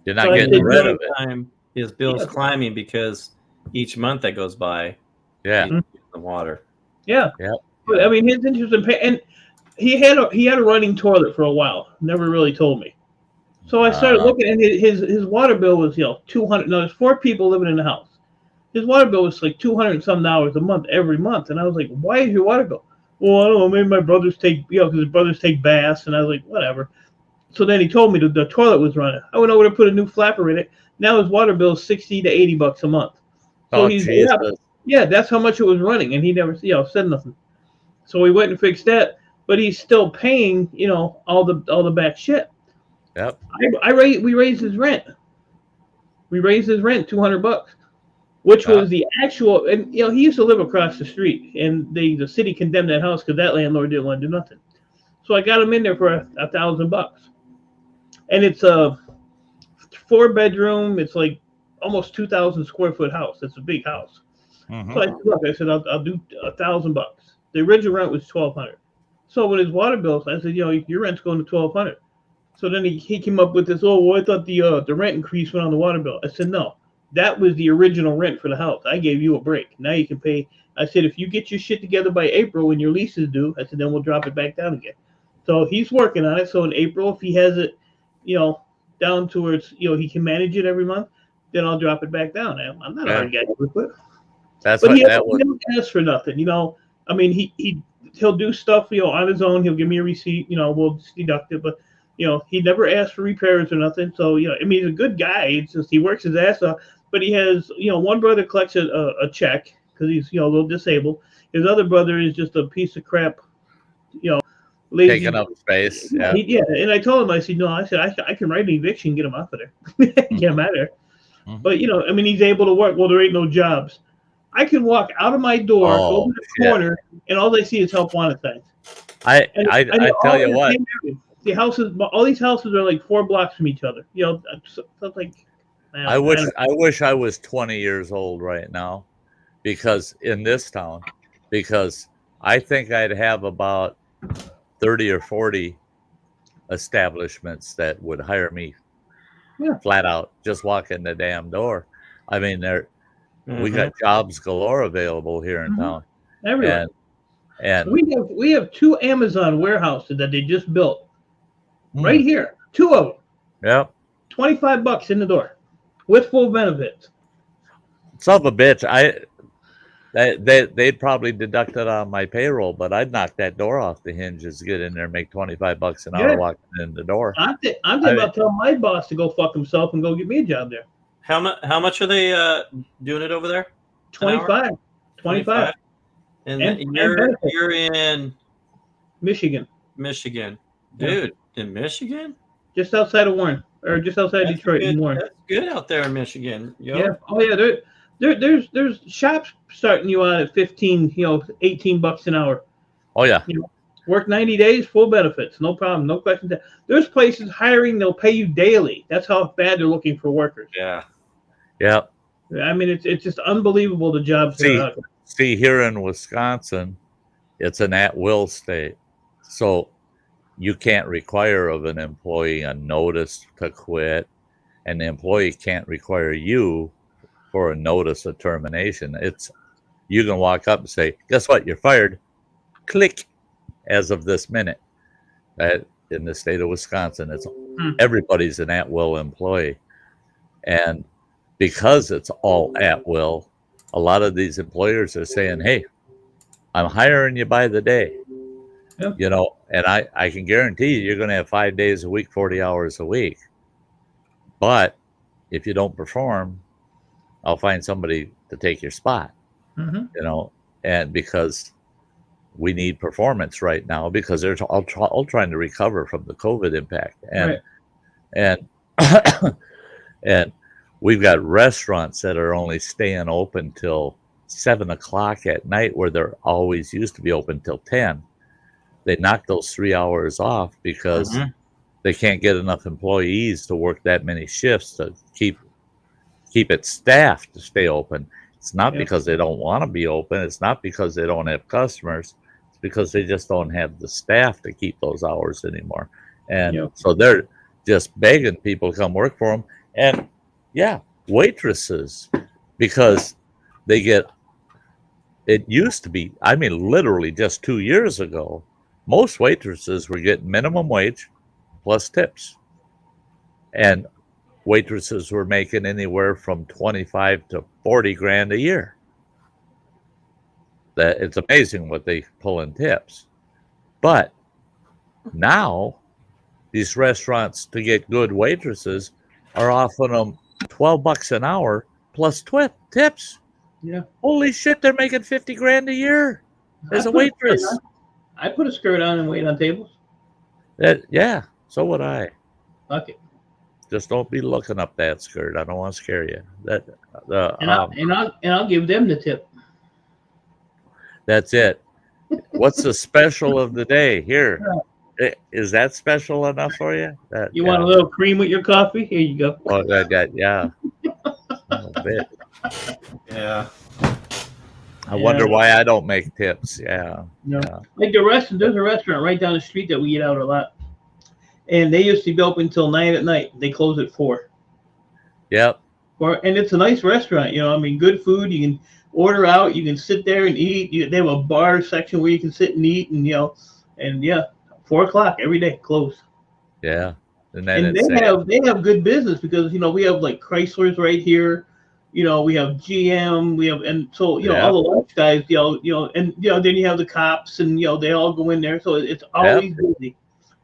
You're not getting rid of it. His bill's climbing because each month that goes by, the water. Yeah. Yeah. But I mean, his interest in pay, and he had a running toilet for a while. Never really told me. So I started looking, and his water bill was 200. No, there's 4 people living in the house. His water bill was like $200 and some a month every month, and I was like, why is your water bill? Well, I don't know. Maybe my brothers take because his brothers take baths, and I was like, whatever. So then he told me the toilet was running. I went over to put a new flapper in it. Now his water bill is $60 to $80 a month. So he's yeah, that's how much it was running, and he never said nothing. So we went and fixed that, but he's still paying all the back shit. Yep. We raised his rent. We raised his rent $200, which was the actual. And he used to live across the street, and the city condemned that house because that landlord didn't want to do nothing. So I got him in there for $1,000, and it's a 4-bedroom. It's like almost 2,000 square foot house. It's a big house. Mm-hmm. So I said, look, I'll do $1,000. The original rent was $1,200. So with his water bills, I said, your rent's going to $1,200. So then he came up with this. Oh, well, I thought the rent increase went on the water bill. I said, no, that was the original rent for the house. I gave you a break. Now you can pay. I said, if you get your shit together by April when your lease is due, I said, then we'll drop it back down again. So he's working on it. So in April, if he has it, down towards, he can manage it every month, then I'll drop it back down. I'm not a hard guy to work with. That's but what he that was. don't ask for nothing. I mean, he'll do stuff, on his own. He'll give me a receipt. We'll just deduct it. But he never asked for repairs or nothing. So I mean, he's a good guy. It's just he works his ass off. But he has, one brother collects a check because he's a little disabled. His other brother is just a piece of crap. Lazy. Taking up space. Yeah. And I told him, I said, no, I can write an eviction and get him off of there. It can't matter. Mm-hmm. But I mean, he's able to work. Well, there ain't no jobs. I can walk out of my door, go to the corner, and all they see is help wanted signs. I tell you what. The houses, all these houses are like 4 blocks from each other. So like. I wish I was 20 years old right now, because in this town, because I think I'd have about 30 or 40 establishments that would hire me flat out, just walk in the damn door. I mean, we got jobs galore available here in town. Everywhere. And we have 2 Amazon warehouses that they just built right here. 2 of them. Yep. $25 in the door with full benefits. Son of a bitch. They'd probably deduct it on my payroll, but I'd knock that door off the hinges, get in there, and make $25 an hour walking in the door. I'm thinking about telling my boss to go fuck himself and go get me a job there. How much are they doing it over there? 25. 25. And you're in Michigan. Dude, in Michigan? Just outside of Warren, or just outside Detroit in Warren. That's good out there in Michigan. Yo. Yeah. Oh yeah. There's shops starting you out at 15, $18 an hour. Oh yeah. Work 90 days, full benefits, no problem, no questions. There's places hiring; they'll pay you daily. That's how bad they're looking for workers. Yeah. Yeah. I mean, it's just unbelievable the jobs. See, here in Wisconsin, it's an at-will state, so you can't require of an employee a notice to quit, and the employee can't require you for a notice of termination. You can walk up and say, guess what, you're fired. Click. As of this minute, in the state of Wisconsin, everybody's an at-will employee. And because it's all at-will, a lot of these employers are saying, hey, I'm hiring you by the day. Yep. And I can guarantee you're going to have 5 days a week, 40 hours a week. But if you don't perform, I'll find somebody to take your spot. And because we need performance right now, because they're all trying to recover from the COVID impact. And and we've got restaurants that are only staying open till 7 o'clock at night, where they're always used to be open till 10. They knock those 3 hours off because they can't get enough employees to work that many shifts to keep it staffed to stay open. It's not because they don't want to be open. It's not because they don't have customers. It's because they just don't have the staff to keep those hours anymore. And so they're just begging people to come work for them. And waitresses, because they get it used to be, I mean, literally just 2 years ago, most waitresses were getting minimum wage plus tips. And waitresses were making anywhere from 25 to 40 grand a year. That it's amazing what they pull in tips. But now these restaurants, to get good waitresses, are offering them $12 an hour plus tips. Yeah. Holy shit, they're making 50 grand a year as a waitress. I put a skirt on and wait on tables. Yeah, so would I. Okay. Just don't be looking up that skirt. I don't want to scare you. I'll give them the tip. That's it. What's the special of the day? Here. Is that special enough for you? You want a little cream with your coffee? Here you go. Oh, yeah. A bit. Yeah. I wonder why I don't make tips. Yeah. No. Yeah. Like there's a restaurant right down the street that we eat out a lot. And they used to be open until 9 at night. They close at 4. Yep. And it's a nice restaurant, you know. I mean, good food. You can order out. You can sit there and eat. They have a bar section where you can sit and eat, and 4 o'clock every day closed. Yeah. And they have good business because we have like Chrysler's right here. We have GM. And so all the lunch guys. And then you have the cops, and they all go in there. So it's always busy.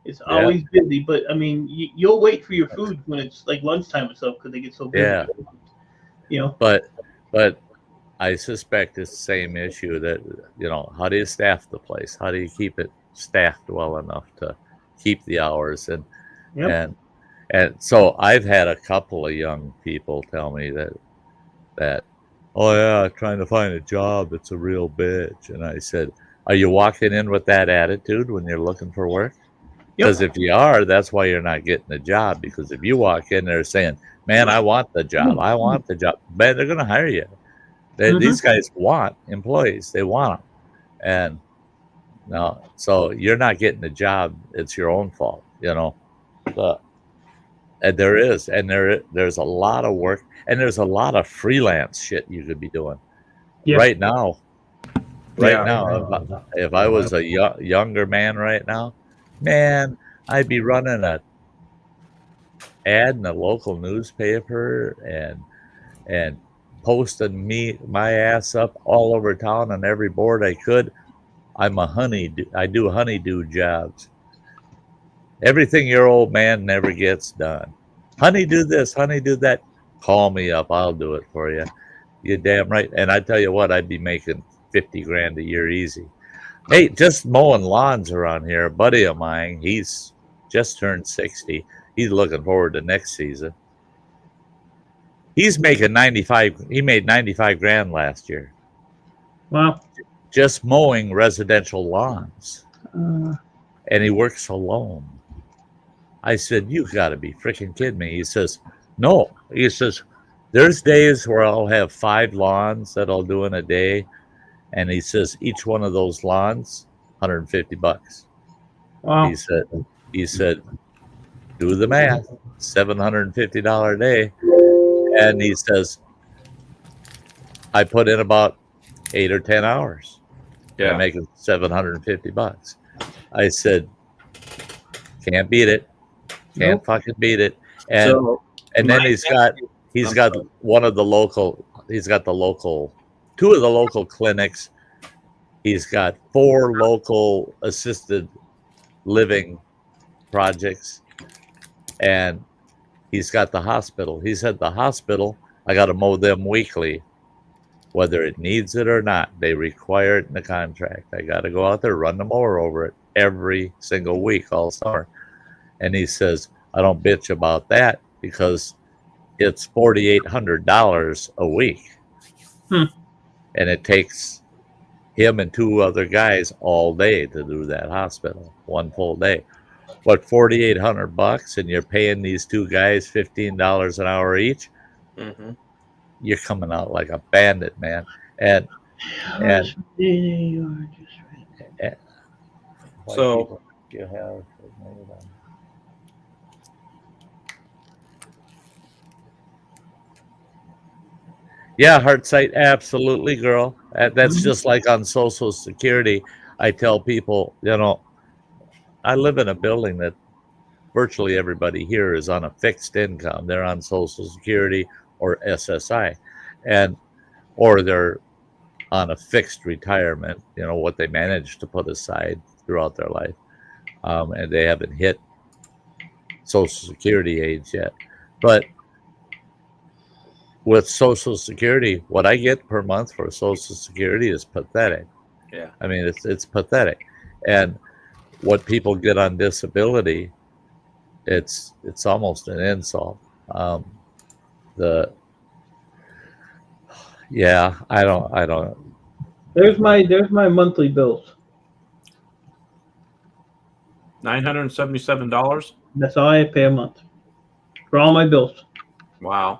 It's always busy, but I mean, you'll wait for your food when it's like lunchtime and stuff because they get so busy. Yeah. But I suspect it's the same issue that how do you staff the place? How do you keep it staffed well enough to keep the hours? And so I've had a couple of young people tell me that oh yeah, trying to find a job, it's a real bitch. And I said, are you walking in with that attitude when you're looking for work? Because if you are, that's why you're not getting the job. Because if you walk in there saying, man, I want the job, man, they're going to hire you. These guys want employees. They want them. And no, so you're not getting the job. It's your own fault, And there's a lot of work, and there's a lot of freelance shit you could be doing right now. If I was a younger man right now, man, I'd be running a ad in a local newspaper and posting my ass up all over town on every board I could. I do honeydew jobs. Everything your old man never gets done. Honeydew this, honeydew that. Call me up. I'll do it for you. You're damn right. And I tell you what, I'd be making 50 grand a year easy. Hey, just mowing lawns around here. A buddy of mine, he's just turned 60. He's looking forward to next season. He's making 95. He made 95 grand last year. Wow. Just mowing residential lawns. And he works alone. I said, you got to be freaking kidding me. He says, no. He says, there's days where I'll have 5 lawns that I'll do in a day. And he says, each one of those lawns, $150. Wow. He said, do the math, $750 a day. And he says, I put in about 8 or 10 hours. Yeah. I'm making $750. I said, can't beat it. Can't fucking beat it. And then he's got two of the local clinics. He's got 4 local assisted living projects, and he's got the hospital. He said the hospital, I got to mow them weekly, whether it needs it or not. They require it in the contract. I got to go out there, run the mower over it every single week all summer. And he says, I don't bitch about that because it's $4,800 a week. And it takes him and 2 other guys all day to do that hospital, 1 full day. But $4,800, and you're paying these 2 guys $15 an hour each. Mm-hmm. You're coming out like a bandit, man. And so you have. Yeah, heart site, absolutely, girl. That's just like on Social Security. I tell people, I live in a building that virtually everybody here is on a fixed income. They're on Social Security or SSI, and or they're on a fixed retirement. What they managed to put aside throughout their life, and they haven't hit Social Security age yet. But with Social Security, what I get per month for Social Security is pathetic. Yeah. I mean, it's pathetic. And what people get on disability, it's almost an insult. I don't. There's my monthly bills. $977. That's all I pay a month for all my bills. Wow.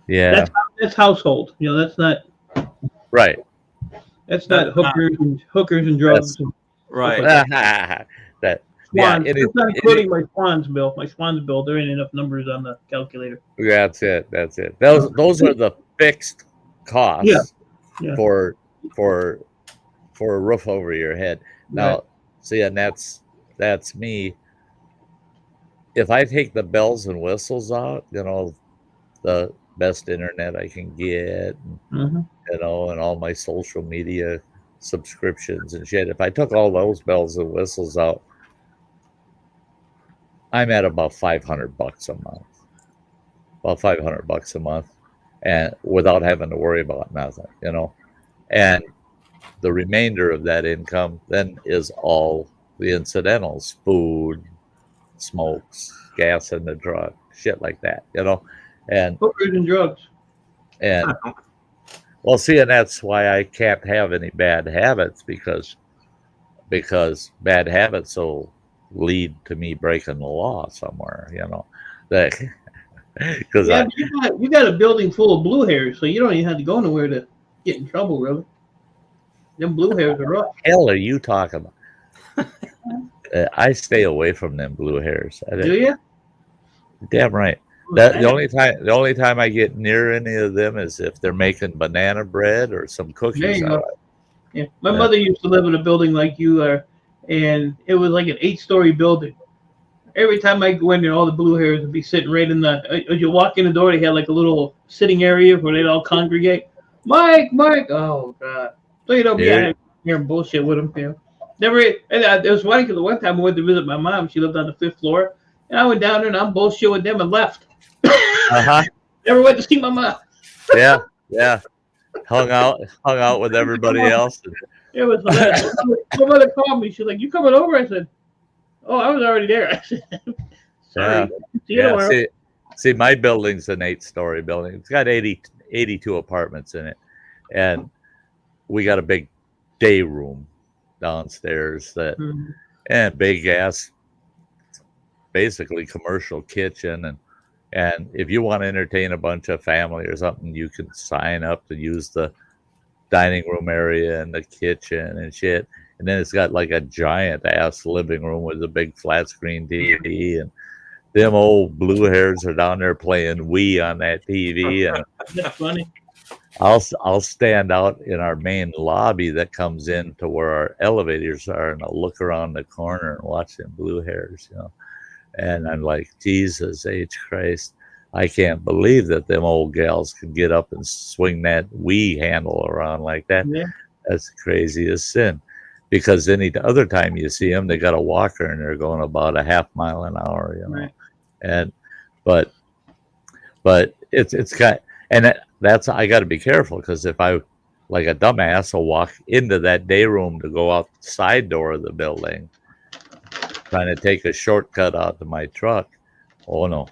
Yeah. That's household. That's not Right. That's not hookers and drugs. Right. That. Swans. Yeah. That's not including my Swans bill. My Swans bill. There ain't enough numbers on the calculator. That's it. Those are the fixed costs. Yeah. For a roof over your head. Now, Right. see, and that's me. If I take the bells and whistles out, the best internet I can get, Mm-hmm. and all my social media subscriptions and shit. If I took all those bells and whistles out, I'm at about $500 a month. About $500 a month, and without having to worry about nothing, And the remainder of that income then is all the incidentals: food, smokes, gas in the truck, shit like that, And Hookers and drugs. and well, see, and that's why I can't have any bad habits because bad habits will lead to me breaking the law somewhere, That because Yeah, but you got a building full of blue hairs, so you don't even have to go nowhere to get in trouble, really. Them blue hairs are rough. hell are you talking about? I stay away from them blue hairs. Do you? Damn right. The only time I get near any of them is if they're making banana bread or some There cookies you out go. of it. Yeah. My mother used to live in a building like you are, and it was like an 8-story building. Every time I go in there, all the blue hairs would be sitting right in as you walk in the door, they had like a little sitting area where they'd all congregate. Mike, oh God. So be out here bullshit with them. Never. And it was funny because the one time I went to visit my mom, she lived on the 5th floor, and I went down there and I'm bullshit with them and left. Never went to see my mom. Yeah. Hung out with everybody else. It was hilarious. My mother called me. She's like, "You coming over?" I said, "Oh, I was already there." I said, "Sorry." See, my building's an 8-story building. It's got 82 apartments in it, and we got a big day room downstairs and big ass, basically commercial kitchen, and if you want to entertain a bunch of family or something, you can sign up to use the dining room area and the kitchen and shit. And then it's got like a giant ass living room with a big flat screen TV, and them old blue hairs are down there playing Wii on that TV. And That's funny. I'll stand out in our main lobby that comes in to where our elevators are, and I'll look around the corner and watch them blue hairs, And I'm like, Jesus H. Christ, I can't believe that them old gals can get up and swing that Wii handle around like that. Yeah. That's crazy as sin. Because any other time you see them, they got a walker and they're going about a half mile an hour, Right. And but it's got, and that's, I got to be careful, because if I, like a dumbass, will walk into that day room to go out the side door of the building, trying to take a shortcut out to my truck. Oh no,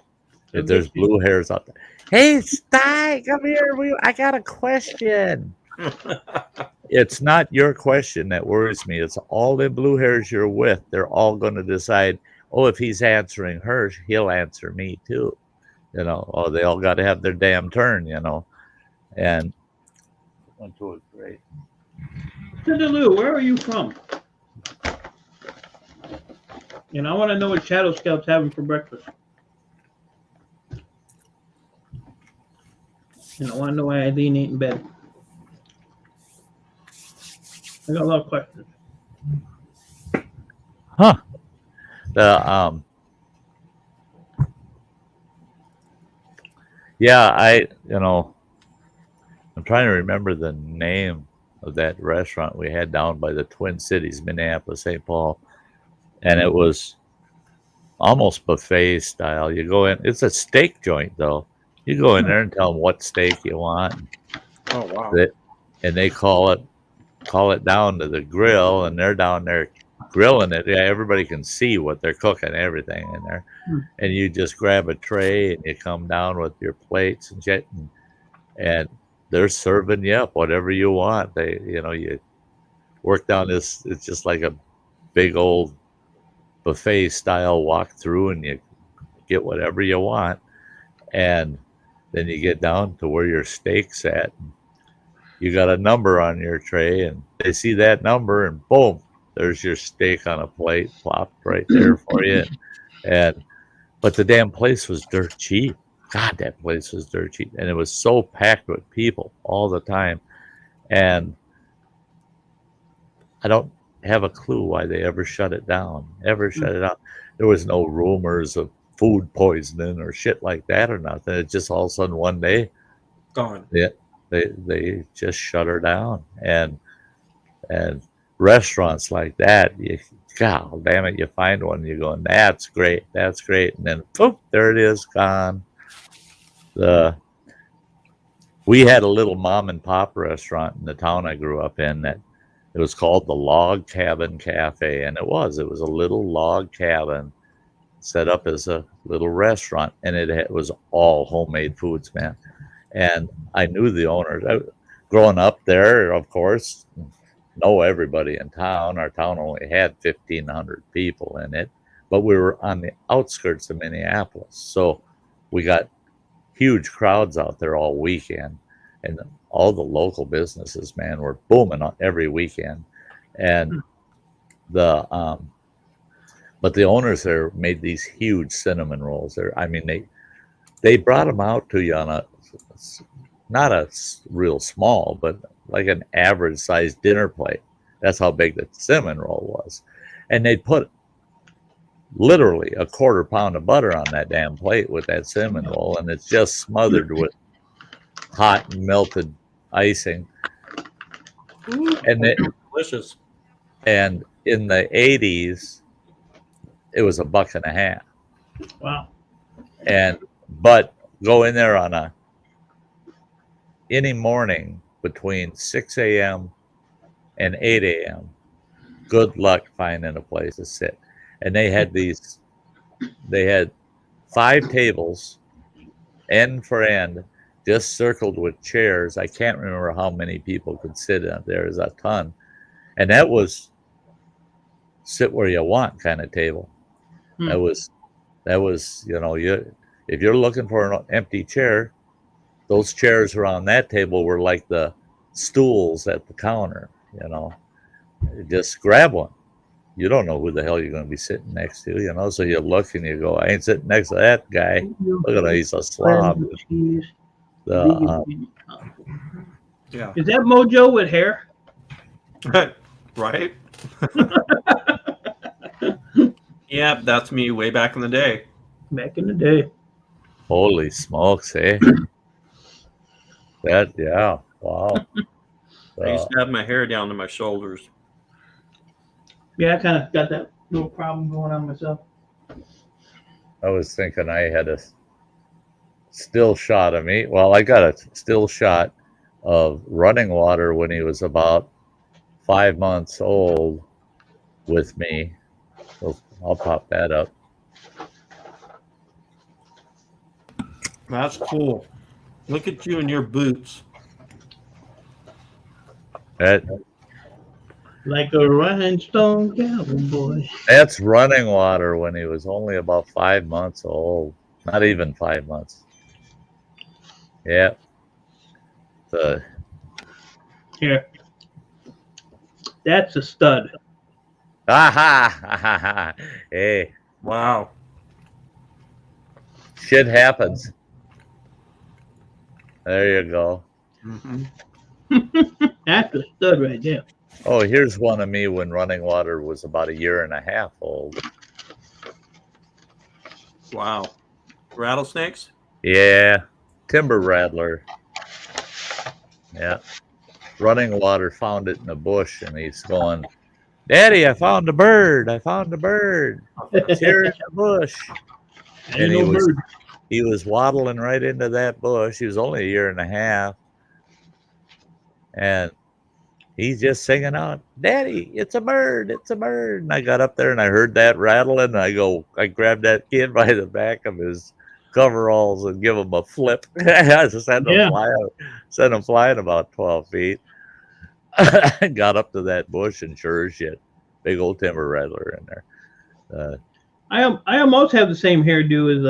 if there's blue hairs out there. Hey, Sty, come here. I got a question. It's not your question that worries me. It's all the blue hairs you're with. They're all going to decide, oh, if he's answering her, he'll answer me too. Oh, they all got to have their damn turn, And went to a great. Lou, where are you from? I want to know what Shadow Scout's having for breakfast. I want to know why Eileen ain't in bed. I got a lot of questions. Huh. Yeah, I'm trying to remember the name of that restaurant we had down by the Twin Cities, Minneapolis, St. Paul. And it was almost buffet style. You go in, it's a steak joint though. You go in there and tell them what steak you want. Oh wow. And they call it down to the grill, and they're down there grilling it. Yeah, everybody can see what they're cooking, everything in there. And you just grab a tray and you come down with your plates and shit, and they're serving you up whatever you want. You work down this. It's just like a big old buffet style walk through, and you get whatever you want, and then you get down to where your steak's at. You got a number on your tray, and they see that number, and boom, there's your steak on a plate, plopped right there for you. But the damn place was dirt cheap. God, that place was dirt cheap, and it was so packed with people all the time. And I don't have a clue why they ever shut it down. There was no rumors of food poisoning or shit like that or nothing. It just all of a sudden one day, Gone. they just shut her down. And restaurants like that, God damn it, you find one, you're going, that's great, and then poof, there it is, gone. We had a little mom and pop restaurant in the town I grew up in that it was called the Log Cabin Cafe, and it was a little log cabin set up as a little restaurant, and it was all homemade foods, man. And I knew the owners. Growing up there, of course, know everybody in town. Our town only had 1,500 people in it, but we were on the outskirts of Minneapolis, so we got huge crowds out there all weekend, and all the local businesses, man, were booming on every weekend. And but the owners there made these huge cinnamon rolls. They brought them out to you on not a real small, but like an average sized dinner plate. That's how big the cinnamon roll was. And they'd put literally a quarter pound of butter on that damn plate with that cinnamon roll, and it's just smothered with hot melted icing. And Delicious. And in the 80s, it was $1.50. Wow. But go in there on any morning between 6 a.m. and 8 a.m. Good luck finding a place to sit. And they had 5 tables, end for end, just circled with chairs. I can't remember how many people could sit in. There's a ton. And that was sit where you want kind of table. That was, if you're looking for an empty chair, those chairs around that table were like the stools at the counter, just grab one. You don't know who the hell you're going to be sitting next to, so you look and you go, I ain't sitting next to that guy. Look at him, he's a slob. Yeah. Is that Mojo with hair? Right? Yeah, that's me way back in the day. Back in the day. Holy smokes, eh? Yeah, wow. I used to have my hair down to my shoulders. Yeah, I kind of got that little problem going on myself. I was thinking I had a still shot of me. Well, I got a still shot of Running Water when he was about 5 months old with me. So I'll pop that up. That's cool. Look at you in your boots. Like a rhinestone cowboy. That's Running Water when he was only about 5 months old. Not even 5 months. Yeah. Here. That's a stud. Aha! Hey, Wow. shit happens. There you go. Mm-hmm. That's a stud right there. Oh, here's one of me when Running Water was about 1.5 years old. Wow. Rattlesnakes? Yeah, timber rattler. Yeah. Running Water found it in a bush, and he's going, Daddy, I found a bird. I found a bird. It's here in the bush. Ain't And no bird. he was waddling right into that bush. He was only 1.5 years. And he's just singing out, Daddy, it's a bird. It's a bird. And I got up there and I heard that rattling. And I grabbed that kid by the back of his coveralls and give him a flip. I just sent him flying about 12 feet. Got up to that bush, and sure as shit, big old timber rattler in there. I almost have the same hairdo as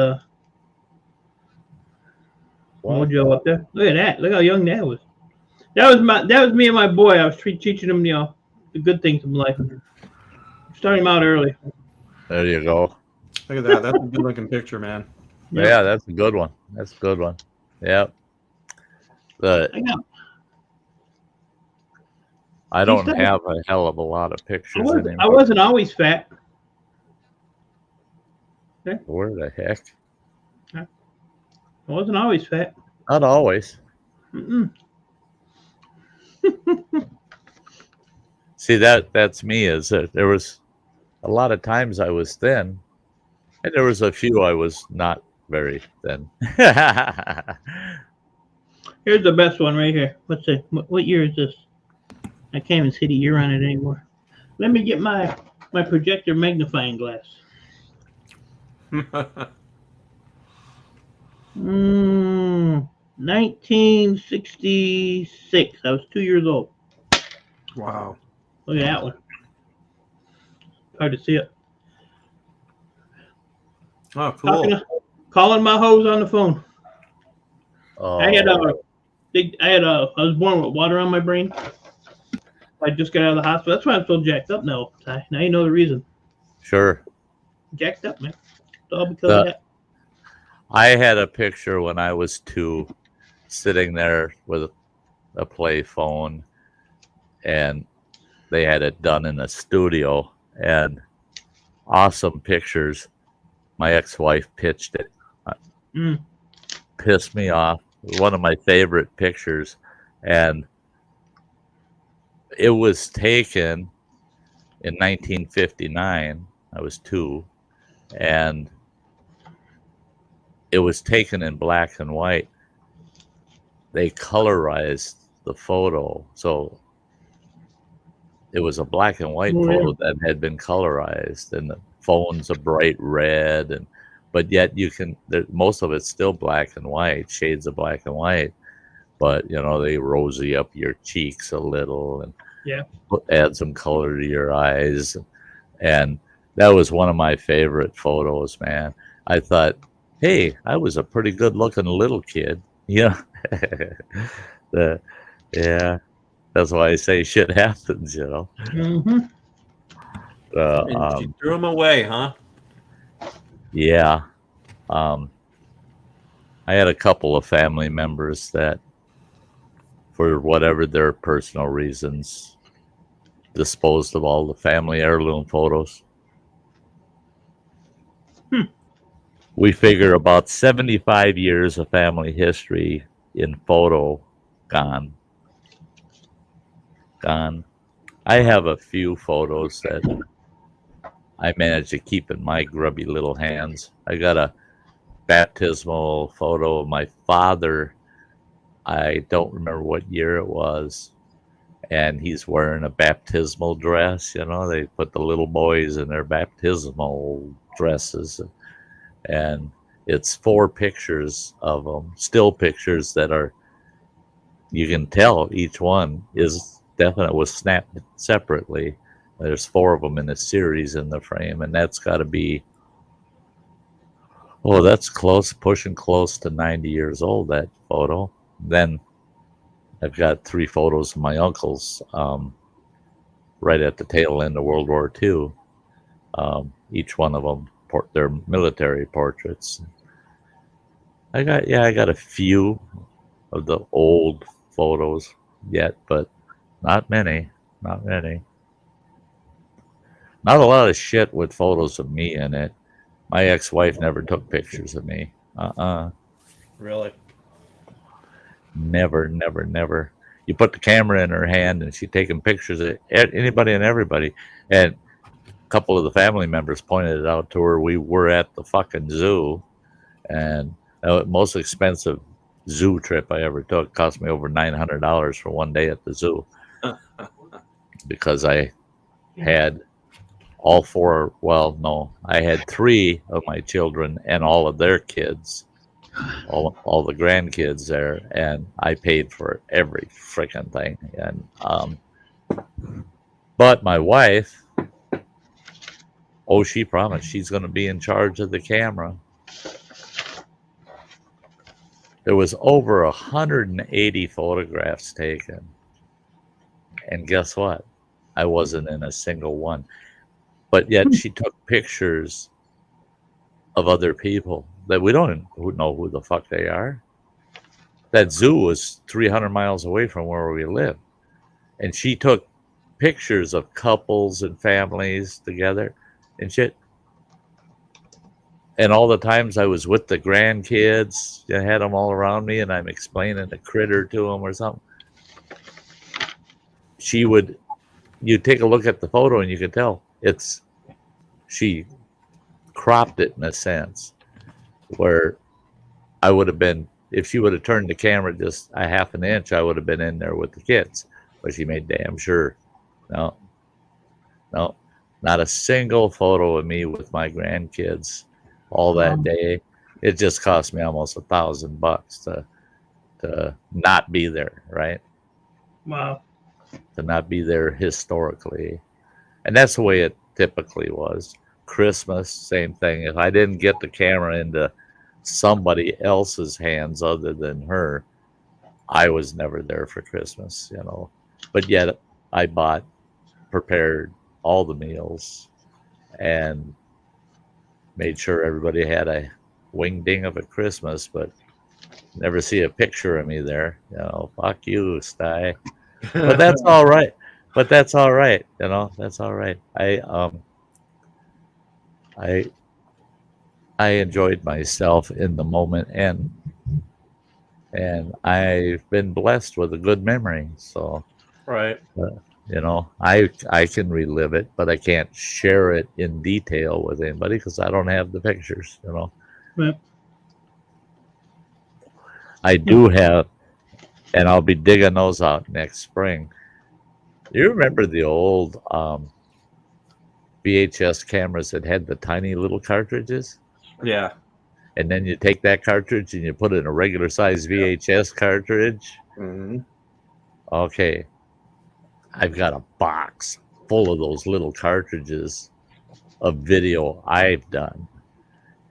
What? Mojo up there. Look at that. Look how young that was. That was me and my boy. I was teaching him, the good things in life. Starting him out early. There you go. Look at that. That's a good looking picture, man. Yeah, that's a good one. That's a good one. Yep. I don't have a hell of a lot of pictures anymore. I wasn't always fat. Okay. Where the heck? I wasn't always fat. Not always. Mm-mm. See, that's me. Is that there was a lot of times I was thin, and there was a few I was not very thin. Here's the best one right here. Let's see. What year is this? I can't even see the year on it anymore. Let me get my projector magnifying glass. 1966. I was 2 years old. Wow. Look at that one. Hard to see it. Oh, cool. Calling my hose on the phone. Oh. I was born with water on my brain. I just got out of the hospital. That's why I'm so jacked up now. Now you know the reason. Sure. Jacked up, man. It's all because of that. I had a picture when I was 2, sitting there with a play phone, and they had it done in a studio, and awesome pictures. My ex-wife pitched it. Pissed me off. One of my favorite pictures, and it was taken in 1959. I was 2, and it was taken in black and white. They colorized the photo, so it was a black and white photo that had been colorized, and the phone's a bright red, but yet most of it's still black and white, shades of black and white. But they rosy up your cheeks a little and add some color to your eyes, and that was one of my favorite photos, man. I thought, hey, I was a pretty good looking little kid. That's why I say shit happens, Mm-hmm. And she threw him away, huh? Yeah. I had a couple of family members that, for whatever their personal reasons, disposed of all the family heirloom photos. We figure about 75 years of family history in photo gone. I have a few photos that I managed to keep in my grubby little hands. I got a baptismal photo of my father. I don't remember what year it was, and he's wearing a baptismal dress. They put the little boys in their baptismal dresses, and it's 4 pictures of them, still pictures that are, you can tell each one was snapped separately. There's 4 of them in a series in the frame, and that's got to be, that's pushing close to 90 years old, that photo. Then I've got 3 photos of my uncles right at the tail end of World War II. Each one of them, their military portraits. I got a few of the old photos yet, but not many. Not many. Not a lot of shit with photos of me in it. My ex-wife never took pictures of me. Really? Never, never, never. You put the camera in her hand and she's taking pictures of anybody and everybody. And a couple of the family members pointed it out to her. We were at the fucking zoo, and the most expensive zoo trip I ever took cost me over $900 for one day at the zoo because I had all four. Well, no, I had 3 of my children and all of their kids. All the grandkids there, and I paid for every freaking thing. And but my wife, she promised she's going to be in charge of the camera. There was over 180 photographs taken, and guess what? I wasn't in a single one. But yet she took pictures of other people that we don't know who the fuck they are. That zoo was 300 miles away from where we live. And she took pictures of couples and families together and shit. And all the times I was with the grandkids, I had them all around me and I'm explaining a critter to them or something. You take a look at the photo and you can tell she cropped it in a sense. Where I would have been, if she would have turned the camera just a half an inch, I would have been in there with the kids. But she made damn sure. No, not a single photo of me with my grandkids all that day. It just cost me almost $1,000 to not be there, right? Wow. To not be there historically. And that's the way it typically was. Christmas, same thing. If I didn't get the camera into somebody else's hands other than her, I was never there for Christmas, But yet I prepared all the meals and made sure everybody had a wing ding of a Christmas, but never see a picture of me there. Fuck you, Sty. But that's all right. That's all right. I enjoyed myself in the moment, and I've been blessed with a good memory. So, right, I can relive it, but I can't share it in detail with anybody because I don't have the pictures. Right. I do have, and I'll be digging those out next spring. Do you remember the old VHS cameras that had the tiny little cartridges? Yeah. And then you take that cartridge and you put it in a regular size VHS cartridge. Mm-hmm. Okay. I've got a box full of those little cartridges of video I've done.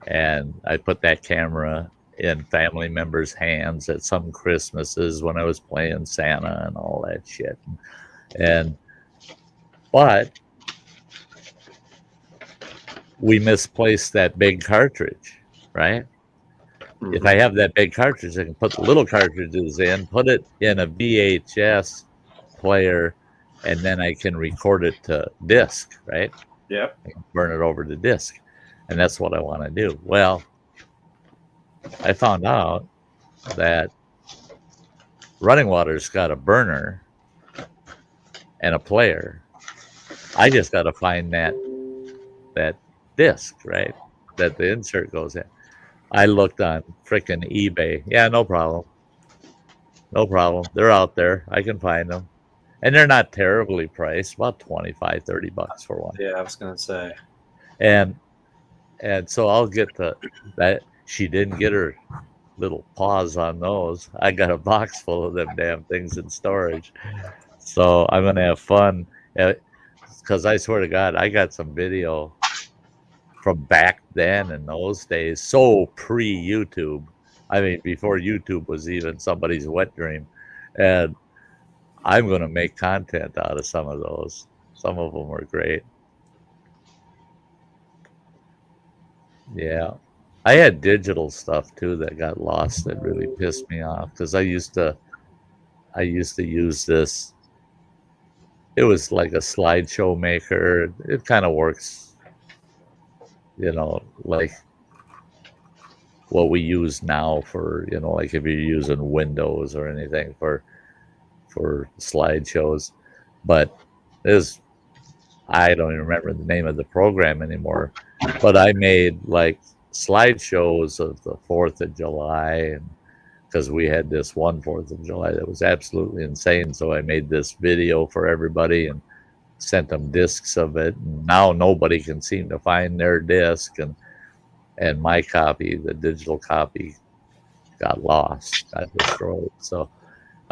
And I put that camera in family members' hands at some Christmases when I was playing Santa and all that shit. But we misplaced that big cartridge, right? Mm-hmm. If I have that big cartridge, I can put the little cartridges in, put it in a VHS player, and then I can record it to disc, right? Yep. I can burn it over to disc. And that's what I want to do. Well, I found out that Running Water's got a burner and a player. I just got to find that disc, right? That the insert goes in. I looked on frickin' eBay. Yeah, no problem. They're out there. I can find them. And they're not terribly priced, about $25-$30 for one. Yeah, I was going to say. And so I'll get that. She didn't get her little paws on those. I got a box full of them damn things in storage. So I'm going to have fun. Because I swear to God, I got some video from back then in those days. So pre-YouTube. I mean, before YouTube was even somebody's wet dream. And I'm going to make content out of some of those. Some of them were great. Yeah. I had digital stuff too that got lost that really pissed me off because I used to use this it was like a slideshow maker. It kind of works, like what we use now for, like if you're using Windows or anything for slideshows. But this, I don't even remember the name of the program anymore. But I made like slideshows of the 4th of July, and because we had this one 4th of July that was absolutely insane. So I made this video for everybody and sent them discs of it. And now nobody can seem to find their disc, and my copy, the digital copy, got lost, got destroyed. So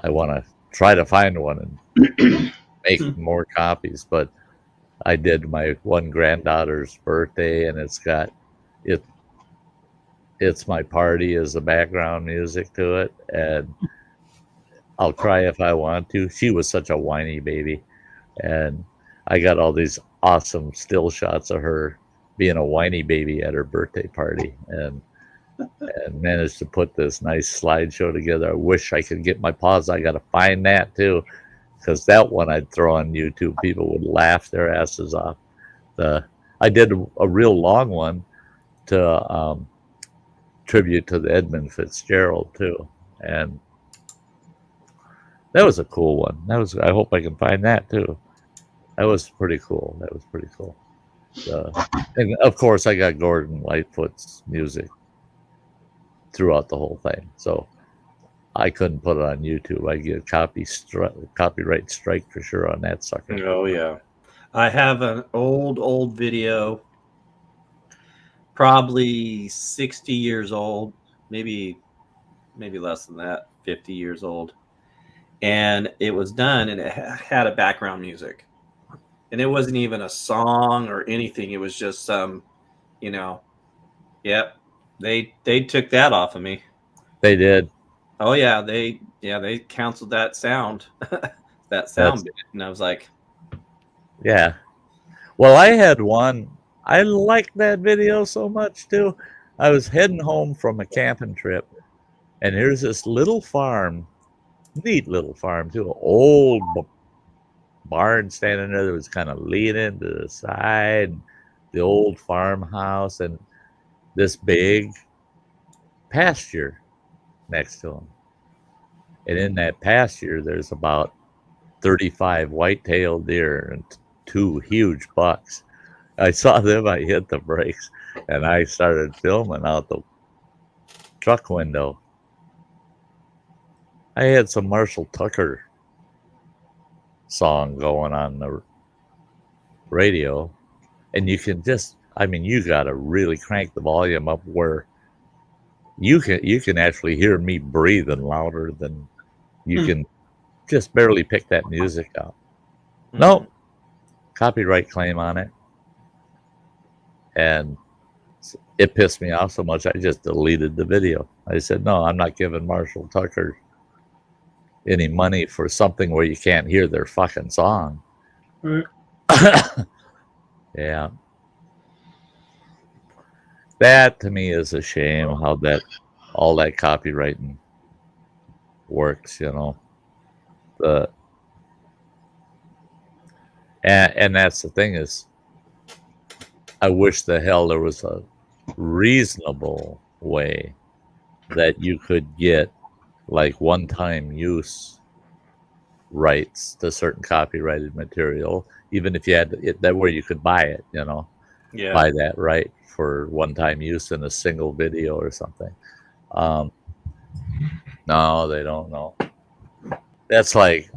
I want to try to find one and make more copies. But I did my one granddaughter's birthday, and it's got It's My Party as the background music to it, and I'll cry if I want to. She was such a whiny baby, and I got all these awesome still shots of her being a whiny baby at her birthday party, and managed to put this nice slideshow together. I wish I could get my paws. I got to find that too, because that one I'd throw on YouTube. People would laugh their asses off. I did a real long one to tribute to the Edmund Fitzgerald too, and that was a cool one. I hope I can find that too. That was pretty cool. And of course I got Gordon Lightfoot's music throughout the whole thing, so I couldn't put it on YouTube. I get a copyright strike for sure on that sucker. Oh yeah, I have an old video, probably 60 years old, maybe less than that, 50 years old. And it was done, and it had a background music. And it wasn't even a song or anything. It was just some, yep. They took that off of me. They did. Oh yeah, they canceled that sound. that sound bit. And I was like, yeah. Well, I had one. I liked that video so much too. I was heading home from a camping trip, and here's this little farm, neat little farm too, an old barn standing there that was kind of leaning to the side, the old farmhouse, and this big pasture next to them. And in that pasture, there's about 35 white-tailed deer and 2 huge bucks. I saw them, I hit the brakes, and I started filming out the truck window. I had some Marshall Tucker song going on the radio, and you can just, you got to really crank the volume up where you can actually hear me breathing louder than you can just barely pick that music out. No copyright claim on it. And it pissed me off so much, I just deleted the video. I said, no, I'm not giving Marshall Tucker any money for something where you can't hear their fucking song. Right. Yeah. That to me is a shame how all that copywriting works, and that's the thing is, I wish the hell there was a reasonable way that you could get like one-time use rights to certain copyrighted material, even if you had it that where you could buy it, buy that right for one-time use in a single video or something. No, they don't know. That's like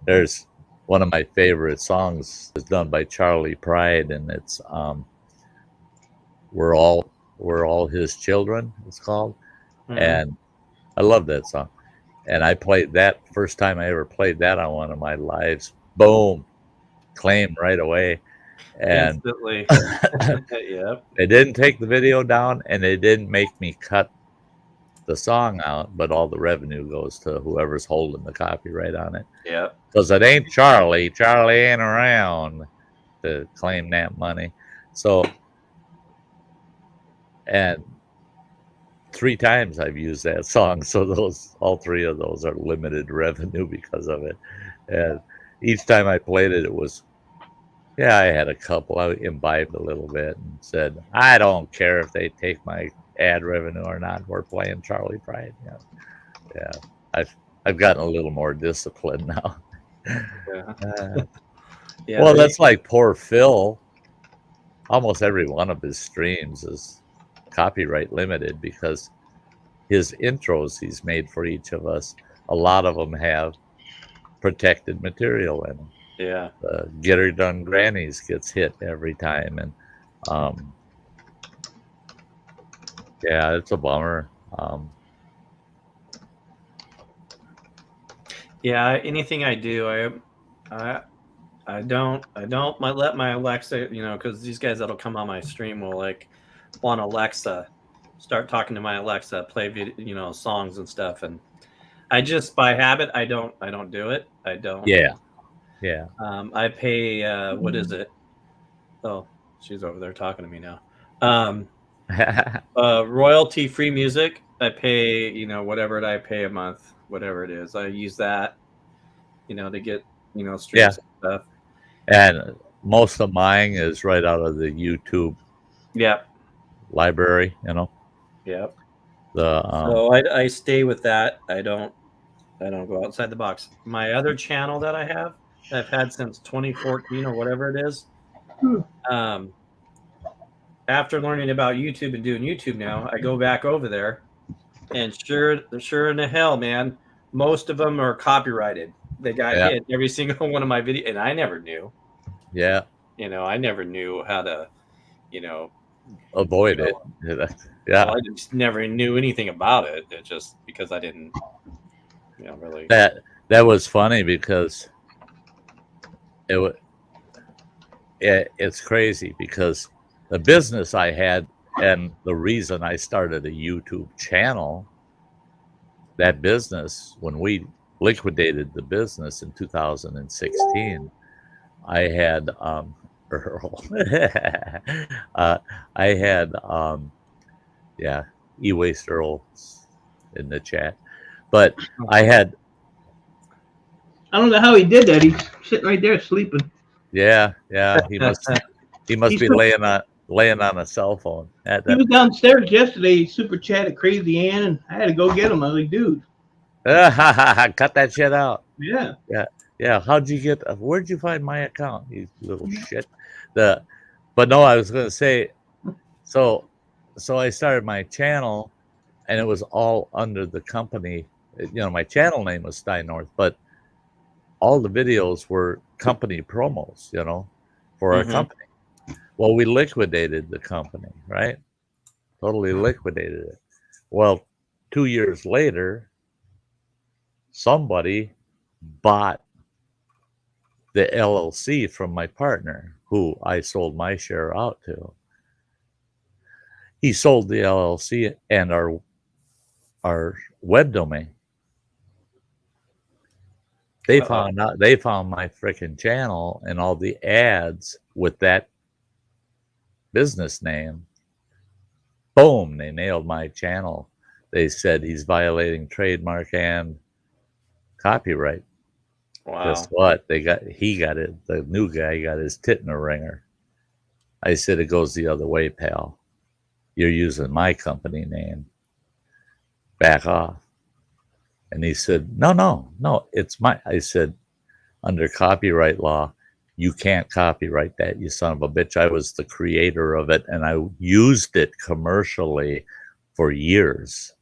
there's one of my favorite songs is done by Charlie Pride, and it's we're all his children, it's called. And I love that song. And I played that first time I ever played that on one of my lives. Boom, claim right away. And instantly. Yep. They didn't take the video down, and they didn't make me cut the song out, but all the revenue goes to whoever's holding the copyright on it. Yeah. Because it ain't Charlie. Charlie ain't around to claim that money. So, and 3 times I've used that song. So all 3 of those are limited revenue because of it. And each time I played it, it was, yeah, I had a couple. I imbibed a little bit and said, I don't care if they take my ad revenue or not. We're playing Charlie Pride. Yeah, yeah. I've gotten a little more disciplined now. Yeah. Yeah, well, that's like poor Phil. Almost every one of his streams is copyright limited because his intros he's made for each of us, a lot of them have protected material in them. Yeah. Get Her Done Grannies gets hit every time. And yeah, it's a bummer. Yeah, anything I do, I don't let my Alexa, because these guys that'll come on my stream will like want Alexa, start talking to my Alexa, play video, songs and stuff, and I just by habit I don't do it. I don't. Yeah. I pay what is it? Oh, she's over there talking to me now. Royalty free music. I pay whatever I pay a month, whatever it is. I use that to get streams and stuff. And most of mine is right out of the YouTube library, Yep. So I stay with that. I don't go outside the box. My other channel that I've had since 2014 or whatever it is. After learning about YouTube and doing YouTube now, I go back over there, and sure in the hell, man, most of them are copyrighted. They got hit every single one of my videos, and I never knew. Yeah. I never knew how to, avoid it. Yeah. Well, I just never knew anything about it. It just because I didn't, really. That was funny because it's crazy because the business I had and the reason I started a YouTube channel, that business, when we liquidated the business in 2016, I had Earl. I had e-waste Earl in the chat, but I don't know how he did that. He's sitting right there sleeping. Yeah, he must be laying on a cell phone. He was downstairs yesterday. He super chatted Crazy Ann, and I had to go get him. I was like, dude, cut that shit out. Yeah. How'd you get? Where'd you find my account? You little shit. But no, I was gonna say. So I started my channel, and it was all under the company. My channel name was Sty North, but all the videos were company promos, for our company. Well, we liquidated the company, right? Totally liquidated it. Well, 2 years later, somebody bought the LLC from my partner, who I sold my share out to. He sold the LLC and our web domain. They found my freaking channel and all the ads with that business name. Boom, they nailed my channel. They said he's violating trademark and copyright. Wow. Guess what? He got it. The new guy got his tit in a ringer. I said, it goes the other way, pal. You're using my company name. Back off. And he said, no, it's my. I said, under copyright law, you can't copyright that, you son of a bitch. I was the creator of it, and I used it commercially for years.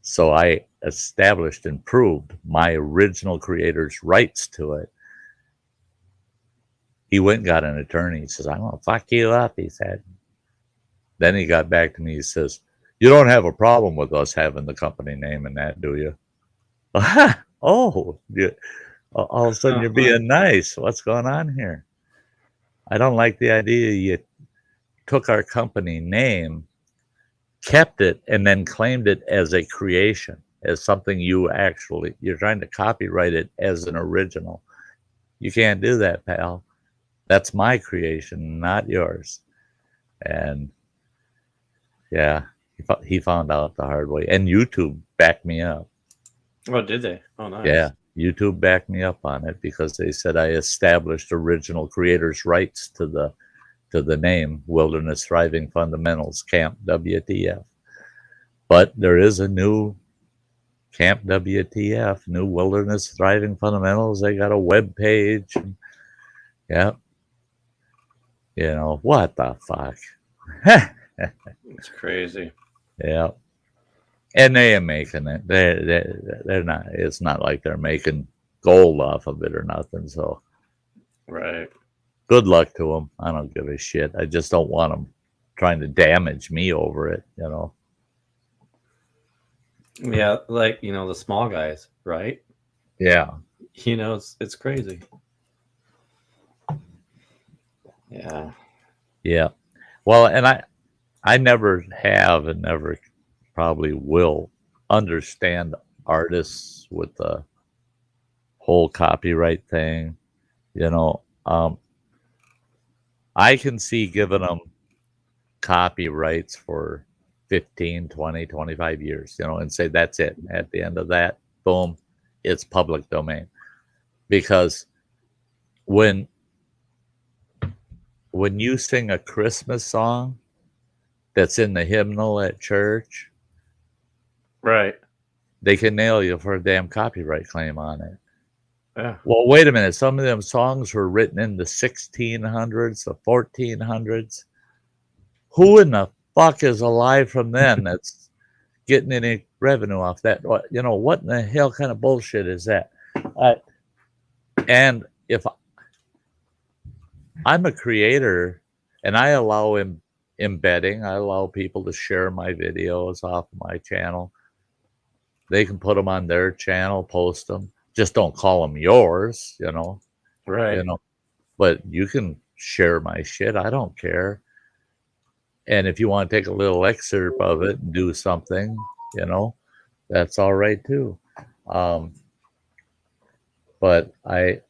So I established and proved my original creator's rights to it. He went and got an attorney. He says, I'm going to fuck you up, he said. Then he got back to me. He says, you don't have a problem with us having the company name in that, do you? Oh, all of a sudden you're being nice. What's going on here? I don't like the idea you took our company name, kept it, and then claimed it as a creation, as something you're trying to copyright it as an original. You can't do that, pal. That's my creation, not yours. And yeah, he found out the hard way. And YouTube backed me up. Oh, did they? Oh, nice. YouTube backed me up on it because they said I established original creators' rights to the name Wilderness Thriving Fundamentals Camp WTF. But there is a new Camp WTF, New Wilderness Thriving Fundamentals. They got a web page. Yeah. You know, what the fuck? It's crazy. Yeah. And they are making it. They're not, it's not like they're making gold off of it or nothing. So, Right. good luck to them. I don't give a shit. I just don't want them trying to damage me over it, you know. Yeah, like, you know, the small guys, right? Yeah. You know, it's crazy. Yeah. Yeah. Well, and I never have and never probably will understand artists with the whole copyright thing. You know, I can see giving them copyrights for 15, 20, 25 years, you know, and say that's it. At the end of that, boom, it's public domain. Because when you sing a Christmas song that's in the hymnal at church, Right. they can nail you for a damn copyright claim on it. Yeah. Well, wait a minute. Some of them songs were written in the 1600s, the 1400s. Who in the fuck is alive from then that's getting any revenue off that? You know, what in the hell kind of bullshit is that? And if I'm a creator and I allow embedding, I allow people to share my videos off my channel. They can put them on their channel, post them. Just don't call them yours, you know. Right. You know, but you can share my shit. I don't care. And if you want to take a little excerpt of it and do something, you know, that's all right too. But I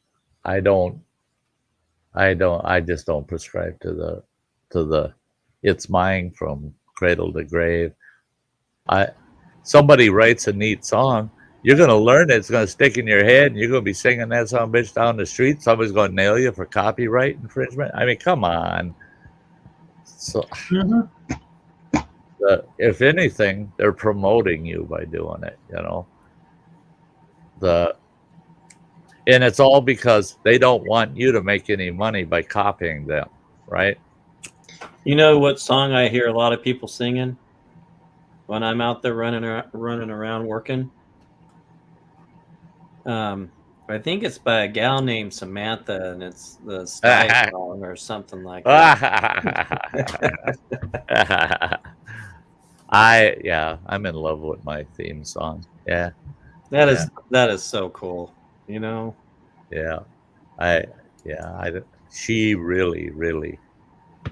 just don't prescribe to the it's mine from cradle to grave. Somebody writes a neat song, you're gonna learn it, it's gonna stick in your head, and you're gonna be singing that song bitch down the street. Somebody's gonna nail you for copyright infringement. I mean, come on. So if anything, they're promoting you by doing it, you know. And it's all because they don't want you to make any money by copying them, right? You know what song I hear a lot of people singing when I'm out there running around working? I think it's by a gal named Samantha, and it's the Sty song or something like that. I'm in love with my theme song. Yeah. That is so cool, you know. Yeah. She really, really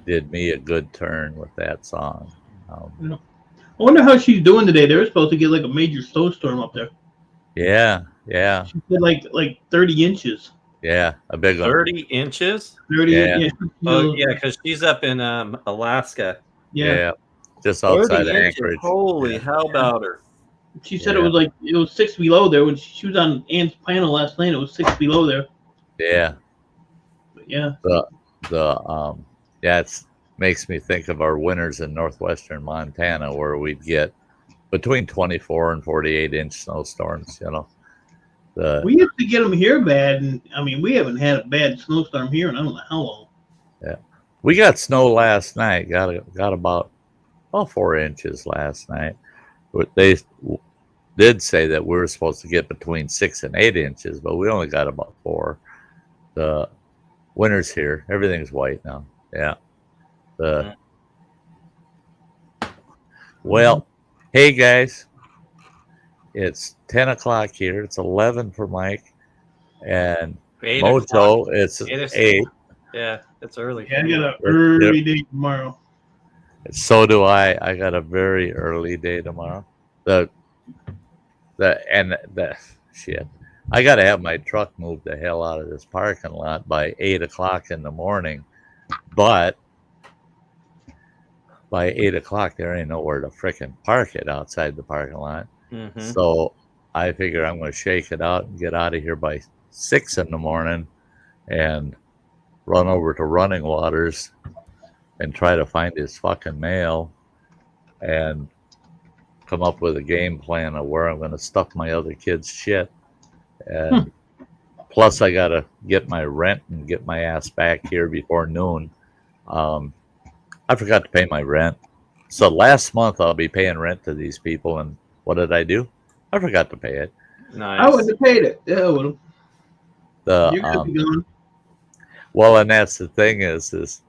did me a good turn with that song. I wonder how she's doing today. They were supposed to get like a major snowstorm up there. Yeah. She did like 30 inches. Yeah, a big one. 30 inches? 30 Yeah. Oh, yeah, because she's up in Alaska. Yeah. Just outside of Anchorage. Holy, how about her? She said it was 6 below there when she was on Ann's panel last night. It was 6 below there. Yeah. But yeah. It makes me think of our winters in northwestern Montana where we'd get between 24 and 48-inch snowstorms, you know. We used to get them here bad, and I mean, we haven't had a bad snowstorm here in I don't know how long. Yeah. We got snow last night. Got about 4 inches last night. They did say that we were supposed to get between 6 and 8 inches, but we only got about 4. The winter's here. Everything's white now. Yeah. Well, hey guys, it's 10 o'clock here. It's 11 for Mike, and Mojo. It's 8. Yeah, it's early. Yeah, I got an early day tomorrow. So do I. I got a very early day tomorrow. Shit. I got to have my truck moved the hell out of this parking lot by 8 o'clock in the morning. But by 8 o'clock, there ain't nowhere to frickin' park it outside the parking lot. Mm-hmm. So I figure I'm going to shake it out and get out of here by 6 in the morning and run over to Running Waters and try to find his fucking mail and come up with a game plan of where I'm going to stuff my other kids' shit. And plus, I got to get my rent and get my ass back here before noon. I forgot to pay my rent. So last month I'll be paying rent to these people, and what did I do? I forgot to pay it. Nice. I wouldn't have paid it. Yeah, I would have. The You could be gone. well, and that's the thing is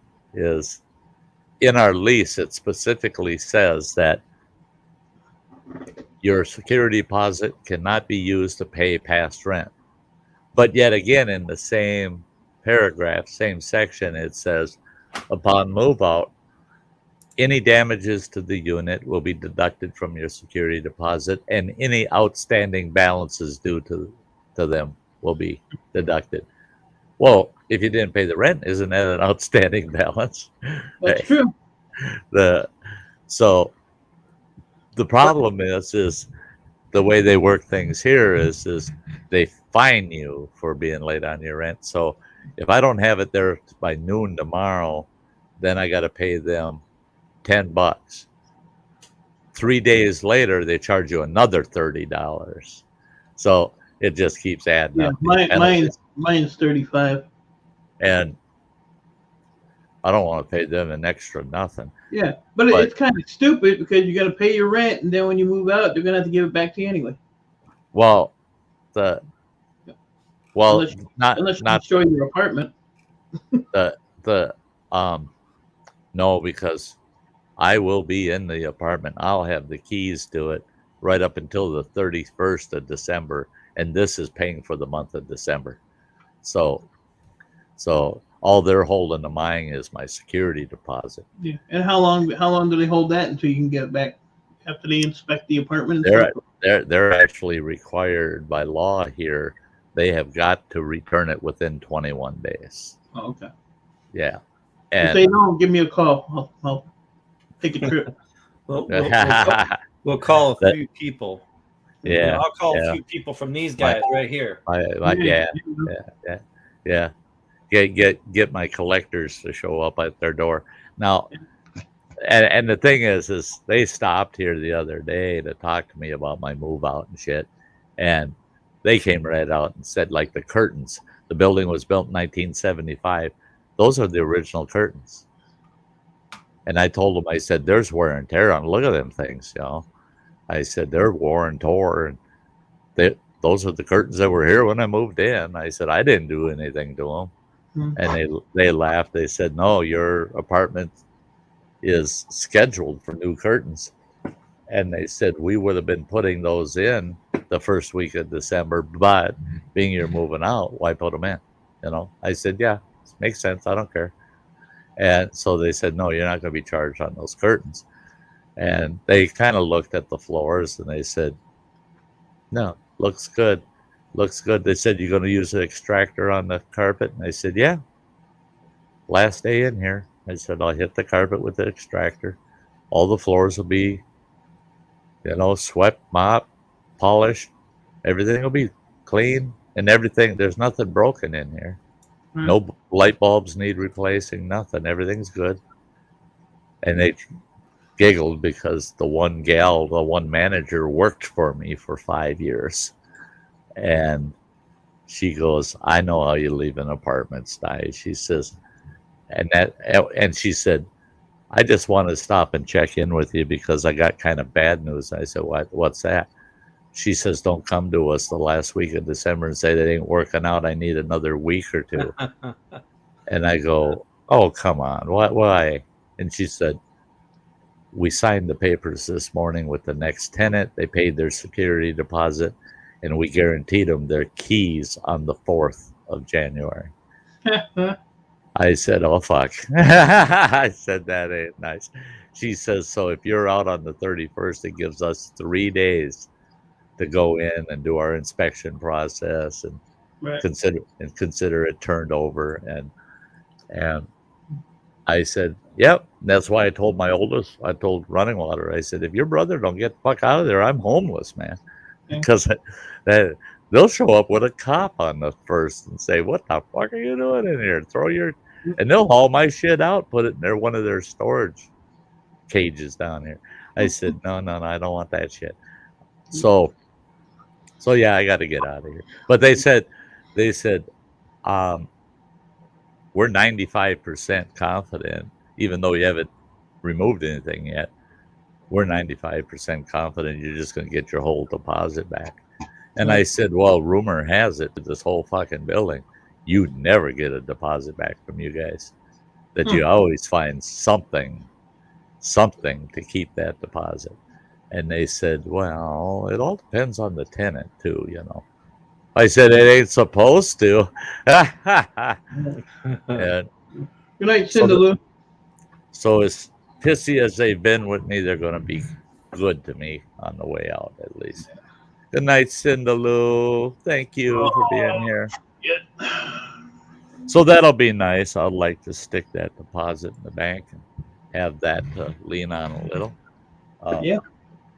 in our lease it specifically says that your security deposit cannot be used to pay past rent. But yet again, in the same paragraph, same section, it says, upon move out, any damages to the unit will be deducted from your security deposit, and any outstanding balances due to them will be deducted. Well, if you didn't pay the rent, isn't that an outstanding balance? That's true. So the problem is the way they work things here is they fine you for being late on your rent. So if I don't have it there by noon tomorrow, then I got to pay them $10. 3 days later, they charge you another $30. So it just keeps adding Yeah, up. mine's 35. And I don't want to pay them an extra nothing. Yeah, but it's kind of stupid because you got to pay your rent, and then when you move out, they're gonna have to give it back to you anyway. Well, Unless you destroy your apartment. No, because I will be in the apartment. I'll have the keys to it right up until the 31st of December, and this is paying for the month of December. So all they're holding to mine is my security deposit. Yeah, and how long do they hold that until you can get it back? After they inspect the apartment? They're actually required by law here. They have got to return it within 21 days. Oh, okay. Yeah. And if they don't, give me a call. I'll take a trip. We'll call a few people. Yeah. I'll call a few people from these guys right here. Yeah. Get my collectors to show up at their door. Now, and the thing is they stopped here the other day to talk to me about my move out and shit. And they came right out and said, like, the curtains, the building was built in 1975. Those are the original curtains. And I told them, I said, there's wear and tear on. Look at them things, you know. I said, they're worn and tore. And those are the curtains that were here when I moved in. I said, I didn't do anything to them. And they laughed. They said, no, your apartment is scheduled for new curtains. And they said, we would have been putting those in the first week of December, but being you're moving out, why put them in? You know, I said, yeah, makes sense. I don't care. And so they said, no, you're not going to be charged on those curtains. And they kind of looked at the floors and they said, no, looks good. Looks good. They said, you're going to use an extractor on the carpet? And I said, yeah. Last day in here, I said, I'll hit the carpet with the extractor. All the floors will be, you know, swept, mopped, polished. Everything will be clean and everything. There's nothing broken in here. No light bulbs need replacing, nothing. Everything's good. And they giggled because the one manager worked for me for 5 years. And she goes, I know how you leave an apartment, Sty. She says, and she said, I just want to stop and check in with you because I got kind of bad news. I said, what's that? She says, don't come to us the last week of December and say that ain't working out. I need another week or two. And I go, oh, come on. Why? And she said, we signed the papers this morning with the next tenant. They paid their security deposit, and we guaranteed them their keys on the 4th of January. I said, oh, fuck. I said, that ain't nice. She says, so if you're out on the 31st, it gives us 3 days to go in and do our inspection process and consider it turned over. And I said, yep. That's why I told Running Water, I said, if your brother don't get the fuck out of there, I'm homeless, man. because they'll show up with a cop on the first and say, "What the fuck are you doing in here? Throw your," and they'll haul my shit out, put it in their one of their storage cages down here. I said, no, I don't want that shit. So yeah, I got to get out of here. But they said, we're 95% confident, even though you haven't removed anything yet. We're 95% confident you're just going to get your whole deposit back. And I said, well, rumor has it that this whole fucking building, you never get a deposit back from you guys. That you always find something to keep that deposit. And they said, well, it all depends on the tenant too, you know. I said, it ain't supposed to. And Good night, Cinderlou. so as pissy as they've been with me, they're going to be good to me on the way out, at least. Good night, Cinderlou. Thank you for being here. Yeah. So that'll be nice. I'd like to stick that deposit in the bank and have that to lean on a little. Yeah.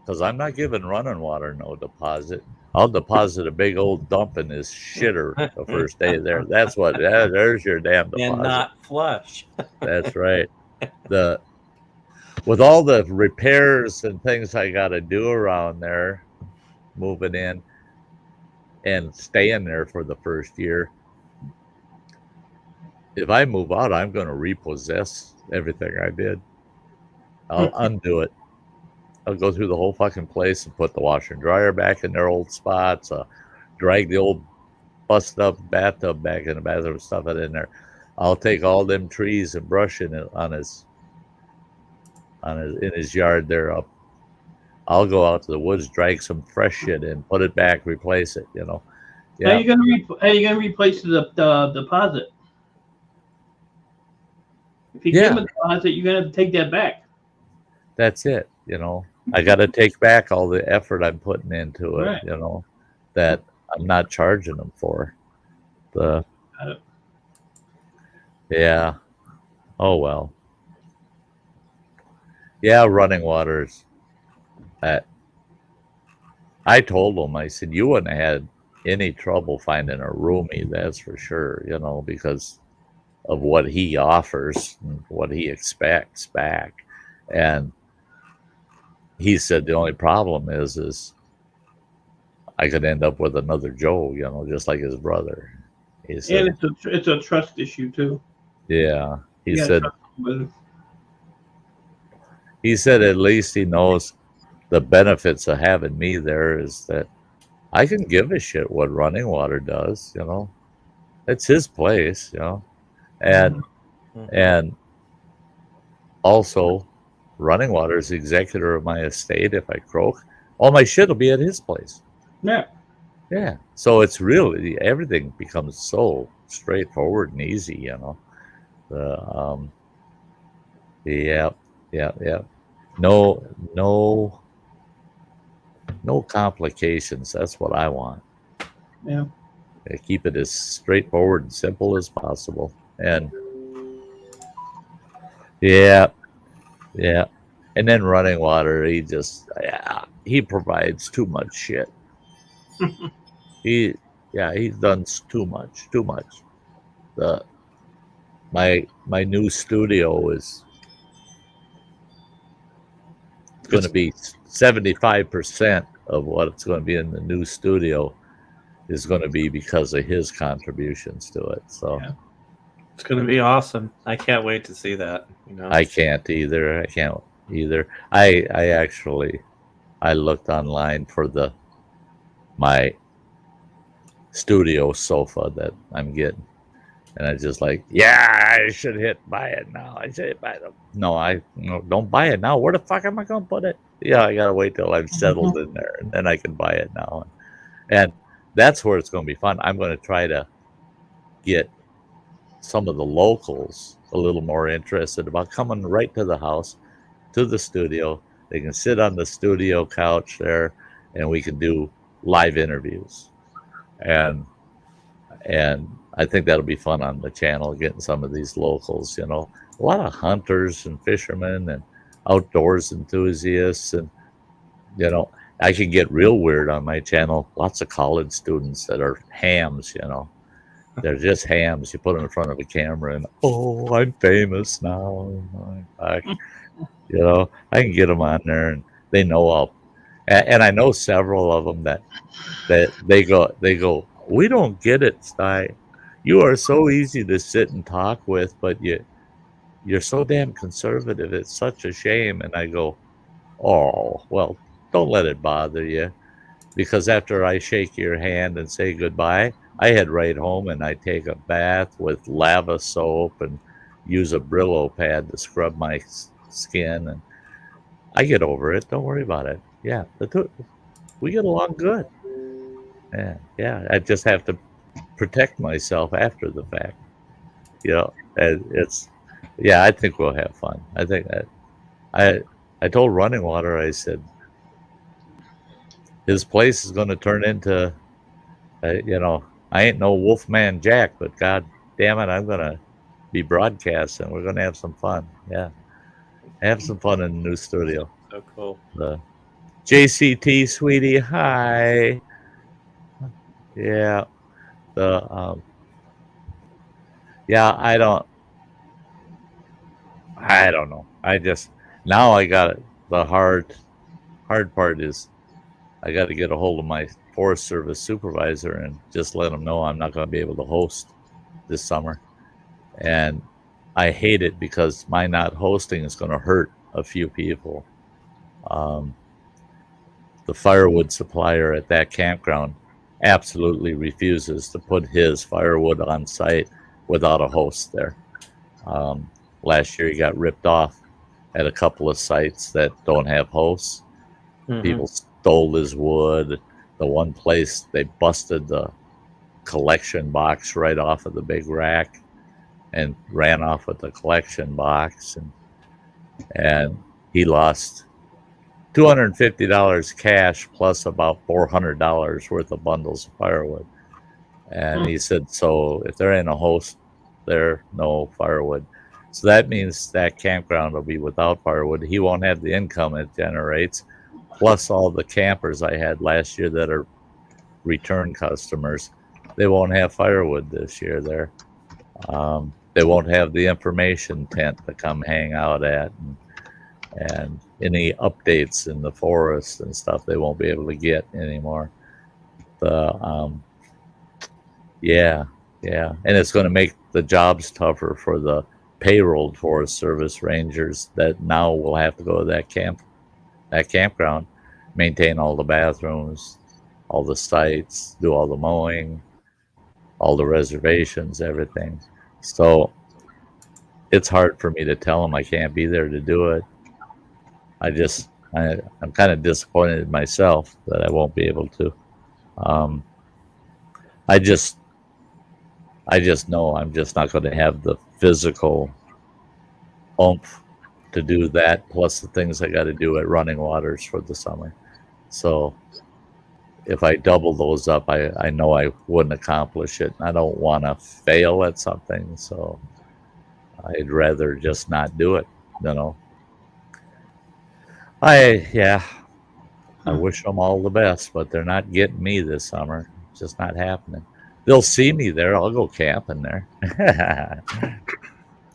Because I'm not giving Running Water no deposit. I'll deposit a big old dump in his shitter the first day there. That's what. There's your damn deposit. And not flush. That's right. With all the repairs and things I got to do around there, moving in and staying there for the first year. If I move out, I'm going to repossess everything I did. I'll undo it. I'll go through the whole fucking place and put the washer and dryer back in their old spots. Drag the old busted up bathtub back in the bathroom, stuff it in there. I'll take all them trees and brush in his yard there up. I'll go out to the woods, drag some fresh shit in, put it back, replace it. You know. Yeah. How you gonna replace the deposit? If you give them a deposit, you're gonna take that back. That's it. You know, I got to take back all the effort I'm putting into it. Right. You know, that I'm not charging them for. Yeah. Oh well. Yeah, Running Water's. I told him, I said, you wouldn't have had any trouble finding a roomie, that's for sure, you know, because of what he offers and what he expects back. And he said the only problem is I could end up with another Joe, you know, just like his brother. He said, and it's a trust issue too. Yeah. He said at least he knows the benefits of having me there is that I can give a shit what Running Water does, you know. It's his place, you know. And also Running Water is the executor of my estate. If I croak, all my shit will be at his place. Yeah. Yeah. So it's really, everything becomes so straightforward and easy, you know. Yeah. No complications. That's what I want. Yeah. Keep it as straightforward and simple as possible. And yeah. And then Running Water, he provides too much shit. He's done too much. My new studio is going to be 75% of what it's going to be in the new studio is going to be because of his contributions to it. So it's going to be awesome. I can't wait to see that. You know, I can't either. I looked online for my studio sofa that I'm getting. And I just like, I should buy it now. I should buy it. No, don't buy it now. Where the fuck am I going to put it? Yeah, I got to wait till I'm settled in there, and then I can buy it now. And that's where it's going to be fun. I'm going to try to get some of the locals a little more interested about coming right to the house, to the studio. They can sit on the studio couch there, and we can do live interviews. And I think that'll be fun on the channel, getting some of these locals, you know, a lot of hunters and fishermen and outdoors enthusiasts. And, you know, I can get real weird on my channel. Lots of college students that are hams, you know. They're just hams. You put them in front of a camera and, oh, I'm famous now. You know, I can get them on there and they know and I know several of them that they go, we don't get it, Sty. You are so easy to sit and talk with, but you're so damn conservative. It's such a shame. And I go, oh, well, don't let it bother you. Because after I shake your hand and say goodbye, I head right home and I take a bath with lava soap and use a Brillo pad to scrub my skin. And I get over it. Don't worry about it. Yeah, we get along good. Yeah. I just have to protect myself after the fact. You know, and I think we'll have fun. I think that I told Running Water, I said, his place is going to turn into, you know, I ain't no Wolfman Jack, but God damn it, I'm going to be broadcasting. We're going to have some fun. Yeah. Have some fun in the new studio. So cool. JCT, sweetie, hi. Yeah. I don't know. Now I got it. The hard part is I got to get a hold of my Forest Service supervisor and just let him know I'm not going to be able to host this summer. And I hate it because my not hosting is going to hurt a few people. The firewood supplier at that campground absolutely refuses to put his firewood on site without a host there. Last year he got ripped off at a couple of sites that don't have hosts. Mm-hmm. People stole his wood. The one place they busted the collection box right off of the big rack and ran off with the collection box, and he lost $250 cash plus about $400 worth of bundles of firewood. And he said, so if there ain't a host there, no firewood. So that means that campground will be without firewood. He won't have the income it generates, plus all the campers I had last year that are return customers. They won't have firewood this year there. They won't have the information tent to come hang out at, and any updates in the forest and stuff they won't be able to get anymore. And it's going to make the jobs tougher for the payrolled Forest Service rangers that now will have to go to that campground, maintain all the bathrooms, all the sites, do all the mowing, all the reservations, everything. So it's hard for me to tell them I can't be there to do it. I'm kind of disappointed in myself that I won't be able to. I just know I'm just not going to have the physical oomph to do that, plus the things I got to do at Running Waters for the summer. So if I double those up, I know I wouldn't accomplish it. I don't want to fail at something, so I'd rather just not do it, you know. I wish them all the best, but they're not getting me this summer. It's just not happening. They'll see me there. I'll go camping there.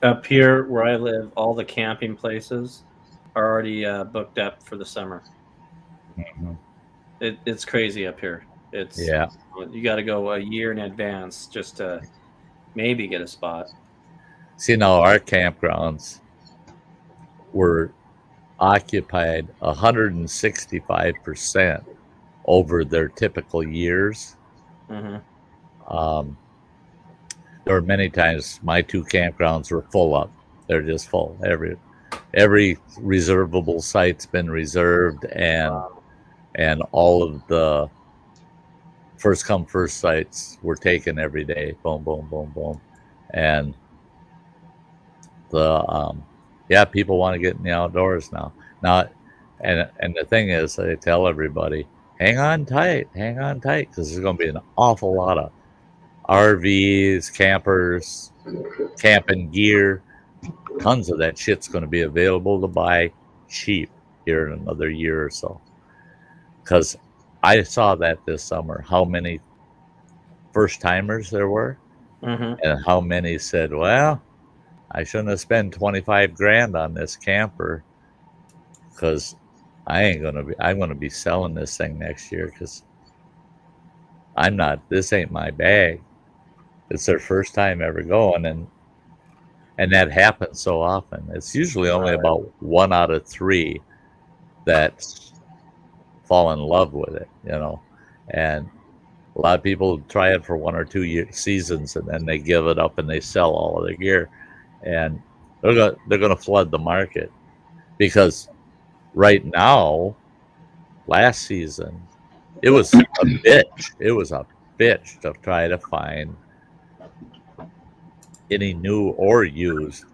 Up here where I live, all the camping places are already booked up for the summer. Mm-hmm. It's crazy up here. You got to go a year in advance just to maybe get a spot. See, now our campgrounds were occupied 165% over their typical years. Mm-hmm. There were many times my two campgrounds were full up. They're just full. Every reservable site's been reserved, and all of the first come first sites were taken every day. Boom, boom, boom, boom, and people want to get in the outdoors now. And the thing is, I tell everybody, hang on tight, because there's going to be an awful lot of RVs, campers, camping gear. Tons of that shit's going to be available to buy cheap here in another year or so. because I saw that this summer, how many first timers there were, and how many said, well, I shouldn't have spent 25 grand on this camper because I'm going to be selling this thing next year because this ain't my bag. It's their first time ever going. And that happens so often. It's usually only about 1 out of 3 that fall in love with it, and a lot of people try it for 1 or 2 seasons and then they give it up and they sell all of their gear, and they're going to flood the market because right now, last season, it was a bitch. It was a bitch to try to find any new or used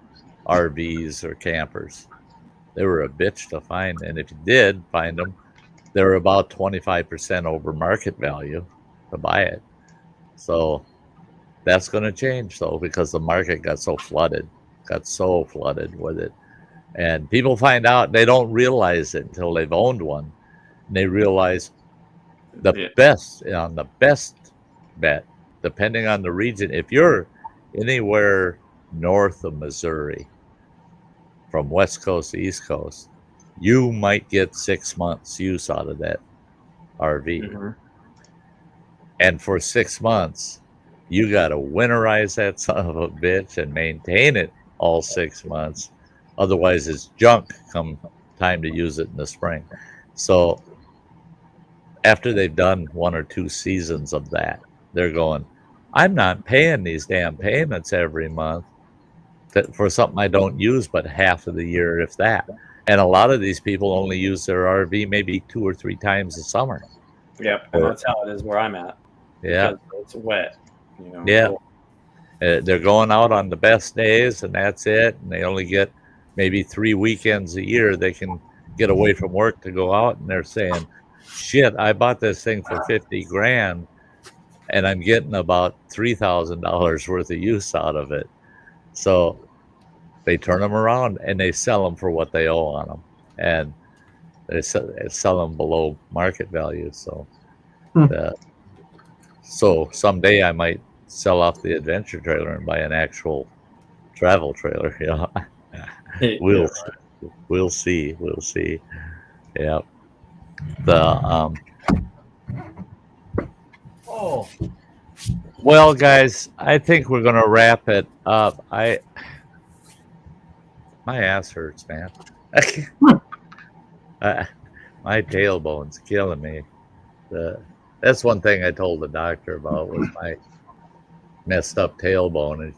RVs or campers. They were a bitch to find, and if you did find them, they were about 25% over market value to buy it. So that's going to change, though, because the market got so flooded with it. And people find out, they don't realize it until they've owned one. And they realize the best bet, depending on the region, if you're anywhere north of Missouri, from West Coast to East Coast, you might get 6 months use out of that RV. And for 6 months, you got to winterize that son of a bitch and maintain it all 6 months. Otherwise, it's junk come time to use it in the spring. So after they've done 1 or 2 seasons of that, they're going, I'm not paying these damn payments every month for something I don't use but half of the year, if that. And a lot of these people only use their RV maybe 2 or 3 times a summer. Yep, and that's how it is where I'm at. Yeah, because it's wet. Yeah, they're going out on the best days, and that's it. And they only get maybe 3 weekends a year they can get away from work to go out. And they're saying, "Shit, I bought this thing for 50 grand, and I'm getting about $3,000 worth of use out of it." So they turn them around and they sell them for what they owe on them, and they sell them below market value. So, so someday I might sell off the adventure trailer and buy an actual travel trailer. We'll see. Yeah. Well, guys, I think we're gonna wrap it up. My ass hurts, man. My tailbone's killing me. That's one thing I told the doctor about was my messed up tailbone. And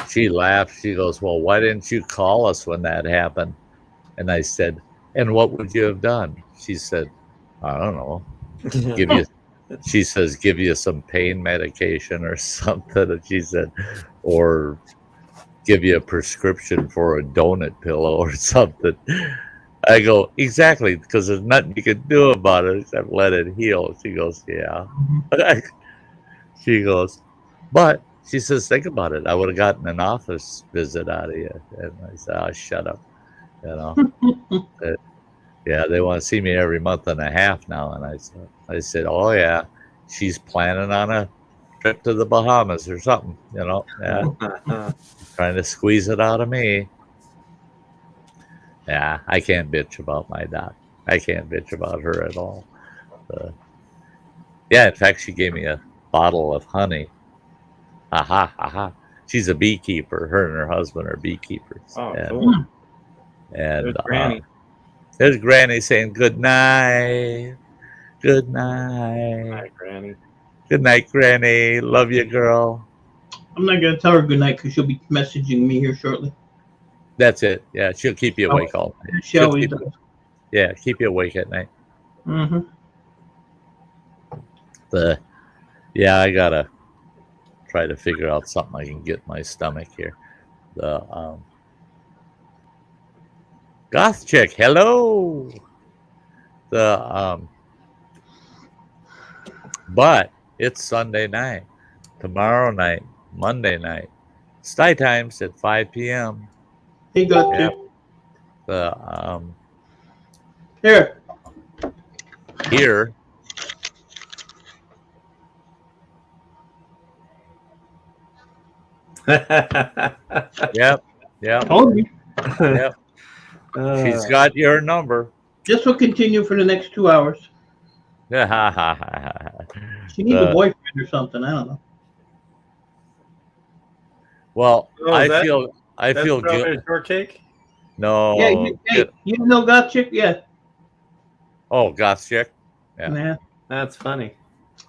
she laughed. She goes, "Well, why didn't you call us when that happened?" And I said, "And what would you have done?" She said, "I don't know. She says, give you some pain medication or something." And she said, or give you a prescription for a donut pillow or something. I go, exactly, because there's nothing you can do about it except let it heal. She goes, yeah. She goes, but she says, think about it. I would have gotten an office visit out of you. And I said, oh, shut up. Yeah, they want to see me every month and a half now. And I said, oh, yeah, she's planning on a trip to the Bahamas or something, yeah. Trying to squeeze it out of me. Yeah, I can't bitch about my doc. I can't bitch about her at all. Yeah, in fact, she gave me a bottle of honey. Aha. She's a beekeeper. Her and her husband are beekeepers. Oh, cool. And there's Granny. There's Granny saying good night. Good night. Hi, Granny. Good night, Granny. Love you, girl. I'm not going to tell her good night because she'll be messaging me here shortly. That's it. Yeah, she'll keep you awake all night. She always does. Yeah, keep you awake at night. Mm-hmm. Yeah, I got to try to figure out something I can get in my stomach here. Goth chick, hello. But it's Sunday night, tomorrow night, Monday night, Sty Times at 5 p.m. He got Yeah. you. Here. here. Yep. Told you. Yep. She's got your number. This will continue for the next 2 hours. She needs a boyfriend or something. I don't know. Well, Oh, I that- feel Strawberry guilty. shortcake? No. Yeah, you know Goth chick? Yeah. Oh, goth chick. Yeah. Nah. That's funny.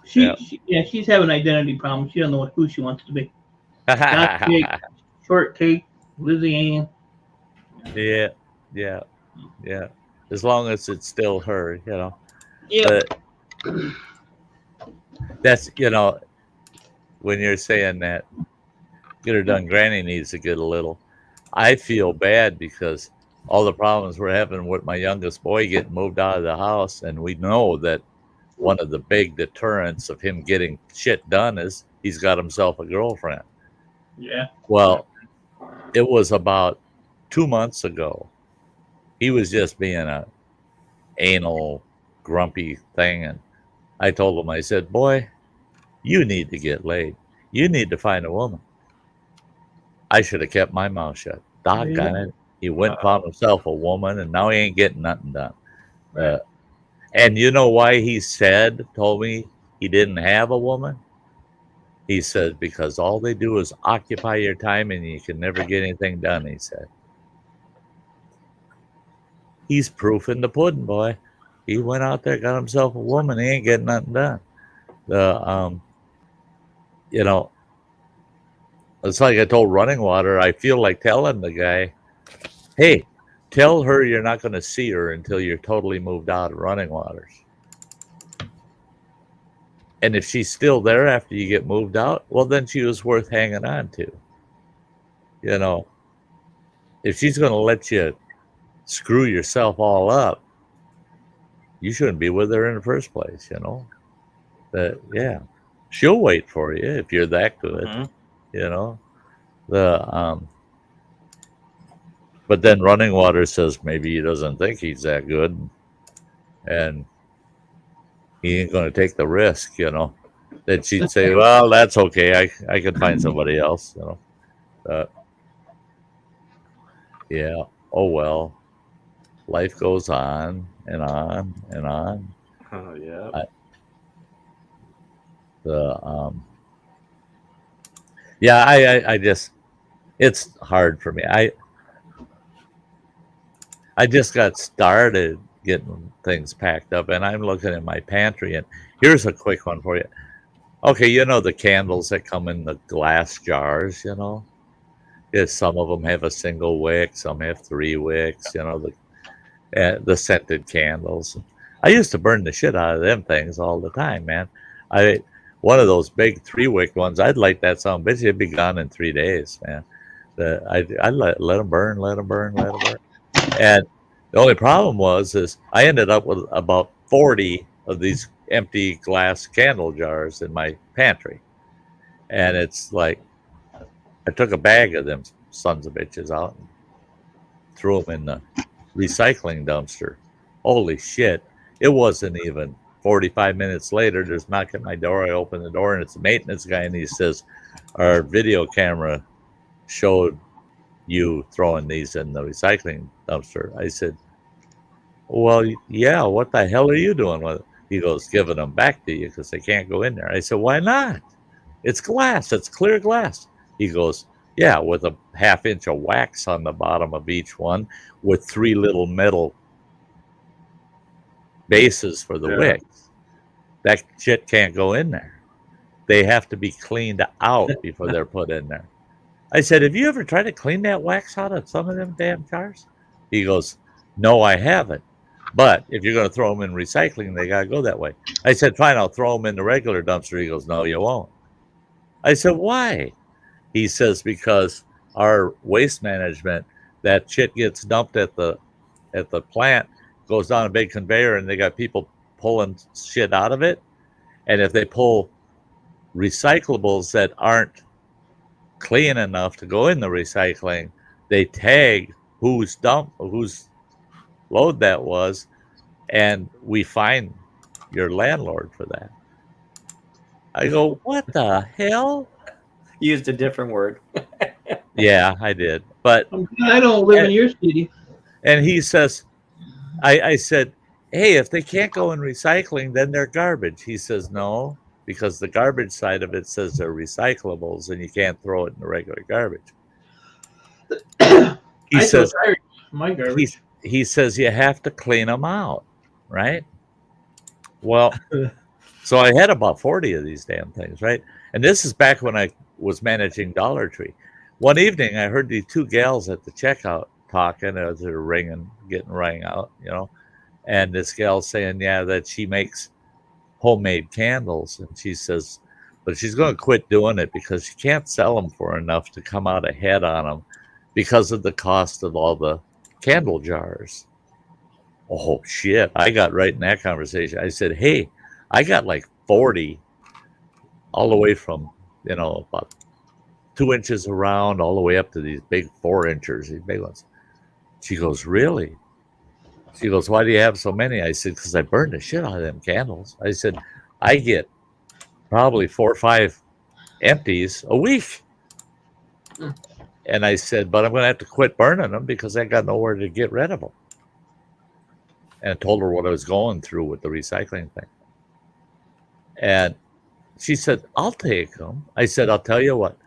She's having identity problems. She doesn't know who she wants to be. Goth chick, short cake, Lizzie Ann. Yeah. As long as it's still her, you know. Yeah. That's, you know, when you're saying that, get her done, Granny needs to get a little. I feel bad because all the problems we're having with my youngest boy getting moved out of the house, and we know that one of the big deterrents of him getting shit done is he's got himself a girlfriend. Yeah. Well, it was about 2 months ago. He was just being a anal, grumpy thing, and I told him, I said, boy, you need to get laid. You need to find a woman. I should have kept my mouth shut. Doggone it. He went and found himself a woman, and now he ain't getting nothing done. And you know why he told me he didn't have a woman? He said, because all they do is occupy your time and you can never get anything done, he said. He's proof in the pudding, boy. He went out there, got himself a woman. He ain't getting nothing done. You know, it's like I told Running Water. I feel like telling the guy, hey, tell her you're not going to see her until you're totally moved out of Running Waters. And if she's still there after you get moved out, well, then she was worth hanging on to. You know, if she's going to let you screw yourself all up, you shouldn't be with her in the first place, you know. Yeah, she'll wait for you if you're that good, you know. But then Running Water says maybe he doesn't think he's that good, and he ain't going to take the risk, you know. Then she'd say, well, that's okay. I can find somebody else, you know. Yeah. Oh, well. Life goes on and on and on. Oh, yeah. I just, it's hard for me. I just got started getting things packed up, and I'm looking at my pantry, and here's a quick one for you. Okay, you know the candles that come in the glass jars, you know? Yes, some of them have a single wick, some have 3 wicks, you know, the scented candles. I used to burn the shit out of them things all the time, man. One of those big 3-wick ones, I'd light that son of a bitch, it'd be gone in 3 days, man. I'd let them burn. And the only problem is I ended up with about 40 of these empty glass candle jars in my pantry. And it's like, I took a bag of them sons of bitches out and threw them in the recycling dumpster. Holy shit. It wasn't even 45 minutes later. There's knock at my door. I open the door, and it's the maintenance guy, and he says, our video camera showed you throwing these in the recycling dumpster. I said, well, yeah, what the hell are you doing with it? He goes, giving them back to you because they can't go in there. I said, why not? It's glass. It's clear glass. He goes, yeah, with a 1/2 inch of wax on the bottom of each one with 3 little metal bases for the wicks. That shit can't go in there. They have to be cleaned out before they're put in there. I said, have you ever tried to clean that wax out of some of them damn jars? He goes, no, I haven't. But if you're going to throw them in recycling, they got to go that way. I said, fine, I'll throw them in the regular dumpster. He goes, no, you won't. I said, why? He says, because our waste management, that shit gets dumped at the plant, goes down a big conveyor, and they got people pulling shit out of it. And if they pull recyclables that aren't clean enough to go in the recycling, they tag whose load that was, and we find your landlord for that. I go, what the hell? Used a different word. Yeah, I did. But I'm glad I don't live in your city. and he says, I said, hey, if they can't go in recycling, then they're garbage. He says, no, because the garbage side of it says they're recyclables and you can't throw it in the regular garbage. He I throw says, my garbage. he says you have to clean them out, right? Well, so I had about 40 of these damn things, right? And this is back when I was managing Dollar Tree. One evening, I heard these two gals at the checkout talking as they're getting rang out, you know. And this gal saying, yeah, that she makes homemade candles. And she says, but she's going to quit doing it because she can't sell them for enough to come out ahead on them because of the cost of all the candle jars. Oh, shit. I got right in that conversation. I said, hey, I got like 40 all the way from, you know, about 2 inches around all the way up to these big 4 inchers, these big ones. She goes, really? She goes, why do you have so many? I said, because I burned the shit out of them candles. I said, I get probably 4 or 5 empties a week. And I said, but I'm going to have to quit burning them because I got nowhere to get rid of them. And I told her what I was going through with the recycling thing. And she said, I'll take them. I said, I'll tell you what.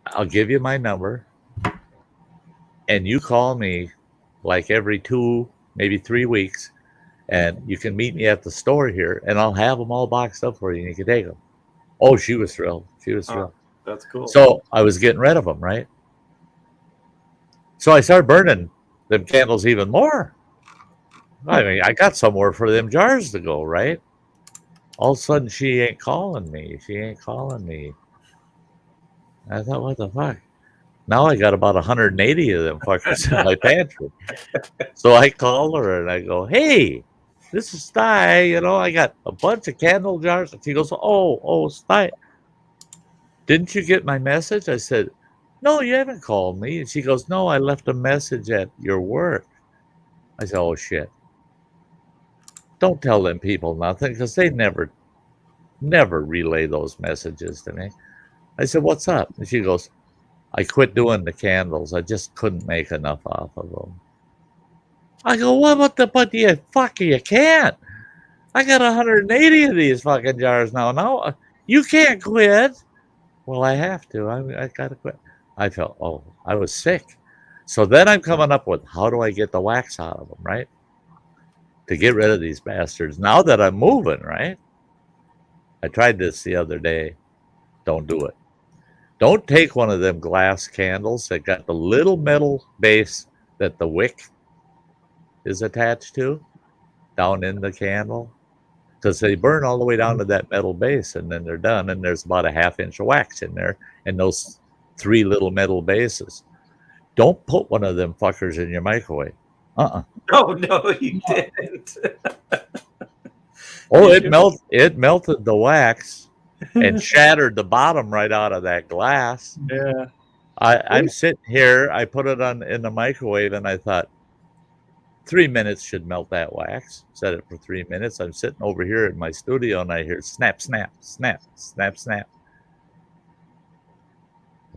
I'll give you my number. And you call me like every 2, maybe 3 weeks. And you can meet me at the store here. And I'll have them all boxed up for you. And you can take them. Oh, she was thrilled. She was thrilled. That's cool. So I was getting rid of them, right? So I started burning them candles even more. I mean, I got somewhere for them jars to go, right? All of a sudden, she ain't calling me. She ain't calling me. I thought, what the fuck? Now I got about 180 of them fuckers in my pantry. So I call her and I go, hey, this is Sty. You know, I got a bunch of candle jars. And she goes, oh, Sty. Didn't you get my message? I said, no, you haven't called me. And she goes, no, I left a message at your work. I said, oh, shit. Don't tell them people nothing because they never relay those messages to me. I said, what's up? And she goes, I quit doing the candles. I just couldn't make enough off of them. I go, what the, but you can't. I got 180 of these fucking jars now. No, you can't quit. Well, I have to. I got to quit. I felt, I was sick. So then I'm coming up with, how do I get the wax out of them, right? To get rid of these bastards. Now that I'm moving, right? I tried this the other day. Don't do it. Don't take one of them glass candles that got the little metal base that the wick is attached to down in the candle. Because they burn all the way down to that metal base and then they're done. And there's about a 1/2 inch of wax in there and those 3 little metal bases. Don't put one of them fuckers in your microwave. No, you didn't. Oh, it melted the wax and shattered the bottom right out of that glass. Yeah. I'm sitting here. I put it in the microwave and I thought 3 minutes should melt that wax. Set it for 3 minutes. I'm sitting over here in my studio and I hear snap, snap, snap, snap, snap.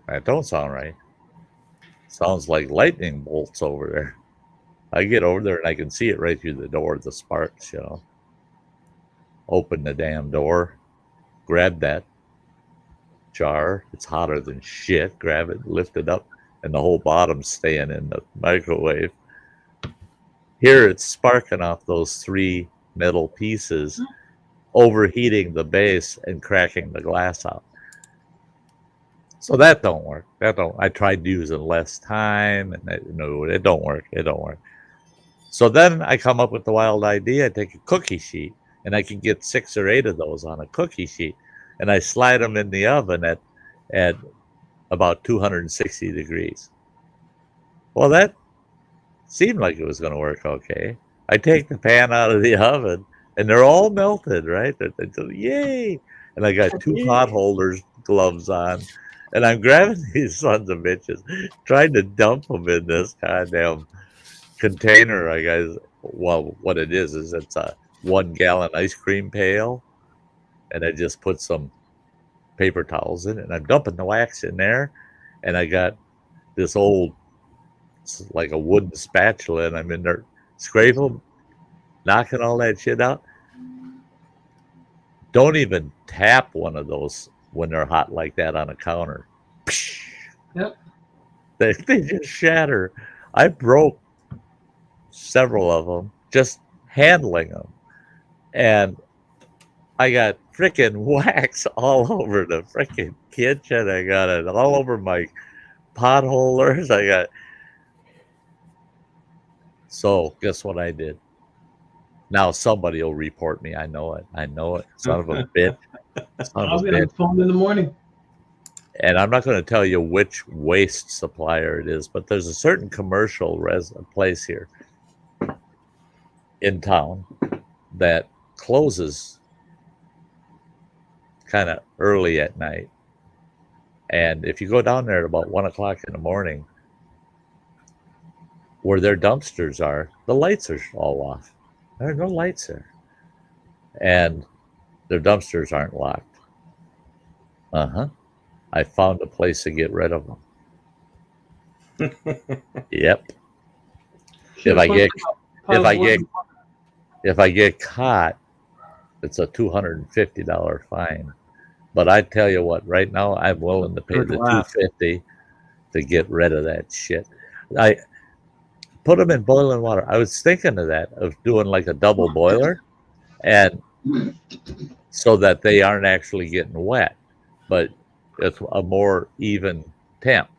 That don't sound right. Sounds like lightning bolts over there. I get over there and I can see it right through the door, the sparks, you know. Open the damn door, grab that jar. It's hotter than shit. Grab it, lift it up, and the whole bottom's staying in the microwave. Here it's sparking off those 3 metal pieces, overheating the base and cracking the glass out. So that don't work. I tried using less time, and it don't work. It don't work. So then I come up with the wild idea. I take a cookie sheet, and I can get 6 or 8 of those on a cookie sheet, and I slide them in the oven at about 260 degrees. Well, that seemed like it was going to work okay. I take the pan out of the oven, and they're all melted, right? They're yay! And I got 2 pot holders, gloves on, and I'm grabbing these sons of bitches, trying to dump them in this goddamn container. I guys, well, what it is it's a 1 gallon ice cream pail, and I just put some paper towels in it, and I'm dumping the wax in there, and I got this old, like a wooden spatula, and I'm in there scraping, knocking all that shit out. Don't even tap one of those when they're hot like that on a counter. Yep. They just shatter. I broke several of them just handling them, and I got freaking wax all over the freaking kitchen. I got it all over my pot holders. So guess what I did? Now somebody will report me. I know it. Son of a bitch. I'll be on the phone in the morning. And I'm not going to tell you which waste supplier it is, but there's a certain commercial place here in town that closes kind of early at night. And if you go down there at about 1 o'clock in the morning, where their dumpsters are, the lights are all off. There are no lights there. And their dumpsters aren't locked. I found a place to get rid of them. Yep. If I get caught, it's a $250 fine. But I tell you what, right now I'm willing to pay the $250 to get rid of that shit. I put them in boiling water. I was thinking of doing like a double boiler, and so that they aren't actually getting wet, but it's a more even temp.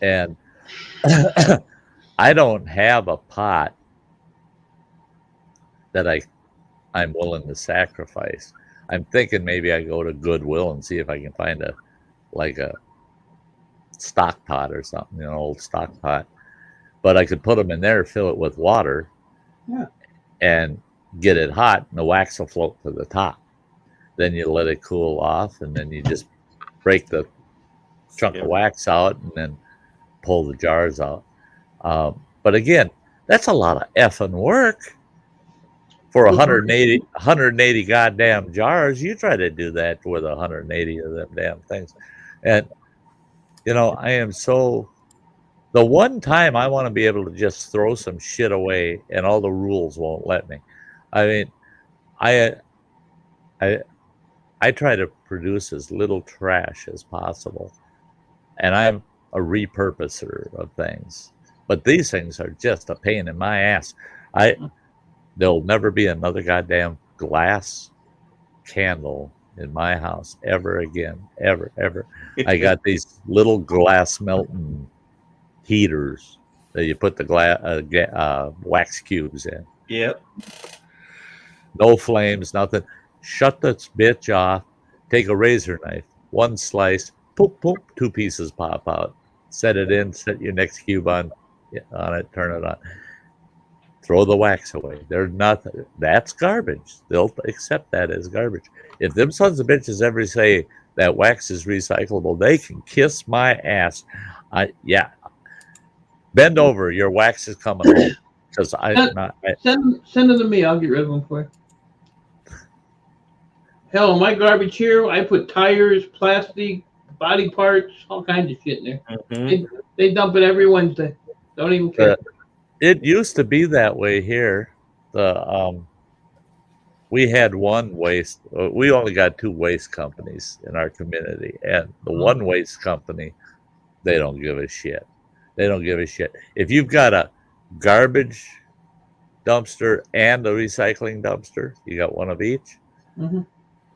And I don't have a pot that I'm willing to sacrifice. I'm thinking maybe I go to Goodwill and see if I can find a stock pot or something, an old stock pot. But I could put them in there, fill it with water, and get it hot, and the wax will float to the top. Then you let it cool off, and then you just break the chunk of wax out and then pull the jars out. But again, that's a lot of effing work for 180 goddamn jars. You try to do that with 180 of them damn things. And, I am so... The one time I want to be able to just throw some shit away and all the rules won't let me. I mean, I try to produce as little trash as possible. And I'm a repurposer of things. But these things are just a pain in my ass. There'll never be another goddamn glass candle in my house ever again. Ever. I got these little glass melting heaters that you put the wax cubes in. Yep. No flames, nothing. Shut this bitch off. Take a razor knife, one slice, poop, 2 pieces pop out. Set it in, set your next cube on it, turn it on. Throw the wax away. There's nothing. That's garbage. They'll accept that as garbage. If them sons of bitches ever say that wax is recyclable, they can kiss my ass. Bend over. Your wax is coming home. Because send them to me. I'll get rid of them for you. Hell, my garbage here, I put tires, plastic, body parts, all kinds of shit in there. Mm-hmm. They dump it every Wednesday. Don't even care. It used to be that way here. We had one waste. We only got 2 waste companies in our community, and the one waste company, they don't give a shit. They don't give a shit. If you've got a garbage dumpster and a recycling dumpster, you got one of each. Mm-hmm.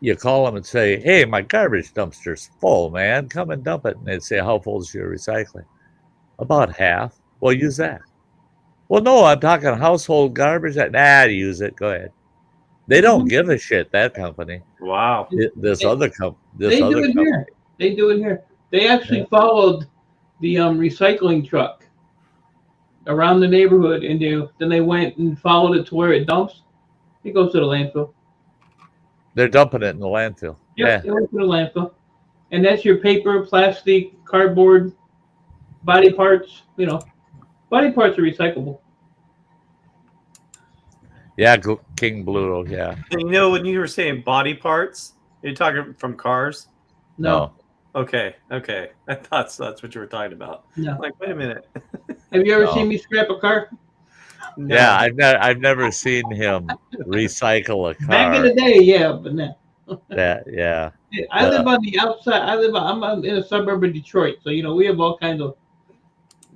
You call them and say, "Hey, my garbage dumpster's full, man. Come and dump it." And they'd say, "How full is your recycling?" "About half." "Well, use that." "Well, no, I'm talking household garbage." Use it. Go ahead. They don't give a shit, that company. Wow. This other company. They do it here. They actually followed the recycling truck around the neighborhood, and then they went and followed it to where it dumps. It goes to the landfill. They're dumping it in the landfill. Yep, it went to the landfill. And that's your paper, plastic, cardboard, body parts. Body parts are recyclable. Yeah, King Blue. Yeah. And you know, when you were saying body parts, you're talking from cars. No. Okay. I thought so. That's what you were talking about. No. Like, wait a minute. Have you ever No. seen me scrap a car? No. Yeah, I've never seen him recycle a car. Back in the day, yeah, but now. Yeah. I live on the outside. I'm in a suburb of Detroit, so we have all kinds of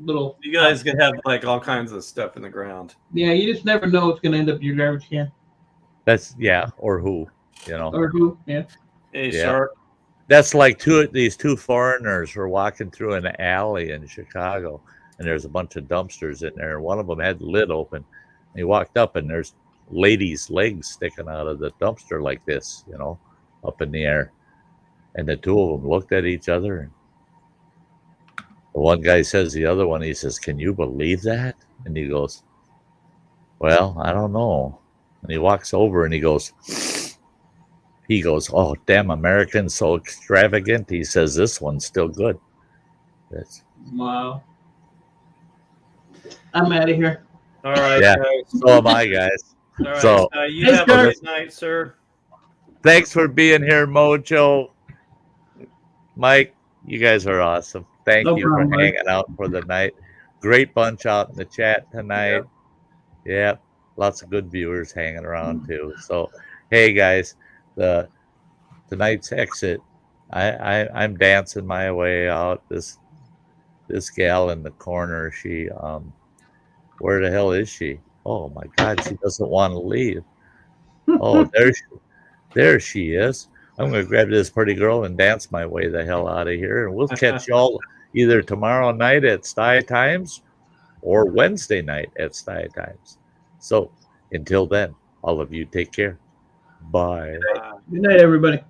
little. You guys can have like all kinds of stuff in the ground. Yeah, you just never know what's gonna end up in your garbage can. That's or who, Or who? Yeah. Hey, Yeah. Shark. That's like these two foreigners were walking through an alley in Chicago, and there's a bunch of dumpsters in there. One of them had the lid open. He walked up, and there's ladies' legs sticking out of the dumpster like this, up in the air. And the two of them looked at each other. And the one guy says to the other one, he says, "Can you believe that?" And he goes, "Well, I don't know." And he walks over and he goes, "Oh, damn Americans, so extravagant." He says, "This one's still good." Wow. I'm out of here. All right, Yeah. guys. So am I, guys. All right. So You Thanks, have a Kurt. good night, sir. thanks for being here, Mojo. Mike, you guys are awesome. Thank No you problem, for Mike. hanging out for the night. Great bunch out in the chat tonight. Yeah, lots of good viewers hanging around too. So, hey guys, tonight's exit. I'm dancing my way out. This gal in the corner. She where the hell is she? Oh my God, she doesn't want to leave. Oh, there she is. I'm going to grab this pretty girl and dance my way the hell out of here. And we'll catch y'all either tomorrow night at Sty Times or Wednesday night at Sty Times. So until then, all of you take care. Bye. Good night, everybody.